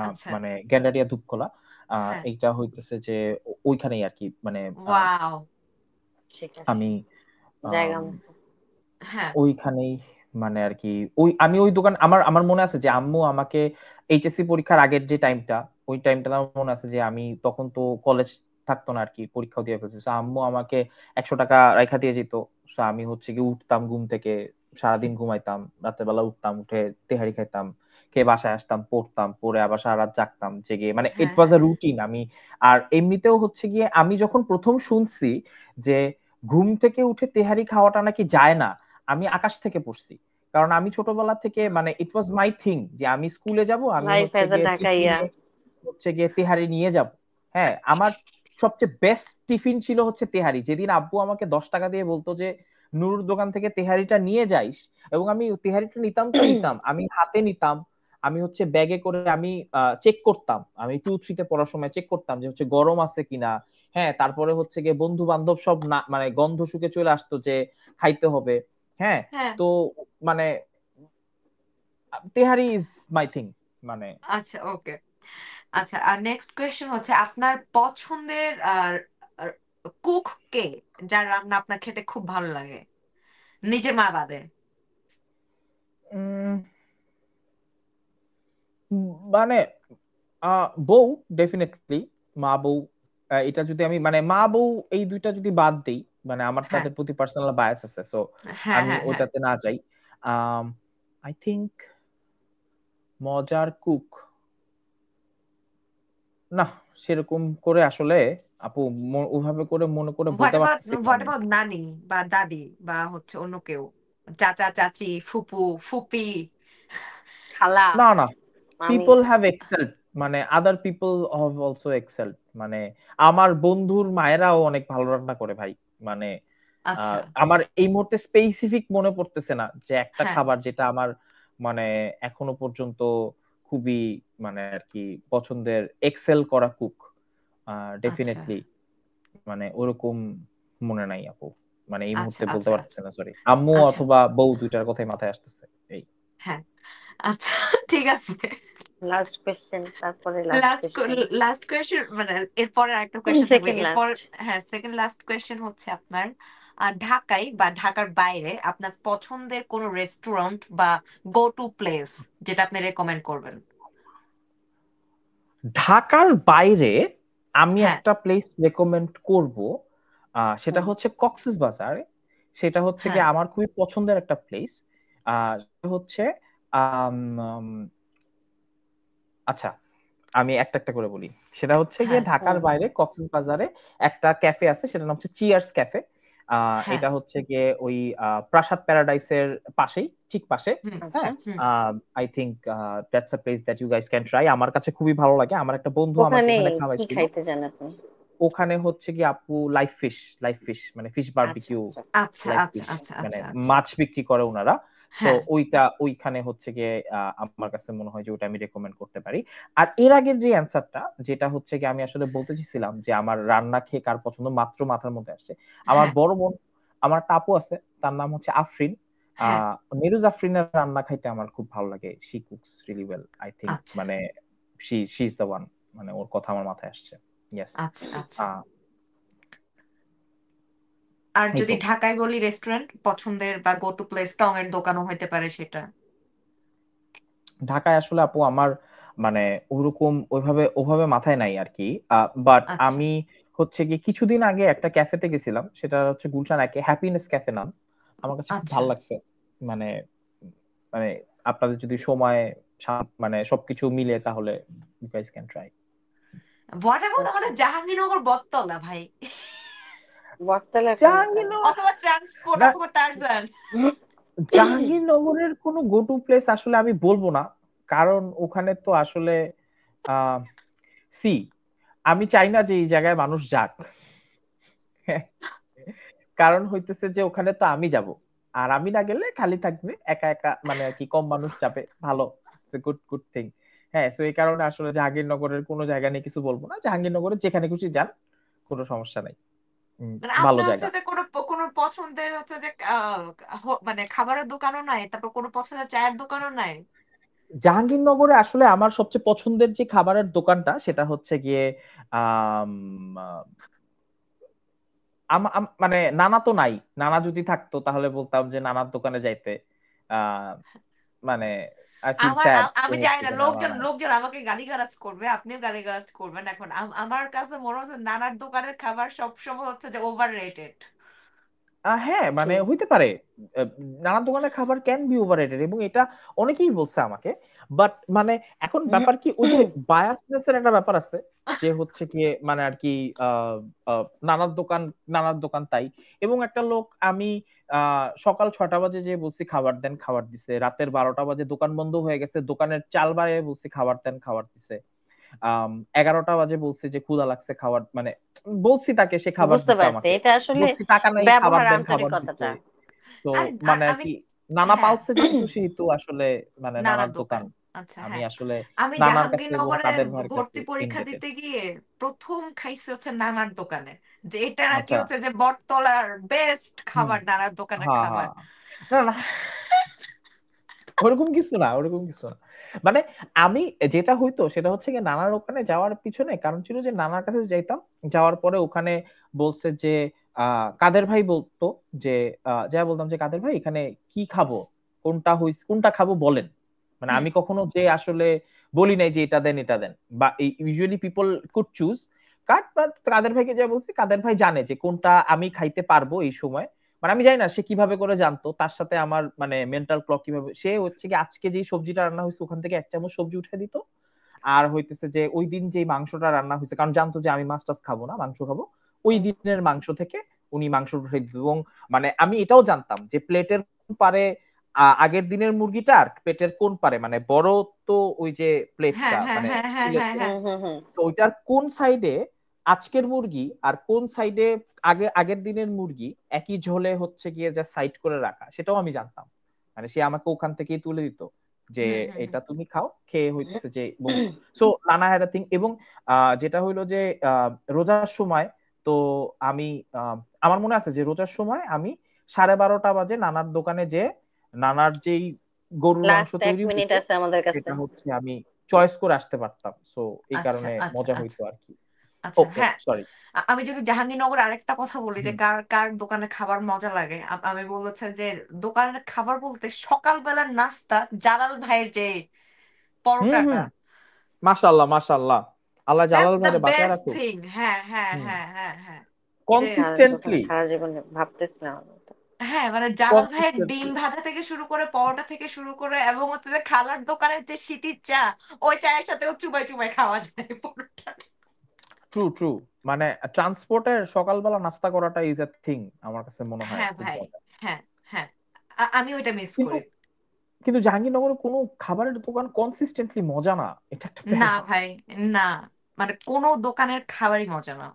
আচ্ছা। মানে গ্যান্ডারিয়া ধূপখোলা। হ্যাঁ। এইটা হইতেছে যে ওইখানেই আর কি, মানে ওয়াও। ঠিক আছে, আমি জায়গা আম, মতো। হ্যাঁ। ওইখানেই, মানে আর কি আমি ওই দোকান, আমার আমার মনে আছে যে আম্মু আমাকে এইচএসসি পরীক্ষার আগের যে টাইমটা, ওই টাইমটা আমার মনে আছে যে আমি তখন তো কলেজ থাকতো না আর কি, পরীক্ষাও দিয়ে ফেলছি। So আম্মু আমাকে 100 টাকা রাইখা দিয়ে যেত। So আমি হচ্ছে কি উঠতাম ঘুম থেকে, সারাদিন ঘুমাইতাম, রাতের বেলা উঠতাম, উঠে তেহারি খাইতাম, খেয়ে বাসায় আসতাম, পড়তাম, পড়ে আবার সারা রাত জাগতাম, জেগে মানে ইট হ্যাঁ। ওয়াজ হ্যাঁ। আ রুটিন। আমি আর এমনিতেও হচ্ছে গিয়ে আমি যখন প্রথম শুনছি যে ঘুম থেকে উঠে তেহারি খাওয়াটা নাকি যায় না, আমি আকাশ থেকে পড়ছি। কারণ আমি ছোটবেলা থেকে মানে ইট ওয়াজ মাই থিং যে আমি স্কুলে যাব, আমি লাইফ হচ্ছে অ্যাজ আ গিয়ে টিফিন ঢাকাইয়া। নিয়ে, হচ্ছে গিয়ে তেহারি নিয়ে যাব। হ্যাঁ, আমার সবচেয়ে বেস্ট টিফিন ছিল হচ্ছে তেহারি। যেদিন আব্বু আমাকে 10 টাকা দিয়ে বলতো যে নুরুর দোকান থেকে তেহারিটা নিয়ে যাইস, এবং আমি তেহারিটা নিতাম তো নিতাম, আমি হাতে নিতাম, আমি হচ্ছে ব্যাগে করে আমি চেক করতাম, আমি 2-3 তে পড়ার সময় চেক করতাম যে হচ্ছে গরম আছে কিনা। হ্যাঁ, তারপরে হচ্ছে গিয়ে বন্ধু বান্ধব সব না মানে গন্ধ শুকে চলে আসতো যে খাইতে হবে। হ্যাঁ, হ্যাঁ। তো মানে তেহারি ইজ মাই থিং মানে। আচ্ছা, ওকে। আচ্ছা, আর নেক্সট কোয়েশ্চেন হচ্ছে আপনার পছন্দের আর কুক কে, যার রান্না আপনার খেতে খুব ভালো লাগে, নিজের মা বাদে? উম, মানে বউ ডেফিনেটলি, মা বউ। এটা যদি আমি মানে মা বউ এই দুইটা যদি বাদ দেই, মানে আমার হ্যাঁ, তাদের প্রতি পার্সোনাল বায়াস আছে, সো হ্যাঁ, আমি হ্যাঁ, হ্যাঁ। ওইটাতে না যাই। আই থিংক মজার কুক না, সেরকম করে আসলে আপু ওভাবে করে মনে করে হোয়াট বলতে অ্যাবাউট পারতেছি না হোয়াট আমি। অ্যাবাউট নানি বা দাদি বা হচ্ছে অন্য কেউ, চাচা চাচি, ফুপু ফুপি? খালা, না না, মামি। পিপল হ্যাভ এক্সেলড, মানে আদার পিপল হ্যাভ অলসো এক্সেলড। মানে আমার বন্ধুর মায়েরাও অনেক ভালো রান্না করে ভাই। মানে আচ্ছা। আমার এই মুহূর্তে স্পেসিফিক মনে পড়তেছে না যে একটা হ্যাঁ। খাবার যেটা আমার মানে এখনো পর্যন্ত খুবই মানে আর কি পছন্দের এক্সেল করা কুক। আচ্ছা, ডেফিনেটলি মানে ওরকম মনে নাই আপু, মানে এই আচ্ছা, মুহূর্তে বলতে আচ্ছা, পারতেছে না, সরি। আম্মু আচ্ছা। অথবা বউ দুইটার কথাই মাথায় আসতেছে এই। হ্যাঁ। আচ্ছা, ঠিক আছে। লাস্ট কোয়েশ্চেন, তারপরে last last question. Last question, মানে এরপরে আরেকটা কোয়েশ্চেন থাকবে সেকেন্ড এরপর। লাস্ট। হ্যাঁ, সেকেন্ড লাস্ট কোয়েশ্চেন হচ্ছে আপনার ঢাকায় বা ঢাকার বাইরে আপনার পছন্দের কোন রেস্টুরেন্ট বা গো টু প্লেস যেটা আপনি রেকমেন্ড করবেন? ঢাকার বাইরে আমি হ্যাঁ, একটা প্লেস রেকমেন্ড করব, সেটা হুম। হচ্ছে কক্সবাজার। সেটা হচ্ছে কি হ্যাঁ, আমার খুবই পছন্দের একটা প্লেস। সেটা হচ্ছে আম, আম, আচ্ছা, আমি একটা একটা করে বলি। সেটা হচ্ছে গিয়ে হ্যাঁ, ঢাকার হুম। বাইরে কক্সবাজারে একটা ক্যাফে আছে, সেটার নাম হচ্ছে চিয়ার্স ক্যাফে। হ্যাঁ। এটা হচ্ছে গিয়ে ওই প্রাসাদ প্যারাডাইসের পাশেই, ঠিক পাশে। হুম, আচ্ছা। হ্যাঁ, হুম। I think that's a place that you guys can try. আমার কাছে খুবই ভালো লাগে, আমার একটা বন্ধু আমাকে ওখানে ওখানে কি খাওয়াইছিল। খাইতে চান আপনি? ওখানে হচ্ছে কি আপু লাইভ ফিশ মানে ফিশ আচ্ছা, বারবিকিউ, আচ্ছা। আচ্ছা, লাইভ আচ্ছা, ফিশ আচ্ছা, মানে আচ্ছা, আচ্ছা। মাছ বিক্রি করে ওনারা। সো হ্যাঁ, ওইখানে হচ্ছে গিয়ে আমার কাছে মনে হয় যে ওটা আমি রেকমেন্ড করতে পারি। আর এর আগের যে অ্যান্সারটা, যেটা হচ্ছে কি আমি আসলে বলতে চাইছিলাম যে আমার রান্না খেয়ে কার পছন্দ, মাত্র মাথার মধ্যে আসছে। আমার হ্যাঁ, বড় বোন, আমার একটা আপু আছে, তার নাম হচ্ছে আফরিন। হ্যাঁ। মেরুজ আফরিনের রান্না খাইতে আমার খুব ভালো লাগে। She cooks really well, I think. আচ্ছা, মানে শি ইজ দ্য ওয়ান, মানে ওর কথা আমার মাথায় আসছে। ইয়েস। আচ্ছা, আচ্ছা। আহ আর এই যদি তো। ঢাকায় বলি রেস্টুরেন্ট পছন্দের বা গো টু প্লেস, টং এর দোকানও হইতে পারে সেটা? ঢাকায় আসলে আপু আমার মানে ওরকম ওইভাবে ওভাবে মাথায় নাই আর কি। বাট আচ্ছা, আমি হচ্ছে কি কিছুদিন আগে একটা ক্যাফেতে গেছিলাম, সেটা হচ্ছে গুলশান একে হ্যাপিনেস ক্যাফে নাম। আমার কাছে খুব আচ্ছা। ভালো লাগছে। মানে মানে আপনাদের যদি সময় মানে সবকিছু মিলে তাহলে you guys can try. What about আচ্ছা। আমাদের জাহাঙ্গীরনগর বটতলা ভাই? বটতলা কোনটা? জাহাঙ্গীরনগর অথবা ট্রান্সপোর্ট না, অথবা টারজান? জাহাঙ্গীরনগরের কোনো গো টু প্লেস আসলে আমি বলবো না, কারণ ওখানে তো আসলে আহ সি আমি চাই না যে এই জায়গায় মানুষ যাক। কারণ হইতেছে যে ওখানে তো আমি যাব, আর আমি না গেলে খালি থাকবে একা একা, মানে আর কি কম মানুষ যাবে, ভালো, গুড গুড থিং। হ্যাঁ, তো এই কারণে আসলে জাহাঙ্গীরনগরের কোনো জায়গা নিয়ে কিছু বলবো না। জাহাঙ্গীরনগরের যেখানে খুশি যান, কোনো সমস্যা নাই। মানে ভালো আপনার হচ্ছে জায়গা। যে কোনো কোনো পছন্দের হচ্ছে যে মানে খাবারের দোকানও নাই, তারপর কোনো পছন্দের চায়ের দোকানও নাই? জাহাঙ্গীরনগরে আসলে আমার সবচেয়ে পছন্দের যে খাবারের দোকানটা, সেটা হচ্ছে গিয়ে আম, আহ, মানে নানা তো নাই। নানা যদি থাকতো তাহলে বলতাম যে নানার দোকানে যাইতে। আহ মানে আই ফিল স্যাড আমি এই জানি মুহূর্তে না, যে নানা লোকজন নাই। লোকজন আমাকে গালিগালাজ করবে, আপনিও গালিগালাজ করবেন এখন। আমার কাছে মনে হচ্ছে নানার দোকানের খাবার সবসময় হচ্ছে যে ওভার রেটেড। হ্যাঁ, কি? মানে হইতে পারে। আহ, নানান দোকানের খাবার ক্যান বি ওভাররেটেড, এবং এটা অনেকেই বলছে আমাকে। বাট মানে এখন ব্যাপার কি, ওই যে বায়াসনেস এর একটা ব্যাপার আছে, যে হচ্ছে কি মানে আর কি আহ নানার দোকান, নানার দোকান তাই। এবং একটা লোক আমি সকাল 6টা বাজে যে বলছি খাবার দেন, খাবার দিছে। রাতের 12টা বাজে দোকান বন্ধ হয়ে গেছে, দোকানের চাল বাড়িয়ে বলছি খাবার দেন, খাবার দিছে। আম, 11টা বাজে বলছে যে ক্ষুধা লাগছে খাবার, মানে বলছি তাকে, সে খাবার বুঝতে দিছে পারছি, আমাকে, এটা আসলে বলছি টাকা নাই খাবার ব্যবহার দেন, খাবার দিছে। আন্তরিকতাটা। তো আরে মানে আর আমি, কি, নানা হ্যাঁ, পালসে যেহেতু, সেহেতু আসলে মানে নানার নানার দোকান, দোকান, আচ্ছা, আমি হ্যাঁ। আসলে আমি নানার কাছে এবং জাহাঙ্গীরনগরে কাদের ভাইয়ের কাছে ভর্তি পরীক্ষা ইন্ডেটেড। দিতে গিয়ে প্রথম খাইছি হচ্ছে নানার দোকানে, যে এটা নাকি আচ্ছা। হচ্ছে যে বটতলার বেস্ট হুম। খাবার, নানার দোকানের হ্যাঁ খাবার। হ্যাঁ। না না, ওরকম কিছু না, ওরকম কিছু না। মানে আমি যেটা হইতো সেটা হচ্ছে কি, নানার ওখানে যাওয়ার পিছনে কারণ ছিল যে নানার কাছে যাইতাম, যাওয়ার পরে ওখানে বলছে যে কাদের ভাই বলতো যে যা বলতাম যে কাদের ভাই এখানে কি খাবো, কোনটা খাবো বলেন। মানে হুম, আমি কখনো যে আসলে বলি নাই যে এটা দেন এটা দেন, বা usually people could choose cut, but কাদের ভাইকে যা বলছি, কাদের ভাই জানে যে কোনটা আমি খাইতে পারবো এই সময়। মানে আমি জানি না সে কিভাবে করে জানতো, তার সাথে আমার মানে মেন্টাল ক্লক কিভাবে, সে হচ্ছে কি আজকে যে সবজিটা রান্না হয়েছে ওখান থেকে 1 চামচ সবজি উঠে দিত, আর হইতেছে যে ওই দিন যে মাংসটা রান্না হয়েছে, কারণ জানতো যে আমি মাছ টাছ খাবো না, মাংস খাবো, ওই হুম। দিনের মাংস থেকে উনি মাংস উঠে দিত। এবং মানে আমি এটাও জানতাম যে প্লেটের কোন পারে আগের দিনের মুরগিটা, আর প্লেটের কোন পারে মানে বড়, তো ওই যে হ্যাঁ, প্লেটটা হ্যাঁ, মানে হ্যাঁ, হ্যাঁ, হ্যাঁ, হ্যাঁ। হুম হুম হুম। তো ওইটার কোন সাইডে আজকের মুরগি আর কোন সাইডে আগের দিনের মুরগি একই ঝোলে হচ্ছে গিয়ে যা সাইড করে রাখা, সেটাও আমি জানতাম। মানে সে আমাকে ওখান থেকেই তুলে দিত যে হুম, হুম, হুম। এটা তুমি খাও, খেয়ে হইতেছে যে। সো নানা হ্যাড থিং। এবং যেটা হইলো যে রোজার সময়, তো আমি আমার মনে আছে যে রোজার সময় আমি 12:30 বাজে নানার দোকানে যে নানার যেই গরুর মাংস লাস্ট এক তৈরি মিনিট হইতো আছে আমাদের কাছে। সেটা হচ্ছে আমি চয়েস করে আসতে পারতাম, সো এই আচ্ছা, কারণে আচ্ছা, মজা আচ্ছা, হইতো আর কি। ও আচ্ছা, ও হ্যাঁ। সরি। আমি যদি জাহাঙ্গীরনগর আরেকটা কথা বলি যে হুম কার কার দোকানের খাবার মজা লাগে, আমি বলেছি যে দোকানের খাবার বলতে সকালবেলার নাস্তা, জালাল ভাইয়ের যে হুম পরোটাটা, হুম। মাশাআল্লাহ মাশাআল্লাহ, আল্লাহ জালাল দ্যাটস দ্য ভাইরে বাঁচায় বেস্ট রাখুক। থিং। হ্যাঁ, হ্যাঁ, হুম। হ্যাঁ, হ্যাঁ, হ্যাঁ। যে তাদের কথা কনসিস্টেন্টলি, সারা জীবন ভাবতেছিলাম আমি এটা। হ্যাঁ, মানে জালাল ভাইয়ের ডিম কনসিস্টেন্টলি। ভাজা থেকে শুরু করে পরোটা থেকে শুরু করে, এবং হচ্ছে যে খালার দোকানের যে সিটির চা, ওই চায়ের সাথেও চুবাই চুবাই খাওয়া যায় পরোটা। True true. মানে ট্রান্সপোর্টের সকালবেলা নাস্তা করাটা ইজ এ থিং, আমার কাছে মনে হয় হ্যাঁ খুব ভাই, মজা। হ্যাঁ, হ্যাঁ। আমি ওইটা মিস কিন্তু করি। কিন্তু জাহাঙ্গীরনগরে কোনো খাবারের দোকান কনসিস্টেন্টলি মজা না, এটা একটা না ফ্যাক্ট। ভাই, না, মানে কোনো দোকানের খাবারই মজা না।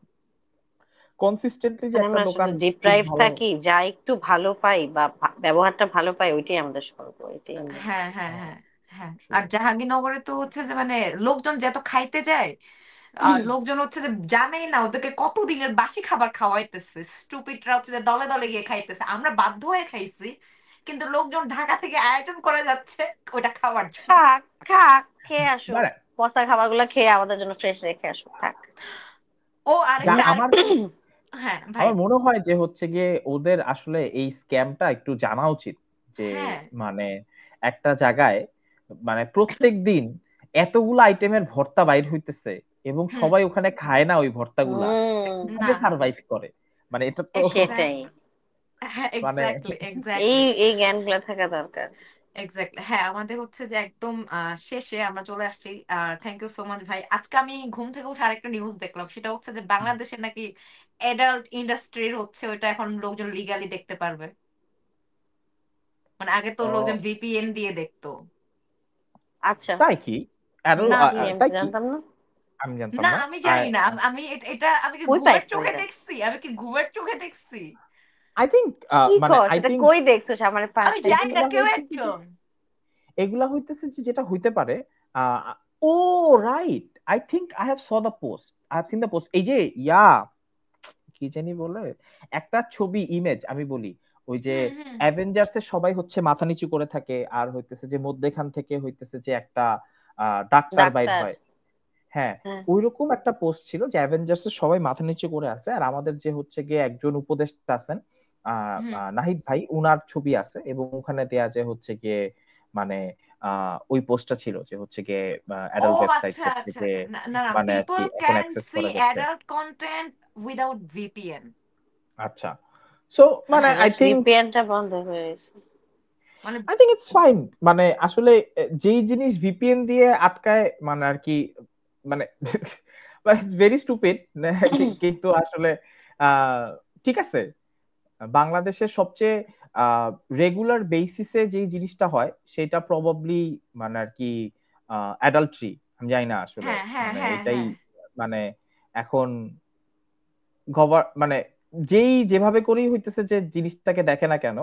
কনসিস্টেন্টলি যে মানে একটা আমরা দোকান আসলে খুব ডিপ্রাইভ ভালো। থাকি, যা একটু ভালো পাই বা ব্যবহারটা ভালো পাই, ওইটাই আমাদের স্বর্গ, এটাই আমরা। হ্যাঁ, হ্যাঁ, হ্যাঁ, হ্যাঁ। ট্রু। আর জাহাঙ্গীরনগরে তো হচ্ছে যে মানে লোকজন যত খাইতে যায়, আর লোকজন হচ্ছে যে জানেই না ওদেরকে কত দিনের বাসি খাবার খাওয়াইতেছে, স্টুপিডরা হচ্ছে যে দলে দলে গিয়ে খাইতেছে, আমরা বাধ্য হয়ে খাইছি, কিন্তু লোকজন ঢাকা থেকে আয়োজন করে যাচ্ছে ওটা খাওয়ার জন্য। থাক থাক, খেয়ে আসুক, মানে পচা খাবার গুলা খেয়ে আমাদের জন্য ফ্রেশ রেখে আসুক, থাক। ও যা আরেকটা আমার আরেকটা হ্যাঁ ভাই, আমার মনে হয় যে হচ্ছে গিয়ে ওদের আসলে এই স্ক্যামটা একটু জানা উচিত, যে হ্যাঁ। মানে একটা জায়গায় মানে প্রত্যেক দিন এতগুলো আইটেমের ভর্তা বাইর হইতেছে এবং হুম। সবাই ওখানে খায় না ওই ভর্তাগুলা, হম। কিভাবে না, সার্ভাইভ করে? মানে এটা তো সেটাই, এক্স্যাক্টলি, হ্যাঁ, মানে এক্স্যাক্টলি, এই এক্স্যাক্টলি, এই জ্ঞানগুলা থাকা দরকার। এক্স্যাক্টলি। হ্যাঁ, আমাদের হচ্ছে যে একদম শেষে আমরা চলে আসছি। থ্যাংক ইউ সো মাচ ভাই। আজকে আমি ঘুম থেকে উঠে আরেকটা নিউজ দেখলাম, সেটা হচ্ছে যে বাংলাদেশে নাকি এডাল্ট ইন্ডাস্ট্রির হচ্ছে ওইটা এখন লোকজন লিগালি দেখতে পারবে। মানে আগে তো লোকজন ও, ভিপিএন দিয়ে দেখতো। আচ্ছা, তাই কি? না কি ভাই, আমি তো তাই কি? জানতাম না। আমি জানতাম না, না। আমি জানি আই না। আমি এটা আমি কি কই ঘুমের পাইছো চোখে এটা? দেখছি? আমি কি ঘুমের চোখে দেখছি? আই থিংক কি মানে কস, আই এটা থিংক কই দেখছো আমার আমি পাশে? জানি না, এগুলা কেউ হইতেছে যে একজন। এগুলা হইতেছে যে যেটা হইতে পারে, ah, oh right, I think I have saw the post, I have seen the post, এই যে কি জানি বলে একটা ছবি ইমেজ আমি বলি, ওই যে হুম, হুম। অ্যাভেঞ্জার্স এর সবাই হচ্ছে মাথা নিচু করে থাকে, আর হইতেছে যে মধ্যেখান থেকে হইতেছে যে একটা ডাক্তার বাইর ডাক্তার। হয়। হ্যাঁ, হ্যাঁ। ওইরকম একটা পোস্ট ছিল যে অ্যাভেঞ্জার্স এর সবাই মাথা নিচু করে আছে, আর আমাদের যে হচ্ছে গিয়ে একজন উপদেষ্টা আছেন হুম। নাহিদ ভাই, উনার ছবি আছে এবং ওখানে দেয়া যে হচ্ছে গিয়ে মানে ওই পোস্টটা ছিল যে হচ্ছে গিয়ে ও অ্যাডাল্ট ওয়েবসাইটস আচ্ছা, হচ্ছে আচ্ছা, গিয়ে আচ্ছা। না, না, না, মানে আর পিপল কি এখন ক্যান অ্যাক্সেস সি করা যাচ্ছে। Adult content without VPN. আচ্ছা, সো মানে আচ্ছা, আই জাস্ট থিংক ভিপিএনটা বন্ধ হয়েছে। মানে ইটস ফাইন। মানে আসলে যেই জিনিস ভিপিএন দিয়ে আটকায় মানে আর কি, মানে ইটস ভেরি স্টুপিড। কিন্তু আসলে আহ, ঠিক আছে, বাংলাদেশের সবচেয়ে রেগুলার বেসিসে যে জিনিসটা হয় সেটা প্রবাবলি মানে আর কি অ্যাডাল্ট্রি, আমি জানি না আসলে, হ্যাঁ হ্যাঁ মানে হ্যাঁ এটাই হ্যাঁ মানে এখন মানে যেই যেভাবে করেই হইতেছে যে জিনিসটাকে দেখে না কেন,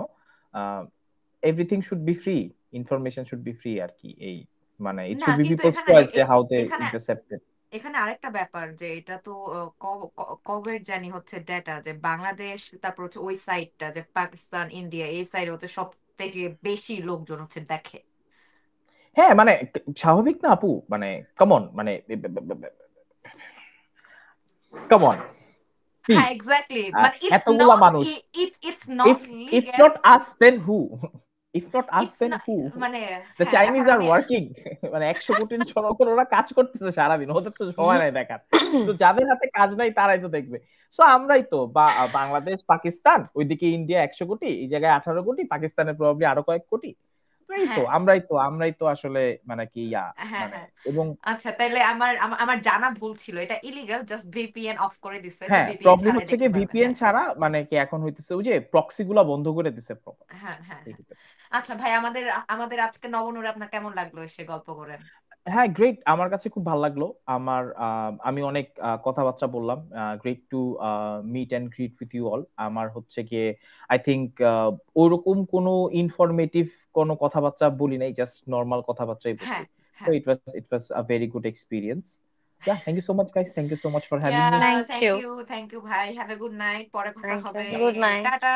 everything should be free, information should be free আর কি। এই মানে ইট না শুড বি কিন্তু পিপলস এখানে চয়েস যে হাউ দে এখানে ইন্টারসেপ্ট ইট। এখানে আরেকটা ব্যাপার যে এটা তো কবের জানি হচ্ছে ডেটা যে বাংলাদেশ, তারপর হচ্ছে ওই সাইডটা যে পাকিস্তান ইন্ডিয়া এই সাইডে হচ্ছে সব থেকে বেশি লোকজন হচ্ছে দেখে। হ্যাঁ মানে স্বাভাবিক না আপু, মানে কমন, মানে কমন সি, হ্যাঁ এক্স্যাক্টলি, মানে ইটস এতগুলা নট, মানুষ, it's not if if legal. not us then who, if not us it's then not, who, মানে the হ্যাঁ এখন Chinese are আমি working মানে 100 কোটির জনগণ ওরা কাজ করতেছে সারাদিন, ওদের তো সময় নাই দেখার। সো যাদের হাতে কাজ নাই তারাই তো দেখবে। সো আমরাই তো বাংলাদেশ পাকিস্তান, ওইদিকে ইন্ডিয়া 100 কোটি, এই জায়গায় 18 কোটি, পাকিস্তানে প্রবাবলি আরো কয়েক কোটি। তো এই তো হ্যাঁ আমরাই তো আসলে মানে কি হ্যাঁ মানে হ্যাঁ। এবং আচ্ছা তাইলে আমার জানা ভুল ছিল, এটা ইলিগাল, জাস্ট ভিপিএন অফ করে দিছে, তো হ্যাঁ ভিপিএন প্রবলেম ছাড়াই হচ্ছে কি দেখতে পারবে। ভিপিএন হ্যাঁ ছাড়া মানে কি এখন হইতেছে ওই যে প্রক্সি গুলা বন্ধ করে দিছে proper। হ্যাঁ হ্যাঁ এই হ্যাঁ। হইতেছে। আচ্ছা ভাই, আমাদের আমাদের আজকে নবনূরে আপনার কেমন লাগলো এসে গল্প করে? হ্যাঁ গ্রেট, আমার কাছে খুব ভালো লাগলো। আমি অনেক কথাবার্তা বললাম। Great to meet and greet with you all. আমার হচ্ছে গিয়ে আই থিংক ওরকম কোনো ইনফরমেটিভ কোনো কথাবার্তা বলি নাই, জাস্ট নর্মাল কথাবার্তাই বলছি। হ্যাঁ সো হ্যাঁ it was a very good experience. Yeah, thank you so much guys, thank you so much for yeah, having me. Thank you. Thank you ভাই, হ্যাভ এ গুড নাইট, পরে কথা thank you, হবে। Good night. Tata.